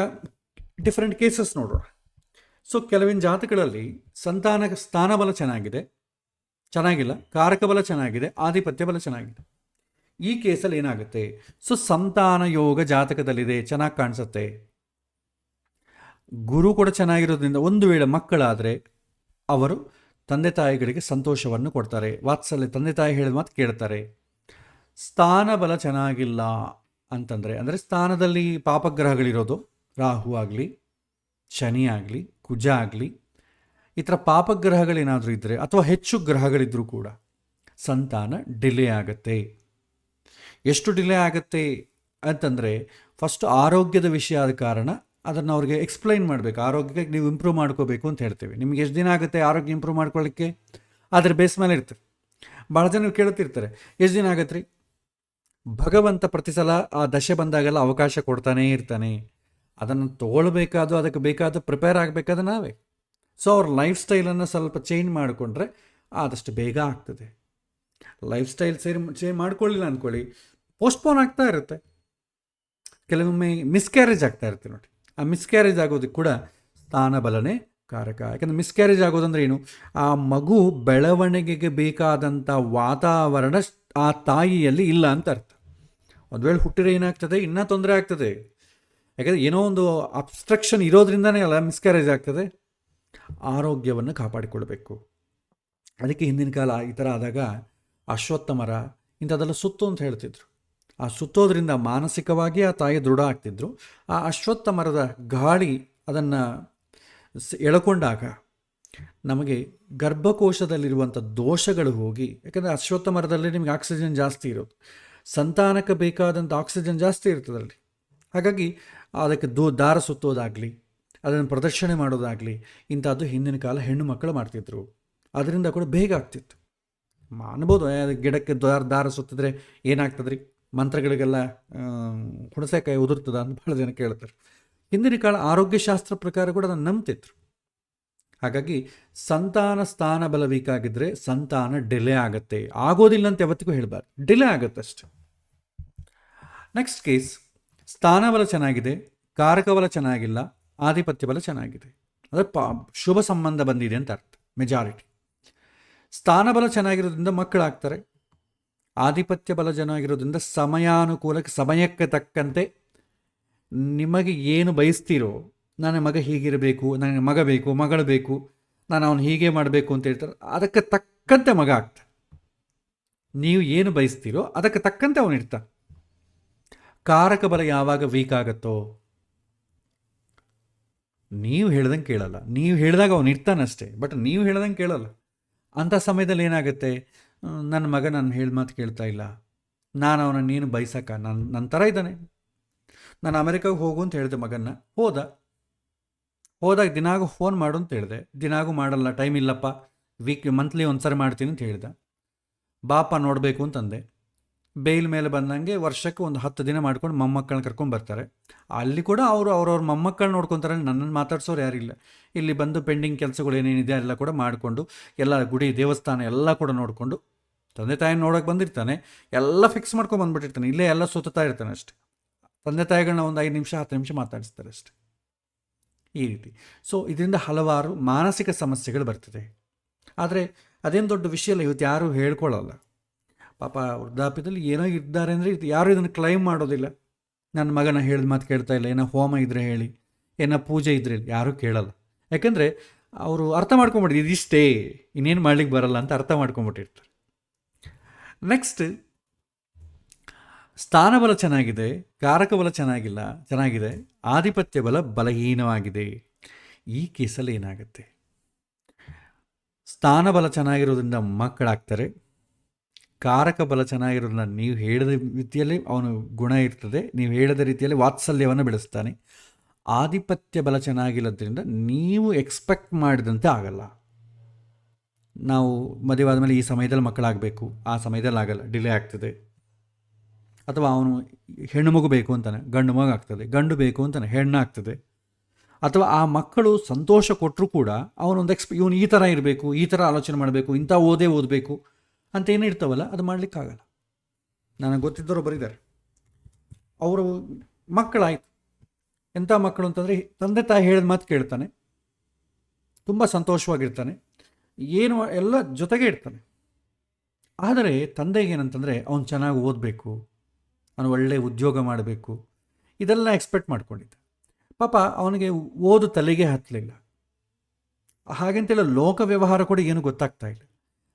ಡಿಫ್ರೆಂಟ್ ಕೇಸಸ್ ನೋಡೋಣ. ಸೊ ಕೆಲವಿನ ಜಾತಕಗಳಲ್ಲಿ ಸಂತಾನ ಸ್ಥಾನಬಲ ಚೆನ್ನಾಗಿಲ್ಲ, ಕಾರಕ ಬಲ ಚೆನ್ನಾಗಿದೆ, ಆಧಿಪತ್ಯ ಬಲ ಚೆನ್ನಾಗಿದೆ. ಈ ಕೇಸಲ್ಲಿ ಏನಾಗುತ್ತೆ? ಸೊ ಸಂತಾನ ಯೋಗ ಜಾತಕದಲ್ಲಿದೆ, ಚೆನ್ನಾಗಿ ಕಾಣಿಸುತ್ತೆ. ಗುರು ಕೂಡ ಚೆನ್ನಾಗಿರೋದ್ರಿಂದ ಒಂದು ವೇಳೆ ಮಕ್ಕಳಾದರೆ ಅವರು ತಂದೆ ತಾಯಿಗಳಿಗೆ ಸಂತೋಷವನ್ನು ಕೊಡ್ತಾರೆ, ವಾತ್ಸಲ್ಯ, ತಂದೆ ತಾಯಿ ಹೇಳಿದ ಮಾತು ಕೇಳ್ತಾರೆ. ಸ್ಥಾನ ಬಲ ಚೆನ್ನಾಗಿಲ್ಲ ಅಂತಂದರೆ, ಅಂದರೆ ಸ್ಥಾನದಲ್ಲಿ ಪಾಪಗ್ರಹಗಳಿರೋದು, ರಾಹು ಆಗಲಿ, ಶನಿ ಆಗಲಿ, ಕುಜ ಆಗಲಿ, ಈ ಥರ ಪಾಪಗ್ರಹಗಳೇನಾದರೂ ಇದ್ದರೆ ಅಥವಾ ಹೆಚ್ಚು ಗ್ರಹಗಳಿದ್ದರೂ ಕೂಡ ಸಂತಾನ ಡಿಲೇ ಆಗುತ್ತೆ. ಎಷ್ಟು ಡಿಲೇ ಆಗುತ್ತೆ ಅಂತಂದರೆ, ಫಸ್ಟ್ ಆರೋಗ್ಯದ ವಿಷಯ ಆದ ಕಾರಣ ಅದನ್ನು ಅವ್ರಿಗೆ ಎಕ್ಸ್ಪ್ಲೈನ್ ಮಾಡಬೇಕು. ಆರೋಗ್ಯಕ್ಕೆ ನೀವು ಇಂಪ್ರೂವ್ ಮಾಡ್ಕೋಬೇಕು ಅಂತ ಹೇಳ್ತೀವಿ. ನಿಮ್ಗೆ ಎಷ್ಟು ದಿನ ಆಗುತ್ತೆ ಆರೋಗ್ಯ ಇಂಪ್ರೂವ್ ಮಾಡ್ಕೊಳ್ಳಿಕ್ಕೆ? ಅದ್ರ ಬೇಸ್ ಮೇಲೆ ಇರ್ತದೆ. ಭಾಳ ಜನ ಕೇಳ್ತಿರ್ತಾರೆ, ಎಷ್ಟು ದಿನ ಆಗತ್ತೆ ರೀ? ಭಗವಂತ ಪ್ರತಿ ಸಲ ಆ ದಶೆ ಬಂದಾಗೆಲ್ಲ ಅವಕಾಶ ಕೊಡ್ತಾನೇ ಇರ್ತಾನೆ. ಅದನ್ನು ತೊಗೊಳ್ಬೇಕಾದ್ದು, ಅದಕ್ಕೆ ಬೇಕಾದ ಪ್ರಿಪೇರ್ ಆಗಬೇಕಾದ ನಾವೇ. ಸೊ ಅವ್ರ ಲೈಫ್ ಸ್ಟೈಲನ್ನು ಸ್ವಲ್ಪ ಚೇಂಜ್ ಮಾಡಿಕೊಂಡ್ರೆ ಆದಷ್ಟು ಬೇಗ ಆಗ್ತದೆ. ಲೈಫ್ ಸ್ಟೈಲ್ ಚೇಂಜ್ ಮಾಡ್ಕೊಳ್ಳಿಲ್ಲ ಅಂದ್ಕೊಳ್ಳಿ, ಪೋಸ್ಟ್ಪೋನ್ ಆಗ್ತಾ ಇರುತ್ತೆ. ಕೆಲವೊಮ್ಮೆ ಮಿಸ್ಕ್ಯಾರೇಜ್ ಆಗ್ತಾ ಇರುತ್ತೆ ನೋಡಿ. ಆ ಮಿಸ್ಕ್ಯಾರೇಜ್ ಆಗೋದಕ್ಕೆ ಕೂಡ ಸ್ಥಾನಬಲನೇ ಕಾರಕ. ಯಾಕಂದರೆ ಮಿಸ್ಕ್ಯಾರೇಜ್ ಆಗೋದಂದ್ರೆ ಏನು? ಆ ಮಗು ಬೆಳವಣಿಗೆಗೆ ಬೇಕಾದಂಥ ವಾತಾವರಣ ಆ ತಾಯಿಯಲ್ಲಿ ಇಲ್ಲ ಅಂತ ಅರ್ಥ. ಒಂದು ವೇಳೆ ಹುಟ್ಟಿದ್ರೆ ಏನಾಗ್ತದೆ, ಇನ್ನೂ ತೊಂದರೆ ಆಗ್ತದೆ. ಯಾಕಂದರೆ ಏನೋ ಒಂದು ಅಬ್ಸ್ಟ್ರಕ್ಷನ್ ಇರೋದ್ರಿಂದನೇ ಅಲ್ಲ ಮಿಸ್ಕ್ಯಾರೇಜ್ ಆಗ್ತದೆ. ಆರೋಗ್ಯವನ್ನು ಕಾಪಾಡಿಕೊಳ್ಬೇಕು. ಅದಕ್ಕೆ ಹಿಂದಿನ ಕಾಲ ಈ ಥರ ಆದಾಗ ಅಶ್ವತ್ಥ ಮರ ಇಂಥದ್ದೆಲ್ಲ ಸುತ್ತು ಅಂತ ಹೇಳ್ತಿದ್ರು. ಆ ಸುತ್ತೋದ್ರಿಂದ ಮಾನಸಿಕವಾಗಿ ಆ ತಾಯಿ ದೃಢ ಆಗ್ತಿದ್ರು. ಆ ಅಶ್ವತ್ಥ ಮರದ ಗಾಳಿ ಅದನ್ನು ಎಳ್ಕೊಂಡಾಗ ನಮಗೆ ಗರ್ಭಕೋಶದಲ್ಲಿರುವಂಥ ದೋಷಗಳು ಹೋಗಿ, ಯಾಕಂದರೆ ಅಶ್ವತ್ಥ ಮರದಲ್ಲಿ ನಿಮಗೆ ಆಕ್ಸಿಜನ್ ಜಾಸ್ತಿ ಇರೋದು, ಸಂತಾನಕ್ಕೆ ಬೇಕಾದಂಥ ಆಕ್ಸಿಜನ್ ಜಾಸ್ತಿ ಇರ್ತದಲ್ಲಿ. ಹಾಗಾಗಿ ಅದಕ್ಕೆ ದಾರ ಸುತ್ತೋದಾಗಲಿ, ಅದನ್ನು ಪ್ರದಕ್ಷಿಣೆ ಮಾಡೋದಾಗಲಿ ಇಂಥದ್ದು ಹಿಂದಿನ ಕಾಲ ಹೆಣ್ಣು ಮಕ್ಕಳು ಮಾಡ್ತಿದ್ರು. ಅದರಿಂದ ಕೂಡ ಬೇಗ ಆಗ್ತಿತ್ತು. ಅನ್ಬೋದು, ಗಿಡಕ್ಕೆ ದಾರ ಸುತ್ತಿದ್ರೆ ಏನಾಗ್ತದೆ ರೀ, ಮಂತ್ರಗಳಿಗೆಲ್ಲ ಹುಣಸೆಕಾಯಿ ಉದುರ್ತದ ಅಂತ ಭಾಳ ಜನ ಕೇಳ್ತಾರೆ. ಹಿಂದಿನ ಕಾಲ ಆರೋಗ್ಯಶಾಸ್ತ್ರ ಪ್ರಕಾರ ಕೂಡ ಅದನ್ನು ನಂಬ್ತಿದ್ರು. ಹಾಗಾಗಿ ಸಂತಾನ ಸ್ಥಾನ ಬಲ ವೀಕ್ ಆಗಿದ್ದರೆ ಸಂತಾನ ಡಿಲೇ ಆಗುತ್ತೆ. ಆಗೋದಿಲ್ಲ ಅಂತ ಯಾವತ್ತಿಗೂ ಹೇಳಬಾರ್ದು, ಡಿಲೇ ಆಗುತ್ತೆ ಅಷ್ಟೆ. ನೆಕ್ಸ್ಟ್ ಕೇಸ್, ಸ್ಥಾನ ಬಲ ಚೆನ್ನಾಗಿದೆ, ಕಾರಕ ಬಲ ಚೆನ್ನಾಗಿಲ್ಲ, ಆಧಿಪತ್ಯ ಬಲ ಚೆನ್ನಾಗಿದೆ, ಅಂದರೆ ಶುಭ ಸಂಬಂಧ ಬಂದಿದೆ ಅಂತ ಅರ್ಥ. ಮೆಜಾರಿಟಿ ಸ್ಥಾನ ಬಲ ಚೆನ್ನಾಗಿರೋದ್ರಿಂದ ಮಕ್ಕಳಾಗ್ತಾರೆ. ಆಧಿಪತ್ಯ ಬಲ ಚೆನ್ನಾಗಿರೋದ್ರಿಂದ ಸಮಯಾನುಕೂಲಕ್ಕೆ, ಸಮಯಕ್ಕೆ ತಕ್ಕಂತೆ ನಿಮಗೆ ಏನು ಬಯಸ್ತೀರೋ, ನನ್ನ ಮಗ ಹೀಗಿರಬೇಕು, ನನಗೆ ಮಗ ಬೇಕು, ಮಗಳು ಬೇಕು, ನಾನು ಅವನು ಹೀಗೆ ಮಾಡಬೇಕು ಅಂತ ಹೇಳ್ತಾರೆ, ಅದಕ್ಕೆ ತಕ್ಕಂತೆ ಮಗ ಆಗ್ತಾನೆ. ನೀವು ಏನು ಬಯಸ್ತೀರೋ ಅದಕ್ಕೆ ತಕ್ಕಂತೆ ಅವನು ಇರ್ತಾನೆ. ಕಾರಕ ಬಲ ಯಾವಾಗ ವೀಕ್ ಆಗುತ್ತೋ ನೀವು ಹೇಳ್ದಂಗೆ ಕೇಳಲ್ಲ. ನೀವು ಹೇಳಿದಾಗ ಅವನು ಇರ್ತಾನಷ್ಟೇ, ಬಟ್ ನೀವು ಹೇಳ್ದಂಗೆ ಕೇಳಲ್ಲ. ಅಂಥ ಸಮಯದಲ್ಲಿ ಏನಾಗುತ್ತೆ, ನನ್ನ ಮಗ ನನ್ನ ಹೇಳಿ ಮಾತು ಕೇಳ್ತಾ ಇಲ್ಲ, ನಾನು ಅವನ ನೀನು ಬೈಸಕ್ಕ ನನ್ನ ಥರ ಇದ್ದಾನೆ. ನಾನು ಅಮೆರಿಕಾಗೆ ಹೋಗು ಅಂತ ಹೇಳಿದೆ ಮಗನ್ನ, ಹೋದಾಗ ದಿನಾಗೂ ಫೋನ್ ಮಾಡು ಅಂತ ಹೇಳಿದೆ, ದಿನಾಗೂ ಮಾಡಲ್ಲ, ಟೈಮ್ ಇಲ್ಲಪ್ಪ, ಮಂತ್ಲಿ ಒಂದ್ಸರಿ ಮಾಡ್ತೀನಿ ಅಂತ ಹೇಳ್ದೆ. ಬಾಪ ನೋಡಬೇಕು ಅಂತಂದೆ. ಬೇಲ್ ಮೇಲೆ ಬಂದಂಗೆ ವರ್ಷಕ್ಕೆ ಒಂದು 10 ದಿನ ಮಾಡ್ಕೊಂಡು ಮೊಮ್ಮಕ್ಕಳನ್ನ ಕರ್ಕೊಂಡು ಬರ್ತಾರೆ. ಅಲ್ಲಿ ಕೂಡ ಅವ್ರವ್ರ ಮೊಮ್ಮಕ್ಕಳು ನೋಡ್ಕೊತಾರೆ, ನನ್ನನ್ನು ಮಾತಾಡ್ಸೋರು ಯಾರಿಲ್ಲ. ಇಲ್ಲಿ ಬಂದು ಪೆಂಡಿಂಗ್ ಕೆಲಸಗಳು ಏನೇನಿದೆ ಎಲ್ಲ ಕೂಡ ಮಾಡಿಕೊಂಡು, ಎಲ್ಲ ಗುಡಿ ದೇವಸ್ಥಾನ ಎಲ್ಲ ಕೂಡ ನೋಡಿಕೊಂಡು, ತಂದೆ ತಾಯಿ ನೋಡೋಕೆ ಬಂದಿರ್ತಾನೆ, ಎಲ್ಲ ಫಿಕ್ಸ್ ಮಾಡ್ಕೊಂಡು ಬಂದುಬಿಟ್ಟಿರ್ತಾನೆ, ಇಲ್ಲೇ ಎಲ್ಲ ಸುತ್ತಾ ಇರ್ತಾನೆ ಅಷ್ಟೆ. ತಂದೆ ತಾಯಿಗಳನ್ನ ಒಂದು 5 ನಿಮಿಷ 10 ನಿಮಿಷ ಮಾತಾಡಿಸ್ತಾರೆ ಅಷ್ಟೆ, ಈ ರೀತಿ. ಸೊ ಇದರಿಂದ ಹಲವಾರು ಮಾನಸಿಕ ಸಮಸ್ಯೆಗಳು ಬರ್ತದೆ. ಆದರೆ ಅದೇನು ದೊಡ್ಡ ವಿಷಯ ಅಲ್ಲ, ಇವತ್ತು ಯಾರೂ ಹೇಳ್ಕೊಳ್ಳಲ್ಲ. ಪಾಪ ವೃದ್ಧಾಪ್ಯದಲ್ಲಿ ಏನೋ ಇದ್ದಾರೆ ಅಂದರೆ ಯಾರೂ ಇದನ್ನು ಕ್ಲೈಮ್ ಮಾಡೋದಿಲ್ಲ. ನನ್ನ ಮಗನ ಹೇಳಿದ ಮಾತು ಕೇಳ್ತಾ ಇಲ್ಲ, ಏನೋ ಹೋಮ ಇದ್ದರೆ ಹೇಳಿ, ಏನೋ ಪೂಜೆ ಇದ್ರೆ ಯಾರೂ ಕೇಳಲ್ಲ. ಯಾಕೆಂದರೆ ಅವರು ಅರ್ಥ ಮಾಡ್ಕೊಂಬಿಟ್ಟು ಇದಿಷ್ಟೇ, ಇನ್ನೇನು ಮಾಡ್ಲಿಕ್ಕೆ ಬರಲ್ಲ ಅಂತ ಅರ್ಥ ಮಾಡ್ಕೊಂಬಿಟ್ಟಿರ್ತಾರೆ. ನೆಕ್ಸ್ಟ್, ಸ್ಥಾನಬಲ ಚೆನ್ನಾಗಿದೆ, ಕಾರಕ ಬಲ ಚೆನ್ನಾಗಿದೆ, ಆಧಿಪತ್ಯ ಬಲ ಬಲಹೀನವಾಗಿದೆ. ಈ ಕೇಸಲ್ಲಿ ಏನಾಗುತ್ತೆ, ಸ್ಥಾನಬಲ ಚೆನ್ನಾಗಿರೋದ್ರಿಂದ ಮಕ್ಕಳಾಗ್ತಾರೆ, ಕಾರಕ ಬಲ ಚೆನ್ನಾಗಿರೋದ್ರಿಂದ ನೀವು ಹೇಳಿದ ರೀತಿಯಲ್ಲಿ ಅವನು ಗುಣ ಇರ್ತದೆ, ನೀವು ಹೇಳಿದ ರೀತಿಯಲ್ಲಿ ವಾತ್ಸಲ್ಯವನ್ನು ಬೆಳೆಸ್ತಾನೆ. ಆಧಿಪತ್ಯ ಬಲ ಚೆನ್ನಾಗಿಲ್ಲದ್ರಿಂದ ನೀವು ಎಕ್ಸ್ಪೆಕ್ಟ್ ಮಾಡಿದಂತೆ ಆಗಲ್ಲ. ನಾವು ಮದುವೆ ಆದಮೇಲೆ ಈ ಸಮಯದಲ್ಲಿ ಮಕ್ಕಳಾಗಬೇಕು, ಆ ಸಮಯದಲ್ಲಿ ಆಗಲ್ಲ, ಡಿಲೇ ಆಗ್ತದೆ. ಅಥವಾ ಅವನು ಹೆಣ್ಣು ಮಗು ಬೇಕು ಅಂತಾನೆ, ಗಂಡು ಮಗು ಆಗ್ತದೆ, ಗಂಡು ಬೇಕು ಅಂತಾನೆ, ಹೆಣ್ಣು ಆಗ್ತದೆ. ಅಥವಾ ಆ ಮಕ್ಕಳು ಸಂತೋಷ ಕೊಟ್ಟರು ಕೂಡ ಅವನೊಂದು ಇವನು ಈ ಥರ ಇರಬೇಕು, ಈ ಥರ ಆಲೋಚನೆ ಮಾಡಬೇಕು, ಇಂಥ ಓದಬೇಕು ಅಂತ ಏನಿರ್ತಾವಲ್ಲ, ಅದು ಮಾಡಲಿಕ್ಕಾಗಲ್ಲ. ನನಗೆ ಗೊತ್ತಿದ್ದವರು ಬರೀತಾರೆ, ಅವರು ಮಕ್ಕಳಾಯಿತು, ಎಂಥ ಮಕ್ಕಳು ಅಂತಂದರೆ ತಂದೆ ತಾಯಿ ಹೇಳಿದ ಮಾತು ಕೇಳ್ತಾನೆ, ತುಂಬ ಸಂತೋಷವಾಗಿರ್ತಾನೆ, ಏನು ಎಲ್ಲ ಜೊತೆಗೆ ಇರ್ತಾನೆ. ಆದರೆ ತಂದೆಗೆ ಏನಂತಂದರೆ ಅವನು ಚೆನ್ನಾಗಿ ಓದಬೇಕು, ಅವನು ಒಳ್ಳೆಯ ಉದ್ಯೋಗ ಮಾಡಬೇಕು, ಇದೆಲ್ಲ ಎಕ್ಸ್ಪೆಕ್ಟ್ ಮಾಡ್ಕೊಂಡಿದ್ದ. ಪಾಪ ಅವನಿಗೆ ಓದು ತಲೆಗೆ ಹತ್ತಲಿಲ್ಲ. ಹಾಗೆಂತೆಲ್ಲ ಲೋಕ ವ್ಯವಹಾರ ಕೂಡ ಏನು ಗೊತ್ತಾಗ್ತಾ ಇಲ್ಲ.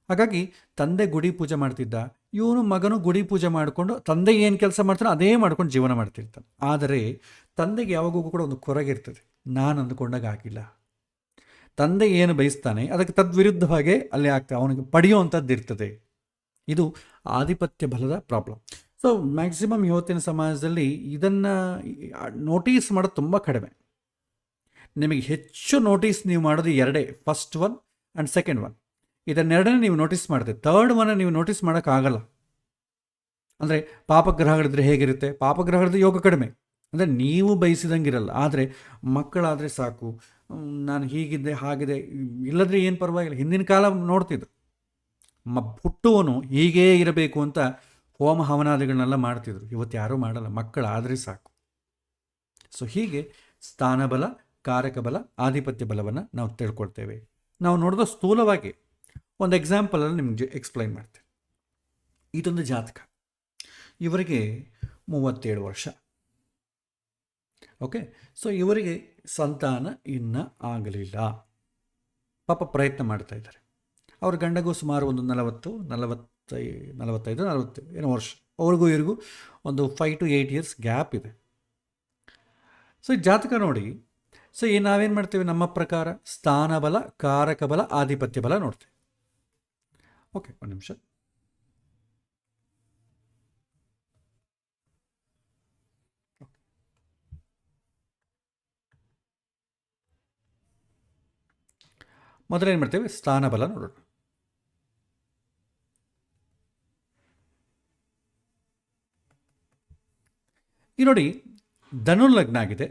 ಹಾಗಾಗಿ ತಂದೆ ಗುಡಿ ಪೂಜೆ ಮಾಡ್ತಿದ್ದ, ಇವನು ಮಗನು ಗುಡಿ ಪೂಜೆ ಮಾಡಿಕೊಂಡು ತಂದೆ ಏನು ಕೆಲಸ ಮಾಡ್ತಾನೋ ಅದೇ ಮಾಡ್ಕೊಂಡು ಜೀವನ ಮಾಡ್ತಿರ್ತಾನೆ. ಆದರೆ ತಂದೆಗೆ ಯಾವಾಗೂ ಕೂಡ ಒಂದು ಕೊರಗಿರ್ತದೆ, ನಾನು ಅಂದುಕೊಂಡಾಗ ಆಗಿಲ್ಲ. ತಂದೆ ಏನು ಬಯಸ್ತಾನೆ ಅದಕ್ಕೆ ತದ್ವಿರುದ್ಧವಾಗೇ ಅಲ್ಲಿ ಆಗ್ತದೆ, ಅವನಿಗೆ ಪಡೆಯುವಂಥದ್ದು ಇರ್ತದೆ. ಇದು ಆಧಿಪತ್ಯ ಬಲದ ಪ್ರಾಬ್ಲಮ್. ಸೊ ಮ್ಯಾಕ್ಸಿಮಮ್ ಇವತ್ತಿನ ಸಮಾಜದಲ್ಲಿ ಇದನ್ನು ನೋಟೀಸ್ ಮಾಡೋದು ತುಂಬ ಕಡಿಮೆ. ನಿಮಗೆ ಹೆಚ್ಚು ನೋಟೀಸ್ ನೀವು ಮಾಡೋದು ಎರಡೇ, first one and second one. ಇದನ್ನೆರಡನೇ ನೀವು ನೋಟೀಸ್ ಮಾಡ್ತೀವಿ, ಥರ್ಡ್ ಒನ್ನ ನೀವು ನೋಟೀಸ್ ಮಾಡೋಕ್ಕಾಗಲ್ಲ. ಅಂದರೆ ಪಾಪಗ್ರಹಗಳಿದ್ರೆ ಹೇಗಿರುತ್ತೆ, ಪಾಪಗ್ರಹಗಳದ್ದು ಯೋಗ ಕಡಿಮೆ, ಅಂದರೆ ನೀವು ಬಯಸಿದಂಗಿರಲ್ಲ. ಆದರೆ ಮಕ್ಕಳಾದರೆ ಸಾಕು, ನಾನು ಹೀಗಿದ್ದೆ ಹಾಗಿದೆ, ಇಲ್ಲದ್ರೆ ಏನು ಪರವಾಗಿಲ್ಲ. ಹಿಂದಿನ ಕಾಲ ನೋಡ್ತಿದ್ರು, ಹುಟ್ಟುವನು ಹೀಗೇ ಇರಬೇಕು ಅಂತ ಹೋಮ ಹವನಾದಿಗಳನ್ನೆಲ್ಲ ಮಾಡ್ತಿದ್ರು. ಇವತ್ತು ಯಾರೂ ಮಾಡಲ್ಲ, ಮಕ್ಕಳಾದರೆ ಸಾಕು. ಸೊ ಹೀಗೆ ಸ್ಥಾನಬಲ, ಕಾರಕ ಬಲ, ಆಧಿಪತ್ಯ ಬಲವನ್ನು ನಾವು ತಿಳ್ಕೊಳ್ತೇವೆ. ನಾವು ನೋಡಿದ ಸ್ಥೂಲವಾಗಿ ಒಂದು ಎಕ್ಸಾಂಪಲಲ್ಲಿ ನಿಮಗೆ ಎಕ್ಸ್ಪ್ಲೈನ್ ಮಾಡ್ತೇವೆ. ಇದೊಂದು ಜಾತಕ, ಇವರಿಗೆ 37 ವರ್ಷ. ಓಕೆ, ಸೊ ಇವರಿಗೆ ಸಂತಾನ ಇನ್ನೂ ಆಗಲಿಲ್ಲ. ಪಾಪ ಪ್ರಯತ್ನ ಮಾಡ್ತಾ ಇದ್ದಾರೆ. ಅವ್ರ ಗಂಡಗೂ ಸುಮಾರು ಒಂದು 40 ಏನೋ ವರ್ಷ, ಅವ್ರಿಗೂ ಇವ್ರಿಗೂ ಒಂದು 5 to 8 years ಗ್ಯಾಪ್ ಇದೆ. ಸೊ ಈ ಜಾತಕ ನೋಡಿ, ಸೊ ನಾವೇನು ಮಾಡ್ತೇವೆ, ನಮ್ಮ ಪ್ರಕಾರ ಸ್ಥಾನಬಲ, ಕಾರಕ ಬಲ, ಆಧಿಪತ್ಯ ಬಲ ನೋಡ್ತೇವೆ. ಓಕೆ, ಒಂದು ನಿಮಿಷ. ಮೊದಲೇನು ಮಾಡ್ತೇವೆ, ಸ್ಥಾನಬಲ ನೋಡೋಣ. ಈ ನೋಡಿ, ಧನು ಲಗ್ನ ಆಗಿದೆ,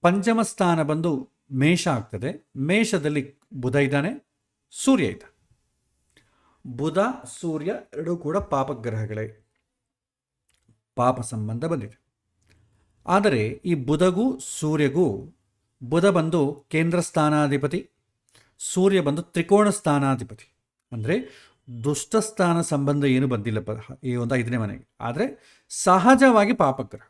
ಪಂಚಮ ಸ್ಥಾನ ಬಂದು ಮೇಷ ಆಗ್ತದೆ. ಮೇಷದಲ್ಲಿ ಬುಧ ಇದ್ದಾನೆ, ಸೂರ್ಯ ಇದ್ದಾನೆ. ಬುಧ ಸೂರ್ಯ ಎರಡೂ ಕೂಡ ಪಾಪಗ್ರಹಗಳೇ, ಪಾಪ ಸಂಬಂಧ ಬಂದಿದೆ. ಆದರೆ ಈ ಬುಧಗೂ ಸೂರ್ಯಗೂ, ಬುಧ ಬಂದು ಕೇಂದ್ರ ಸ್ಥಾನಾಧಿಪತಿ, ಸೂರ್ಯ ಬಂದು ತ್ರಿಕೋಣ ಸ್ಥಾನಾಧಿಪತಿ. ಅಂದರೆ ದುಷ್ಟ ಸ್ಥಾನ ಸಂಬಂಧ ಏನು ಬಂದಿಲ್ಲ ಈ ಒಂದು 5ನೇ ಮನೆಗೆ. ಆದರೆ ಸಹಜವಾಗಿ ಪಾಪಗ್ರಹ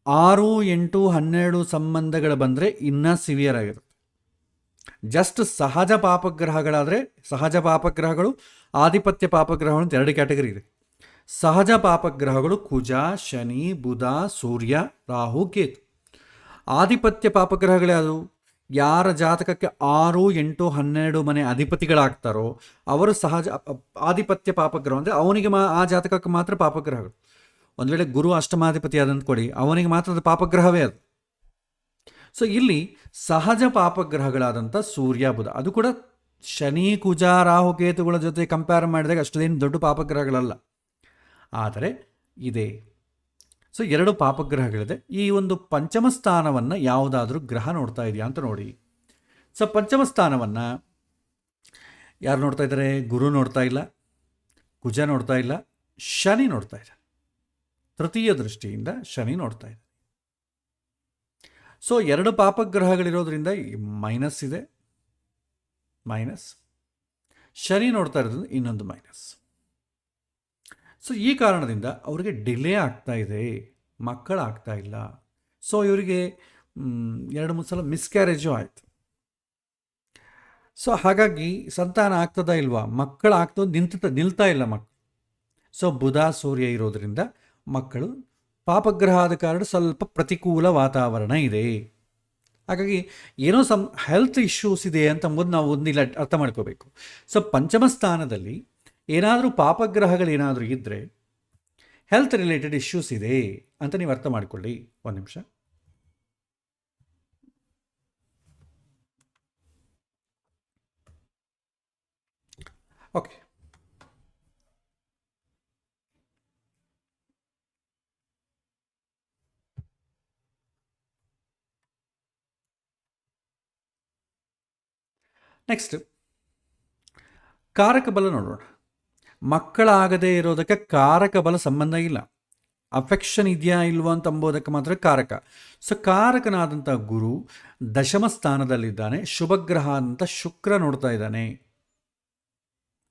6, 8, 12 ಸಂಬಂಧಗಳು ಬಂದರೆ ಇನ್ನೂ ಸಿವಿಯರ್ ಆಗಿರುತ್ತೆ. ಜಸ್ಟ್ ಸಹಜ ಪಾಪಗ್ರಹಗಳಾದರೆ, ಸಹಜ ಪಾಪಗ್ರಹಗಳು, ಆಧಿಪತ್ಯ ಪಾಪಗ್ರಹಗಳು ಅಂತ 2 ಕ್ಯಾಟಗರಿ ಇದೆ. ಸಹಜ ಪಾಪಗ್ರಹಗಳು ಕುಜ, ಶನಿ, ಬುಧ, ಸೂರ್ಯ, ರಾಹು, ಕೇತು. ಆಧಿಪತ್ಯ ಪಾಪಗ್ರಹಗಳೇ ಅದು ಯಾರ ಜಾತಕಕ್ಕೆ 6, 8, 12 ಮನೆ ಅಧಿಪತಿಗಳಾಗ್ತಾರೋ ಅವರು ಸಹಜ ಆಧಿಪತ್ಯ ಪಾಪಗ್ರಹ ಅಂದರೆ ಅವನಿಗೆ ಆ ಜಾತಕಕ್ಕೆ ಮಾತ್ರ ಪಾಪಗ್ರಹಗಳು. ಒಂದು ವೇಳೆ ಗುರು ಅಷ್ಟಮಾಧಿಪತಿ ಆದಂತ ಕೊಡಿ, ಅವನಿಗೆ ಮಾತ್ರ ಅದು ಪಾಪಗ್ರಹವೇ ಅದು. ಸೊ ಇಲ್ಲಿ ಸಹಜ ಪಾಪಗ್ರಹಗಳಾದಂಥ ಸೂರ್ಯ ಬುಧ, ಅದು ಕೂಡ ಶನಿ ಕುಜ ರಾಹು ಕೇತುಗಳ ಜೊತೆ ಕಂಪೇರ್ ಮಾಡಿದಾಗ ಅಷ್ಟೇನು ದೊಡ್ಡ ಪಾಪಗ್ರಹಗಳಲ್ಲ, ಆದರೆ ಇದೆ. ಸೊ 2 ಪಾಪಗ್ರಹಗಳಿದೆ. ಈ ಒಂದು ಪಂಚಮ ಸ್ಥಾನವನ್ನು ಯಾವುದಾದ್ರೂ ಗ್ರಹ ನೋಡ್ತಾ ಇದೆಯಾ ಅಂತ ನೋಡಿ. ಸೊ ಪಂಚಮ ಸ್ಥಾನವನ್ನು ಯಾರು ನೋಡ್ತಾ ಇದ್ದಾರೆ? ಗುರು ನೋಡ್ತಾ ಇಲ್ಲ, ಕುಜ ನೋಡ್ತಾ ಇಲ್ಲ, ಶನಿ ನೋಡ್ತಾ ಇದೆ. ತೃತೀಯ ದೃಷ್ಟಿಯಿಂದ ಶನಿ ನೋಡ್ತಾ ಇದೆ. ಸೊ 2 ಪಾಪಗ್ರಹಗಳಿರೋದ್ರಿಂದ ಮೈನಸ್ ಇದೆ, ಮೈನಸ್. ಶನಿ ನೋಡ್ತಾ ಇರೋದ್ರಿಂದ ಇನ್ನೊಂದು ಮೈನಸ್. ಸೊ ಈ ಕಾರಣದಿಂದ ಅವರಿಗೆ ಡಿಲೇ ಆಗ್ತಾ ಇದೆ, ಮಕ್ಕಳಾಗ್ತಾ ಇಲ್ಲ. ಸೊ ಇವರಿಗೆ 2-3 ಸಲ ಮಿಸ್ಕ್ಯಾರೇಜು ಆಯಿತು. ಸೊ ಹಾಗಾಗಿ ಸಂತಾನ ಆಗ್ತದಾ ಇಲ್ವಾ, ಮಕ್ಕಳಾಗ್ತದೆ ನಿಲ್ತಾ ಇಲ್ಲ ಮಕ್ಕಳು. ಸೊ ಬುಧ ಸೂರ್ಯ ಇರೋದರಿಂದ ಮಕ್ಕಳು, ಪಾಪಗ್ರಹ ಆದ ಕಾರಣ ಸ್ವಲ್ಪ ಪ್ರತಿಕೂಲ ವಾತಾವರಣ ಇದೆ. ಹಾಗಾಗಿ ಏನೋ ಹೆಲ್ತ್ ಇಶ್ಯೂಸ್ ಇದೆ ಅಂತ ಅಂಬುದು ನಾವು ಒಂದಿಲ್ಲ ಅರ್ಥ ಮಾಡ್ಕೋಬೇಕು. ಸೊ ಪಂಚಮ ಸ್ಥಾನದಲ್ಲಿ ಏನಾದರೂ ಪಾಪಗ್ರಹಗಳೇನಾದರೂ ಇದ್ದರೆ ಹೆಲ್ತ್ ರಿಲೇಟೆಡ್ ಇಶ್ಯೂಸ್ ಇದೆ ಅಂತ ನೀವು ಅರ್ಥ ಮಾಡಿಕೊಳ್ಳಿ. ಒಂದು ನಿಮಿಷ. ಓಕೆ, ನೆಕ್ಸ್ಟ್ ಕಾರಕ ಬಲ ನೋಡೋಣ. ಮಕ್ಕಳಾಗದೇ ಇರೋದಕ್ಕೆ ಕಾರಕ ಬಲ ಸಂಬಂಧ ಇಲ್ಲ, ಅಫೆಕ್ಷನ್ ಇದೆಯಾ ಇಲ್ವೋ ಅಂತ ಅಂಬೋದಕ್ಕೆ ಮಾತ್ರ ಕಾರಕ. ಸೊ ಕಾರಕನಾದಂಥ ಗುರು ದಶಮ ಸ್ಥಾನದಲ್ಲಿದ್ದಾನೆ, ಶುಭಗ್ರಹ ಅಂತ ಶುಕ್ರ ನೋಡ್ತಾ ಇದ್ದಾನೆ,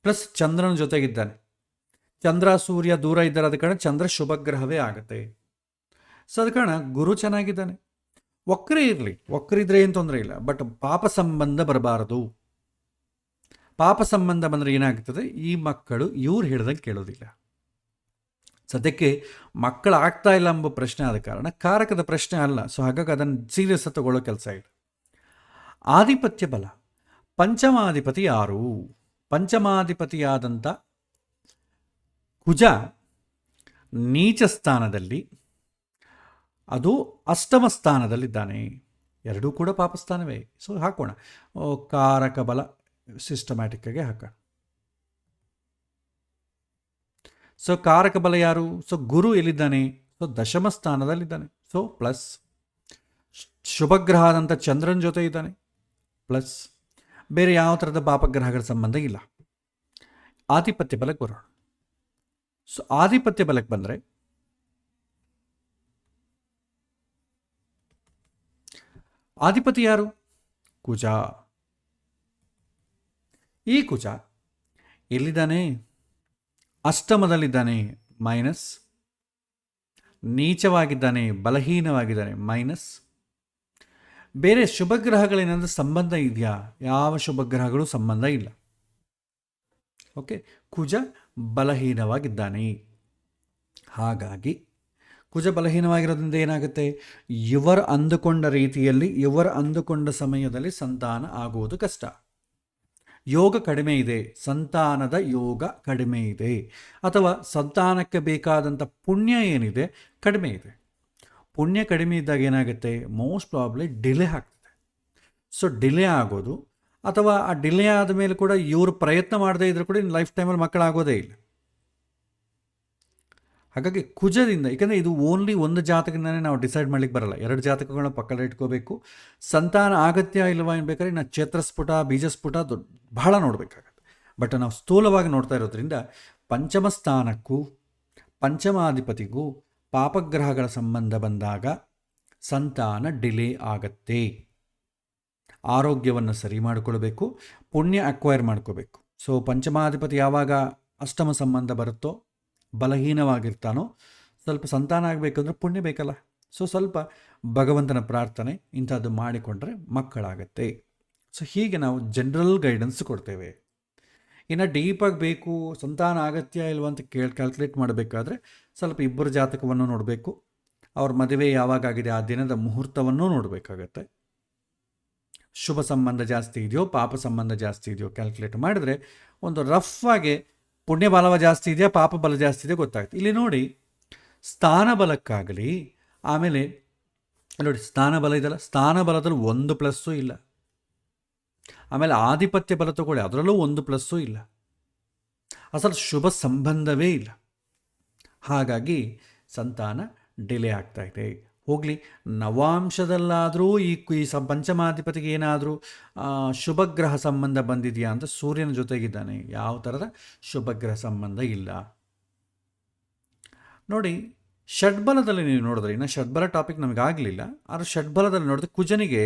ಪ್ಲಸ್ ಚಂದ್ರನ ಜೊತೆಗಿದ್ದಾನೆ. ಚಂದ್ರ ಸೂರ್ಯ ದೂರ ಇದ್ದಾರೆ, ಅದ ಕಾರಣ ಚಂದ್ರ ಶುಭಗ್ರಹವೇ ಆಗುತ್ತೆ. ಸೊ ಅದ ಕಾರಣ ಗುರು ಚೆನ್ನಾಗಿದ್ದಾನೆ. ವಕ್ರ ಇರಲಿ, ವಕ್ರ ಇದ್ರೆ ಏನು ತೊಂದರೆ ಇಲ್ಲ, ಬಟ್ ಪಾಪ ಸಂಬಂಧ ಬರಬಾರದು. ಪಾಪ ಸಂಬಂಧ ಬಂದರೆ ಏನಾಗ್ತದೆ, ಈ ಮಕ್ಕಳು ಇವ್ರು ಹೇಳ್ದಂಗೆ ಕೇಳೋದಿಲ್ಲ. ಸದ್ಯಕ್ಕೆ ಮಕ್ಕಳಾಗ್ತಾ ಇಲ್ಲ ಎಂಬ ಪ್ರಶ್ನೆ ಆದ ಕಾರಣ ಕಾರಕದ ಪ್ರಶ್ನೆ ಅಲ್ಲ. ಸೊ ಹಾಗಾಗಿ ಅದನ್ನು ಸೀರಿಯಸ್ ತಗೊಳ್ಳೋ ಕೆಲಸ ಇಲ್ಲ. ಆಧಿಪತ್ಯ ಬಲ, ಪಂಚಮಾಧಿಪತಿ ಯಾರು? ಪಂಚಮಾಧಿಪತಿಯಾದಂಥ ಕುಜ ನೀಚ ಸ್ಥಾನದಲ್ಲಿ, ಅದು ಅಷ್ಟಮ ಸ್ಥಾನದಲ್ಲಿದ್ದಾನೆ. ಎರಡೂ ಕೂಡ ಪಾಪಸ್ಥಾನವೇ. ಸೊ ಹಾಕೋಣ ಕಾರಕ ಬಲ ಸಿಸ್ಟಮ್ಯಾಟಿಕ್ಕಾಗಿ ಹಾಕೋಣ. ಸೊ ಕಾರಕ ಬಲ ಯಾರು? ಸೊ ಗುರು ಎಲ್ಲಿದ್ದಾನೆ? ಸೊ ದಶಮ ಸ್ಥಾನದಲ್ಲಿದ್ದಾನೆ. ಸೊ ಪ್ಲಸ್ ಶುಭಗ್ರಹ ಆದಂಥ ಚಂದ್ರನ ಜೊತೆ ಇದ್ದಾನೆ, ಪ್ಲಸ್ ಬೇರೆ ಯಾವ ಥರದ ಪಾಪಗ್ರಹಗಳ ಸಂಬಂಧ ಇಲ್ಲ. ಆಧಿಪತ್ಯ ಬಲಕ್ಕೆ ಬರೋಣ. ಸೊ ಆಧಿಪತ್ಯ ಬಲಕ್ಕೆ ಬಂದರೆ ಆಧಿಪತಿ ಯಾರು? ಕುಜ. ಈ ಕುಜ ಎಲ್ಲಿದ್ದಾನೆ? ಅಷ್ಟಮದಲ್ಲಿದ್ದಾನೆ, ಮೈನಸ್. ನೀಚವಾಗಿದ್ದಾನೆ, ಬಲಹೀನವಾಗಿದ್ದಾನೆ, ಮೈನಸ್. ಬೇರೆ ಶುಭಗ್ರಹಗಳೇನಾದರೂ ಸಂಬಂಧ ಇದೆಯಾ? ಯಾವ ಶುಭಗ್ರಹಗಳು ಸಂಬಂಧ ಇಲ್ಲ. ಓಕೆ, ಕುಜ ಬಲಹೀನವಾಗಿದ್ದಾನೆ. ಹಾಗಾಗಿ ಕುಜ ಬಲಹೀನವಾಗಿರೋದ್ರಿಂದ ಏನಾಗುತ್ತೆ? ಇವರು ಅಂದುಕೊಂಡ ರೀತಿಯಲ್ಲಿ, ಇವರು ಅಂದುಕೊಂಡ ಸಮಯದಲ್ಲಿ ಸಂತಾನ ಆಗುವುದು ಕಷ್ಟ. ಯೋಗ ಕಡಿಮೆ ಇದೆ, ಸಂತಾನದ ಯೋಗ ಕಡಿಮೆ ಇದೆ, ಅಥವಾ ಸಂತಾನಕ್ಕೆ ಬೇಕಾದಂಥ ಪುಣ್ಯ ಏನಿದೆ ಕಡಿಮೆ ಇದೆ. ಪುಣ್ಯ ಕಡಿಮೆ ಇದ್ದಾಗ ಏನಾಗುತ್ತೆ? ಮೋಸ್ಟ್ ಪ್ರಾಬ್ಲಿ ಡಿಲೇ ಆಗ್ತದೆ. ಸೊ ಡಿಲೇ ಆಗೋದು, ಅಥವಾ ಆ ಡಿಲೇ ಆದ ಮೇಲೆ ಕೂಡ ಇವರು ಪ್ರಯತ್ನ ಮಾಡದೇ ಇದ್ರೂ ಕೂಡ ಲೈಫ್ ಟೈಮಲ್ಲಿ ಮಕ್ಕಳಾಗೋದೇ ಇಲ್ಲ. ಹಾಗಾಗಿ ಕುಜದಿಂದ, ಏಕೆಂದರೆ ಇದು ಓನ್ಲಿ ಒಂದು ಜಾತಕದಿಂದನೇ ನಾವು ಡಿಸೈಡ್ ಮಾಡ್ಲಿಕ್ಕೆ ಬರಲ್ಲ, 2 ಜಾತಕಗಳನ್ನ ಪಕ್ಕದಲ್ಲಿ ಇಟ್ಕೋಬೇಕು. ಸಂತಾನ ಅಗತ್ಯ ಇಲ್ವಾ ಬೇಕಾದ್ರೆ ನಾವು ಕ್ಷೇತ್ರಸ್ಫುಟ ಬೀಜಸ್ಫುಟ ಬಹಳ ನೋಡಬೇಕಾಗತ್ತೆ. ಬಟ್ ನಾವು ಸ್ಥೂಲವಾಗಿ ನೋಡ್ತಾ ಇರೋದ್ರಿಂದ ಪಂಚಮ ಸ್ಥಾನಕ್ಕೂ ಪಂಚಮಾಧಿಪತಿಗೂ ಪಾಪಗ್ರಹಗಳ ಸಂಬಂಧ ಬಂದಾಗ ಸಂತಾನ ಡಿಲೇ ಆಗತ್ತೆ. ಆರೋಗ್ಯವನ್ನು ಸರಿ ಮಾಡಿಕೊಳ್ಬೇಕು, ಪುಣ್ಯ ಅಕ್ವೈರ್ ಮಾಡ್ಕೋಬೇಕು. ಸೊ ಪಂಚಮಾಧಿಪತಿ ಯಾವಾಗ ಅಷ್ಟಮ ಸಂಬಂಧ ಬರುತ್ತೋ, ಬಲಹೀನವಾಗಿರ್ತಾನೋ, ಸ್ವಲ್ಪ ಸಂತಾನ ಆಗಬೇಕಂದ್ರೆ ಪುಣ್ಯ ಬೇಕಲ್ಲ. ಸೊ ಸ್ವಲ್ಪ ಭಗವಂತನ ಪ್ರಾರ್ಥನೆ ಇಂಥದ್ದು ಮಾಡಿಕೊಂಡ್ರೆ ಮಕ್ಕಳಾಗತ್ತೆ. ಸೊ ಹೀಗೆ ನಾವು ಜನರಲ್ ಗೈಡೆನ್ಸ್ ಕೊಡ್ತೇವೆ. ಇನ್ನು ಡೀಪಾಗಿ ಬೇಕು, ಸಂತಾನ ಅಗತ್ಯ ಇಲ್ವ ಅಂತ ಕ್ಯಾಲ್ಕುಲೇಟ್ ಮಾಡಬೇಕಾದ್ರೆ ಸ್ವಲ್ಪ ಇಬ್ಬರು ಜಾತಕವನ್ನು ನೋಡಬೇಕು, ಅವ್ರ ಮದುವೆ ಯಾವಾಗಾಗಿದೆ ಆ ದಿನದ ಮುಹೂರ್ತವನ್ನು ನೋಡಬೇಕಾಗತ್ತೆ. ಶುಭ ಸಂಬಂಧ ಜಾಸ್ತಿ ಇದೆಯೋ ಪಾಪ ಸಂಬಂಧ ಜಾಸ್ತಿ ಇದೆಯೋ ಕ್ಯಾಲ್ಕುಲೇಟ್ ಮಾಡಿದರೆ ಒಂದು ರಫ್ ಆಗಿ ಪುಣ್ಯ ಬಲವ ಜಾಸ್ತಿ ಇದೆಯಾ ಪಾಪ ಬಲ ಜಾಸ್ತಿ ಇದೆಯಾ ಗೊತ್ತಾಗುತ್ತೆ. ಇಲ್ಲಿ ನೋಡಿ, ಸ್ಥಾನ ಬಲಕ್ಕಾಗಲಿ, ಆಮೇಲೆ ನೋಡಿ ಸ್ಥಾನಬಲ ಇದೆಯಲ್ಲ, ಸ್ಥಾನಬಲದಲ್ಲಿ ಒಂದು ಪ್ಲಸ್ಸು ಇಲ್ಲ. ಆಮೇಲೆ ಆಧಿಪತ್ಯ ಬಲ ತಗೊಳ್ಳಿ, ಅದರಲ್ಲೂ ಒಂದು ಪ್ಲಸ್ಸು ಇಲ್ಲ. ಅಸಲು ಶುಭ ಸಂಬಂಧವೇ ಇಲ್ಲ. ಹಾಗಾಗಿ ಸಂತಾನ ಡಿಲೇ ಆಗ್ತಾ ಇದೆ. ಹೋಗಲಿ, ನವಾಂಶದಲ್ಲಾದರೂ ಈ ಪಂಚಮಾಧಿಪತಿಗೆ ಏನಾದರೂ ಶುಭಗ್ರಹ ಸಂಬಂಧ ಬಂದಿದೆಯಾ ಅಂತ ಸೂರ್ಯನ ಜೊತೆಗಿದ್ದಾನೆ. ಯಾವ ಥರದ ಶುಭಗ್ರಹ ಸಂಬಂಧ ಇಲ್ಲ. ನೋಡಿ, ಷಡ್ಬಲದಲ್ಲಿ ನೀವು ನೋಡಿದ್ರೆ, ಇನ್ನು ಷಡ್ಬಲ ಟಾಪಿಕ್ ನಮಗೆ ಆಗಲಿಲ್ಲ, ಆದರೆ ಷಡ್ಬಲದಲ್ಲಿ ನೋಡಿದ್ರೆ ಕುಜನಿಗೆ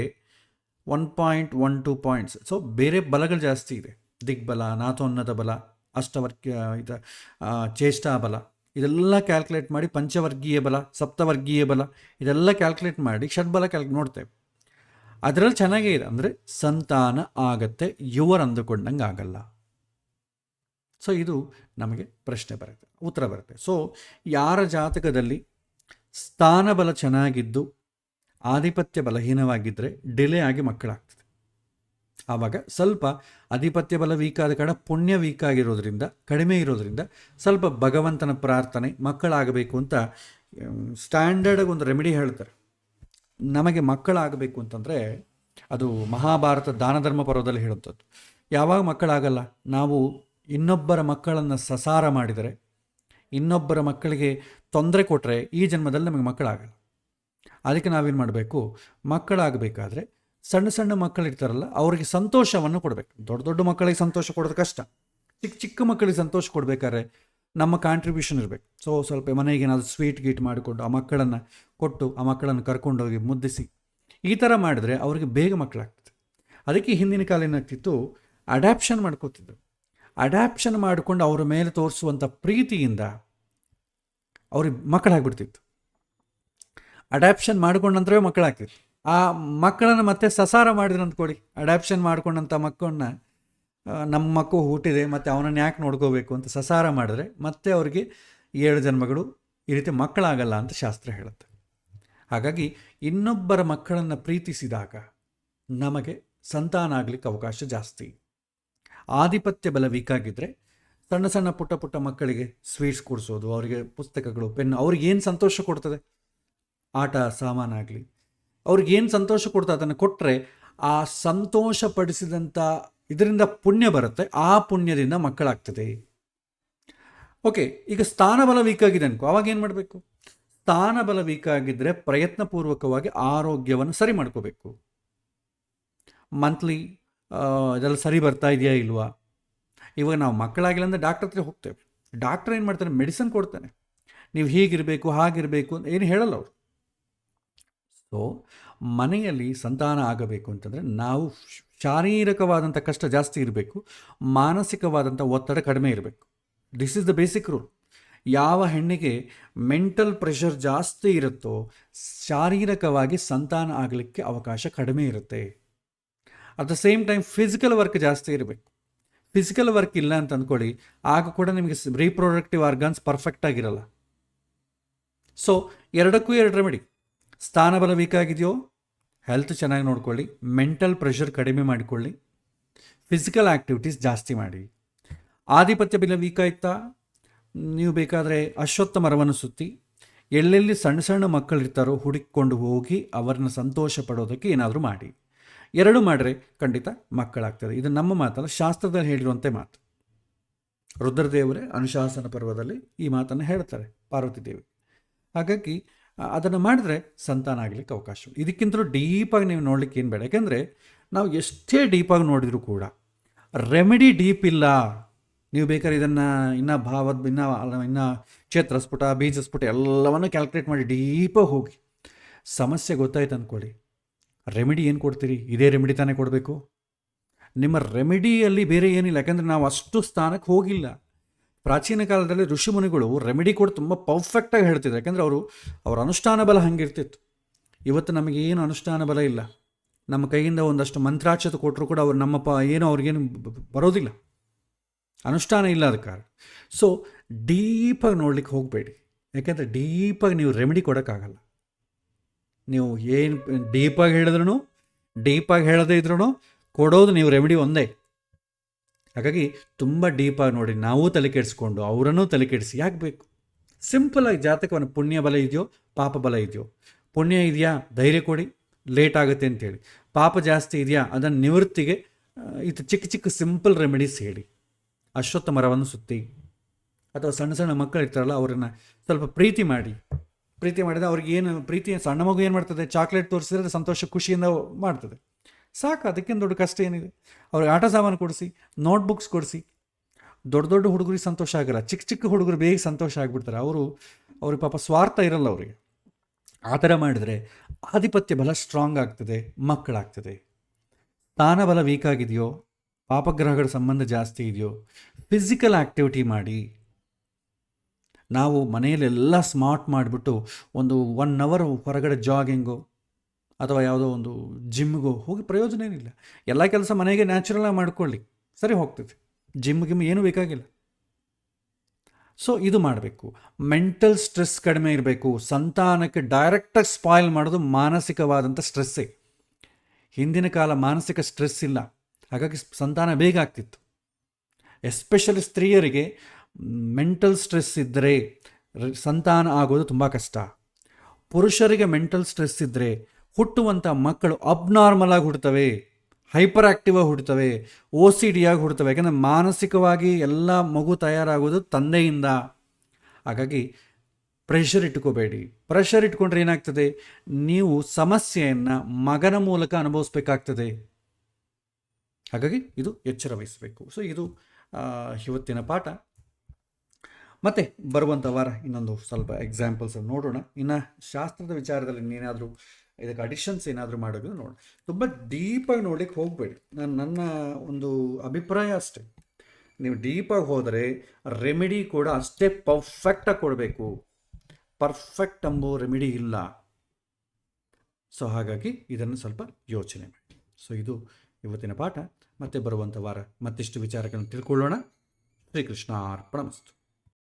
1.12 ಪಾಯಿಂಟ್ಸ್. ಸೊ ಬೇರೆ ಬಲಗಳು ಜಾಸ್ತಿ ಇದೆ. ದಿಗ್ಬಲ, ನಾಥೋನ್ನತ ಬಲ, ಅಷ್ಟವರ್ಗೀಯ ಚೇಷ್ಟಾ ಬಲ, ಇದೆಲ್ಲ ಕ್ಯಾಲ್ಕುಲೇಟ್ ಮಾಡಿ ಪಂಚವರ್ಗೀಯ ಬಲ, ಸಪ್ತವರ್ಗೀಯ ಬಲ, ಇದೆಲ್ಲ ಕ್ಯಾಲ್ಕುಲೇಟ್ ಮಾಡಿ ಷಡ್ಬಲ ನೋಡ್ತೇವೆ. ಅದರಲ್ಲಿ ಚೆನ್ನಾಗೇ ಇದೆ, ಅಂದರೆ ಸಂತಾನ ಆಗತ್ತೆ, ಇವರು ಅಂದುಕೊಂಡಂಗೆ ಆಗಲ್ಲ. ಸೊ ಇದು ನಮಗೆ ಪ್ರಶ್ನೆ ಬರುತ್ತೆ, ಉತ್ತರ ಬರುತ್ತೆ. ಸೊ ಯಾರ ಜಾತಕದಲ್ಲಿ ಸ್ಥಾನಬಲ ಚೆನ್ನಾಗಿದ್ದು ಆಧಿಪತ್ಯ ಬಲಹೀನವಾಗಿದ್ದರೆ ಡಿಲೇ ಆಗಿ ಮಕ್ಕಳಾಗ್ತದೆ. ಆವಾಗ ಸ್ವಲ್ಪ ಆಧಿಪತ್ಯ ಬಲ ವೀಕ್ ಆದ ಕಾರಣ ಪುಣ್ಯ ವೀಕ್ ಆಗಿರೋದ್ರಿಂದ, ಕಡಿಮೆ ಇರೋದ್ರಿಂದ ಸ್ವಲ್ಪ ಭಗವಂತನ ಪ್ರಾರ್ಥನೆ, ಮಕ್ಕಳಾಗಬೇಕು ಅಂತ ಸ್ಟ್ಯಾಂಡರ್ಡ್ ಒಂದು ರೆಮಿಡಿ ಹೇಳ್ತಾರೆ. ನಮಗೆ ಮಕ್ಕಳಾಗಬೇಕು ಅಂತಂದರೆ ಅದು ಮಹಾಭಾರತ ದಾನ ಧರ್ಮ ಪರ್ವದಲ್ಲಿ ಹೇಳುವಂಥದ್ದು. ಯಾವಾಗ ಮಕ್ಕಳಾಗಲ್ಲ, ನಾವು ಇನ್ನೊಬ್ಬರ ಮಕ್ಕಳನ್ನು ಸಸಾರ ಮಾಡಿದರೆ, ಇನ್ನೊಬ್ಬರ ಮಕ್ಕಳಿಗೆ ತೊಂದರೆ ಕೊಟ್ಟರೆ ಈ ಜನ್ಮದಲ್ಲಿ ನಮಗೆ ಮಕ್ಕಳಾಗಲ್ಲ. ಅದಕ್ಕೆ ನಾವೇನು ಮಾಡಬೇಕು, ಮಕ್ಕಳಾಗಬೇಕಾದ್ರೆ ಸಣ್ಣ ಸಣ್ಣ ಮಕ್ಕಳಿರ್ತಾರಲ್ಲ ಅವರಿಗೆ ಸಂತೋಷವನ್ನು ಕೊಡಬೇಕು. ದೊಡ್ಡ ದೊಡ್ಡ ಮಕ್ಕಳಿಗೆ ಸಂತೋಷ ಕೊಡೋದು ಕಷ್ಟ. ಚಿಕ್ಕ ಚಿಕ್ಕ ಮಕ್ಕಳಿಗೆ ಸಂತೋಷ ಕೊಡಬೇಕಾದ್ರೆ ನಮ್ಮ ಕಾಂಟ್ರಿಬ್ಯೂಷನ್ ಇರಬೇಕು. ಸೊ ಸ್ವಲ್ಪ ಮನೆಗೆ ಏನಾದರೂ ಸ್ವೀಟ್ ಗೀಟ್ ಮಾಡಿಕೊಂಡು ಆ ಮಕ್ಕಳನ್ನು ಕೊಟ್ಟು, ಆ ಮಕ್ಕಳನ್ನು ಕರ್ಕೊಂಡೋಗಿ ಮುದ್ದಿಸಿ, ಈ ಥರ ಮಾಡಿದ್ರೆ ಅವರಿಗೆ ಬೇಗ ಮಕ್ಕಳಾಗ್ತದೆ. ಅದಕ್ಕೆ ಹಿಂದಿನ ಕಾಲ ಏನಾಗ್ತಿತ್ತು, ಅಡ್ಯಾಪ್ಷನ್ ಮಾಡ್ಕೋತಿದ್ರು. ಅಡ್ಯಾಪ್ಷನ್ ಮಾಡಿಕೊಂಡು ಅವರ ಮೇಲೆ ತೋರಿಸುವಂಥ ಪ್ರೀತಿಯಿಂದ ಅವ್ರಿಗೆ ಮಕ್ಕಳಾಗ್ಬಿಡ್ತಿತ್ತು. ಅಡ್ಯಾಪ್ಷನ್ ಮಾಡ್ಕೊಂಡ ನಂತರವೇ ಮಕ್ಕಳಾಗ್ತಿತ್ತು. ಆ ಮಕ್ಕಳನ್ನು ಮತ್ತೆ ಸಸಾರ ಮಾಡಿದ್ರು ಅಂದ್ಕೊಳ್ಳಿ. ಅಡ್ಯಾಪ್ಷನ್ ಮಾಡ್ಕೊಂಡಂಥ ಮಕ್ಕಳನ್ನ, ನಮ್ಮ ಮಕ್ಕಳು ಹುಟ್ಟಿದೆ ಮತ್ತು ಅವನನ್ನು ಯಾಕೆ ನೋಡ್ಕೋಬೇಕು ಅಂತ ಸಸಾರ ಮಾಡಿದ್ರೆ ಮತ್ತೆ ಅವ್ರಿಗೆ 7 ಜನ್ಮಗಳು ಈ ರೀತಿ ಮಕ್ಕಳಾಗಲ್ಲ ಅಂತ ಶಾಸ್ತ್ರ ಹೇಳುತ್ತೆ. ಹಾಗಾಗಿ ಇನ್ನೊಬ್ಬರ ಮಕ್ಕಳನ್ನು ಪ್ರೀತಿಸಿದಾಗ ನಮಗೆ ಸಂತಾನ ಆಗಲಿಕ್ಕೆ ಅವಕಾಶ ಜಾಸ್ತಿ. ಆಧಿಪತ್ಯ ಬಲ ವೀಕ್ ಆಗಿದ್ದರೆ ಸಣ್ಣ ಸಣ್ಣ ಪುಟ್ಟ ಪುಟ್ಟ ಮಕ್ಕಳಿಗೆ ಸ್ವೀಟ್ಸ್ ಕೊಡಿಸೋದು, ಅವರಿಗೆ ಪುಸ್ತಕಗಳು, ಪೆನ್, ಅವ್ರಿಗೇನು ಸಂತೋಷ ಕೊಡ್ತದೆ, ಆಟ ಸಾಮಾನಾಗಲಿ, ಅವ್ರಿಗೇನು ಸಂತೋಷ ಕೊಡ್ತದೆ ಅದನ್ನು ಕೊಟ್ಟರೆ ಆ ಸಂತೋಷಪಡಿಸಿದಂಥ ಇದರಿಂದ ಪುಣ್ಯ ಬರುತ್ತೆ. ಆ ಪುಣ್ಯದಿಂದ ಮಕ್ಕಳಾಗ್ತದೆ. ಓಕೆ, ಈಗ ಸ್ಥಾನಬಲ ವೀಕ್ ಆಗಿದೆ ಅನ್ಕೋ, ಅವಾಗ ಏನು ಮಾಡಬೇಕು? ಸ್ಥಾನಬಲ ವೀಕ್ ಆಗಿದ್ದರೆ ಪ್ರಯತ್ನಪೂರ್ವಕವಾಗಿ ಆರೋಗ್ಯವನ್ನು ಸರಿ ಮಾಡ್ಕೋಬೇಕು. ಮಂತ್ಲಿ ಇದೆಲ್ಲ ಸರಿ ಬರ್ತಾ ಇದೆಯಾ ಇಲ್ವಾ? ಇವಾಗ ನಾವು ಮಕ್ಕಳಾಗಿಲ್ಲ ಅಂದರೆ ಡಾಕ್ಟರ್ ಹತ್ರ ಹೋಗ್ತೇವೆ. ಡಾಕ್ಟರ್ ಏನು ಮಾಡ್ತಾನೆ, ಮೆಡಿಸಿನ್ ಕೊಡ್ತಾನೆ, ನೀವು ಹೀಗಿರಬೇಕು ಹಾಗಿರಬೇಕು ಅಂತ ಏನು ಹೇಳಲ್ಲ ಅವರು. ಸೊ ಮನೆಯಲ್ಲಿ ಸಂತಾನ ಆಗಬೇಕು ಅಂತಂದರೆ ನಾವು ಶಾರೀರಿಕವಾದಂಥ ಕಷ್ಟ ಜಾಸ್ತಿ ಇರಬೇಕು, ಮಾನಸಿಕವಾದಂಥ ಒತ್ತಡ ಕಡಿಮೆ ಇರಬೇಕು. This is the basic rule. ಯಾವ ಹೆಣ್ಣಿಗೆ ಮೆಂಟಲ್ ಪ್ರೆಷರ್ ಜಾಸ್ತಿ ಇರುತ್ತೋ ಶಾರೀರಿಕವಾಗಿ ಸಂತಾನ ಆಗಲಿಕ್ಕೆ ಅವಕಾಶ ಕಡಿಮೆ ಇರುತ್ತೆ. At the same time physical work ಜಾಸ್ತಿ ಇರಬೇಕು. ಫಿಸಿಕಲ್ ವರ್ಕ್ ಇಲ್ಲ ಅಂತ ಅಂದ್ಕೊಳ್ಳಿ, ಆಗ ಕೂಡ ನಿಮಗೆ ರೀಪ್ರೊಡಕ್ಟಿವ್ ಆರ್ಗನ್ಸ್ ಪರ್ಫೆಕ್ಟ್ ಆಗಿರಲ್ಲ. ಸೊ ಎರಡಕ್ಕೂ ಎರಡು ರೆಮಿಡಿ. ಸ್ಥಾನಬಲ ವೀಕ್ ಆಗಿದೆಯೋ ಹೆಲ್ತ್ ಚೆನ್ನಾಗಿ ನೋಡ್ಕೊಳ್ಳಿ, ಮೆಂಟಲ್ ಪ್ರೆಷರ್ ಕಡಿಮೆ ಮಾಡಿಕೊಳ್ಳಿ, ಫಿಸಿಕಲ್ ಆ್ಯಕ್ಟಿವಿಟೀಸ್ ಜಾಸ್ತಿ ಮಾಡಿ. ಆಧಿಪತ್ಯ ಬಲ ವೀಕ್ ಆಯ್ತಾ, ನೀವು ಬೇಕಾದರೆ ಅಶ್ವತ್ಥ ಮರವನ್ನು ಸುತ್ತಿ ಎಲ್ಲೆಲ್ಲಿ ಸಣ್ಣ ಸಣ್ಣ ಮಕ್ಕಳಿರ್ತಾರೋ ಹುಡುಕಿಕೊಂಡು ಹೋಗಿ ಅವರನ್ನು ಸಂತೋಷ ಪಡೋದಕ್ಕೆ ಏನಾದರೂ ಮಾಡಿ. ಎರಡು ಮಾಡಿದ್ರೆ ಖಂಡಿತ ಮಕ್ಕಳಾಗ್ತದೆ. ಇದು ನಮ್ಮ ಮಾತಲ್ಲ, ಶಾಸ್ತ್ರದಲ್ಲಿ ಹೇಳಿರುವಂತೆ ಮಾತು. ರುದ್ರದೇವರೇ ಅನುಶಾಸನ ಪರ್ವದಲ್ಲಿ ಈ ಮಾತನ್ನು ಹೇಳ್ತಾರೆ ಪಾರ್ವತಿ ದೇವಿ. ಹಾಗಾಗಿ ಅದನ್ನು ಮಾಡಿದ್ರೆ ಸಂತಾನ ಆಗಲಿಕ್ಕೆ ಅವಕಾಶ. ಇದಕ್ಕಿಂತಲೂ ಡೀಪಾಗಿ ನೀವು ನೋಡಲಿಕ್ಕೆ ಏನು ಬೇಡ. ಯಾಕೆಂದರೆ ನಾವು ಎಷ್ಟೇ ಡೀಪಾಗಿ ನೋಡಿದರೂ ಕೂಡ ರೆಮಿಡಿ ಡೀಪ್ ಇಲ್ಲ. ನೀವು ಬೇಕಾದ್ರೆ ಇದನ್ನು ಇನ್ನು ಕ್ಷೇತ್ರಸ್ಫುಟ, ಬೀಜಸ್ಫುಟ ಎಲ್ಲವನ್ನು ಕ್ಯಾಲ್ಕುಲೇಟ್ ಮಾಡಿ ಡೀಪಾಗಿ ಹೋಗಿ ಸಮಸ್ಯೆ ಗೊತ್ತಾಯ್ತು ಅಂದ್ಕೊಳ್ಳಿ, ರೆಮಿಡಿ ಏನು ಕೊಡ್ತೀರಿ? ಇದೇ ರೆಮಿಡಿ ತಾನೇ ಕೊಡಬೇಕು. ನಿಮ್ಮ ರೆಮಿಡಿಯಲ್ಲಿ ಬೇರೆ ಏನಿಲ್ಲ. ಯಾಕಂದರೆ ನಾವು ಅಷ್ಟು ಸ್ಥಾನಕ್ಕೆ ಹೋಗಿಲ್ಲ. ಪ್ರಾಚೀನ ಕಾಲದಲ್ಲಿ ಋಷಿಮುನಿಗಳು ರೆಮಿಡಿ ಕೂಡ ತುಂಬ ಪರ್ಫೆಕ್ಟಾಗಿ ಹೇಳ್ತಿದ್ರು. ಯಾಕಂದರೆ ಅವ್ರ ಅನುಷ್ಠಾನ ಬಲ ಹಂಗಿರ್ತಿತ್ತು. ಇವತ್ತು ನಮಗೇನು ಅನುಷ್ಠಾನ ಬಲ ಇಲ್ಲ. ನಮ್ಮ ಕೈಯಿಂದ ಒಂದಷ್ಟು ಮಂತ್ರಾಕ್ಷತೆ ಕೊಟ್ಟರು ಕೂಡ ಅವ್ರು ಏನೋ ಅವ್ರಿಗೇನು ಬರೋದಿಲ್ಲ, ಅನುಷ್ಠಾನ ಇಲ್ಲ ಅದ ಕಾರಣ. ಸೊ ಡೀಪಾಗಿ ನೋಡ್ಲಿಕ್ಕೆ ಹೋಗಬೇಡಿ. ಯಾಕೆಂದರೆ ಡೀಪಾಗಿ ನೀವು ರೆಮಿಡಿ ಕೊಡೋಕ್ಕಾಗಲ್ಲ. ನೀವು ಏನು ಡೀಪಾಗಿ ಹೇಳಿದ್ರೂ ಡೀಪಾಗಿ ಹೇಳದೇ ಇದ್ರೂ ಕೊಡೋದು ನೀವು ರೆಮಿಡಿ ಒಂದೇ. ಹಾಗಾಗಿ ತುಂಬ ಡೀಪಾಗಿ ನೋಡಿ, ನಾವು ತಲೆ ಕೆಡಿಸ್ಕೊಂಡು ಅವರನ್ನೂ ತಲೆ ಕೆಡಿಸಿ ಯಾಕೆ ಬೇಕು? ಸಿಂಪಲಾಗಿ ಜಾತಕವನ್ನು ಪುಣ್ಯ ಬಲ ಇದೆಯೋ ಪಾಪ ಬಲ ಇದೆಯೋ, ಪುಣ್ಯ ಇದೆಯಾ ಧೈರ್ಯ ಕೊಡಿ, ಲೇಟ್ ಆಗುತ್ತೆ ಅಂತೇಳಿ, ಪಾಪ ಜಾಸ್ತಿ ಇದೆಯಾ ಅದನ್ನು ನಿವೃತ್ತಿಗೆ ಇದು ಚಿಕ್ಕ ಚಿಕ್ಕ ಸಿಂಪಲ್ ರೆಮಿಡೀಸ್ ಹೇಳಿ. ಅಶ್ವತ್ಥ ಮರವನ್ನು ಸುತ್ತಿ, ಅಥವಾ ಸಣ್ಣ ಸಣ್ಣ ಮಕ್ಕಳು ಇರ್ತಾರಲ್ಲ ಅವರನ್ನು ಸ್ವಲ್ಪ ಪ್ರೀತಿ ಮಾಡಿದರೆ ಅವ್ರಿಗೆ ಏನು ಪ್ರೀತಿ, ಸಣ್ಣ ಮಗು ಏನು ಮಾಡ್ತದೆ, ಚಾಕ್ಲೇಟ್ ತೋರಿಸಿದ್ರೆ ಸಂತೋಷ ಖುಷಿಯಿಂದ ಮಾಡ್ತದೆ, ಸಾಕು. ಅದಕ್ಕೇನು ದೊಡ್ಡ ಕಷ್ಟ ಏನಿದೆ? ಅವ್ರಿಗೆ ಆಟ ಸಾಮಾನು ಕೊಡಿಸಿ, ನೋಟ್ಬುಕ್ಸ್ ಕೊಡಿಸಿ. ದೊಡ್ಡ ದೊಡ್ಡ ಹುಡುಗರಿಗೆ ಸಂತೋಷ ಆಗಲ್ಲ, ಚಿಕ್ಕ ಚಿಕ್ಕ ಹುಡುಗರು ಬೇಗ ಸಂತೋಷ ಆಗಿಬಿಡ್ತಾರೆ. ಅವ್ರಿಗೆ ಪಾಪ ಸ್ವಾರ್ಥ ಇರಲ್ಲ ಅವರಿಗೆ. ಆ ಥರ ಮಾಡಿದರೆ ಆಧಿಪತ್ಯ ಬಲ ಸ್ಟ್ರಾಂಗ್ ಆಗ್ತದೆ, ಮಕ್ಕಳಾಗ್ತದೆ. ಸ್ಥಾನ ಬಲ ವೀಕ್ ಆಗಿದೆಯೋ, ಪಾಪಗ್ರಹಗಳ ಸಂಬಂಧ ಜಾಸ್ತಿ ಇದೆಯೋ, ಫಿಸಿಕಲ್ ಆ್ಯಕ್ಟಿವಿಟಿ ಮಾಡಿ. ನಾವು ಮನೆಯಲ್ಲೆಲ್ಲ ಸ್ಮಾರ್ಟ್ ಮಾಡಿಬಿಟ್ಟು ಒಂದು 1 hour ಹೊರಗಡೆ ಜಾಗಿಂಗು ಅಥವಾ ಯಾವುದೋ ಒಂದು ಜಿಮ್ಗೋ ಹೋಗಿ ಪ್ರಯೋಜನ ಏನಿಲ್ಲ. ಎಲ್ಲ ಕೆಲಸ ಮನೆಗೆ ನ್ಯಾಚುರಲಾಗಿ ಮಾಡ್ಕೊಳ್ಳಿ, ಸರಿ ಹೋಗ್ತದೆ. ಜಿಮ್ ಏನೂ ಬೇಕಾಗಿಲ್ಲ. ಸೊ ಇದು ಮಾಡಬೇಕು. ಮೆಂಟಲ್ ಸ್ಟ್ರೆಸ್ ಕಡಿಮೆ ಇರಬೇಕು. ಸಂತಾನಕ್ಕೆ ಡೈರೆಕ್ಟಾಗಿ ಸ್ಪಾಯ್ಲ್ ಮಾಡೋದು ಮಾನಸಿಕವಾದಂಥ ಸ್ಟ್ರೆಸ್ಸೇ. ಹಿಂದಿನ ಕಾಲ ಮಾನಸಿಕ ಸ್ಟ್ರೆಸ್ ಇಲ್ಲ, ಹಾಗಾಗಿ ಸಂತಾನ ಬೇಗ ಆಗ್ತಿತ್ತು. ಎಸ್ಪೆಷಲಿ ಸ್ತ್ರೀಯರಿಗೆ ಮೆಂಟಲ್ ಸ್ಟ್ರೆಸ್ ಇದ್ದರೆ ಸಂತಾನ ಆಗೋದು ತುಂಬ ಕಷ್ಟ. ಪುರುಷರಿಗೆ ಮೆಂಟಲ್ ಸ್ಟ್ರೆಸ್ ಇದ್ದರೆ ಹುಟ್ಟುವಂಥ ಮಕ್ಕಳು ಅಬ್ನಾರ್ಮಲ್ ಆಗಿ ಹುಡ್ತವೆ, ಹೈಪರ್ ಆ್ಯಕ್ಟಿವ್ ಆಗಿ ಹುಡ್ತವೆ, OCD ಆಗಿ ಹುಡ್ತವೆ. ಯಾಕಂದರೆ ಮಾನಸಿಕವಾಗಿ ಎಲ್ಲ ಮಗು ತಯಾರಾಗೋದು ತಂದೆಯಿಂದ. ಹಾಗಾಗಿ ಪ್ರೆಷರ್ ಇಟ್ಕೋಬೇಡಿ. ಪ್ರೆಷರ್ ಇಟ್ಕೊಂಡ್ರೆ ಏನಾಗ್ತದೆ, ನೀವು ಸಮಸ್ಯೆಯನ್ನು ಮಗನ ಮೂಲಕ ಅನುಭವಿಸ್ಬೇಕಾಗ್ತದೆ. ಹಾಗಾಗಿ ಇದು ಎಚ್ಚರ ವಹಿಸಬೇಕು. ಸೊ ಇದು ಇವತ್ತಿನ ಪಾಠ. ಮತ್ತು ಬರುವಂಥ ವಾರ ಇನ್ನೊಂದು ಸ್ವಲ್ಪ ಎಕ್ಸಾಂಪಲ್ಸ್ ನೋಡೋಣ. ಇನ್ನು ಶಾಸ್ತ್ರದ ವಿಚಾರದಲ್ಲಿ ಏನಾದರೂ ಇದಕ್ಕೆ ಅಡಿಷನ್ಸ್ ಏನಾದರೂ ಮಾಡೋದು ನೋಡಿ. ತುಂಬ ಡೀಪಾಗಿ ನೋಡ್ಲಿಕ್ಕೆ ಹೋಗಬೇಡಿ. ನನ್ನ ಒಂದು ಅಭಿಪ್ರಾಯ ಅಷ್ಟೇ. ನೀವು ಡೀಪಾಗಿ ಹೋದರೆ ರೆಮಿಡಿ ಕೂಡ ಅಷ್ಟೇ ಪರ್ಫೆಕ್ಟಾಗಿ ಕೊಡಬೇಕು. ಪರ್ಫೆಕ್ಟ್ ಎಂಬೋ ರೆಮಿಡಿ ಇಲ್ಲ. ಸೊ ಹಾಗಾಗಿ ಇದನ್ನು ಸ್ವಲ್ಪ ಯೋಚನೆ ಮಾಡಿ. ಸೊ ಇದು ಇವತ್ತಿನ ಪಾಠ. ಮತ್ತೆ ಬರುವಂಥ ವಾರ ಮತ್ತಿಷ್ಟು ವಿಚಾರಗಳನ್ನು ತಿಳ್ಕೊಳ್ಳೋಣ. ಶ್ರೀಕೃಷ್ಣ ಅರ್ಪಣಮಸ್ತು.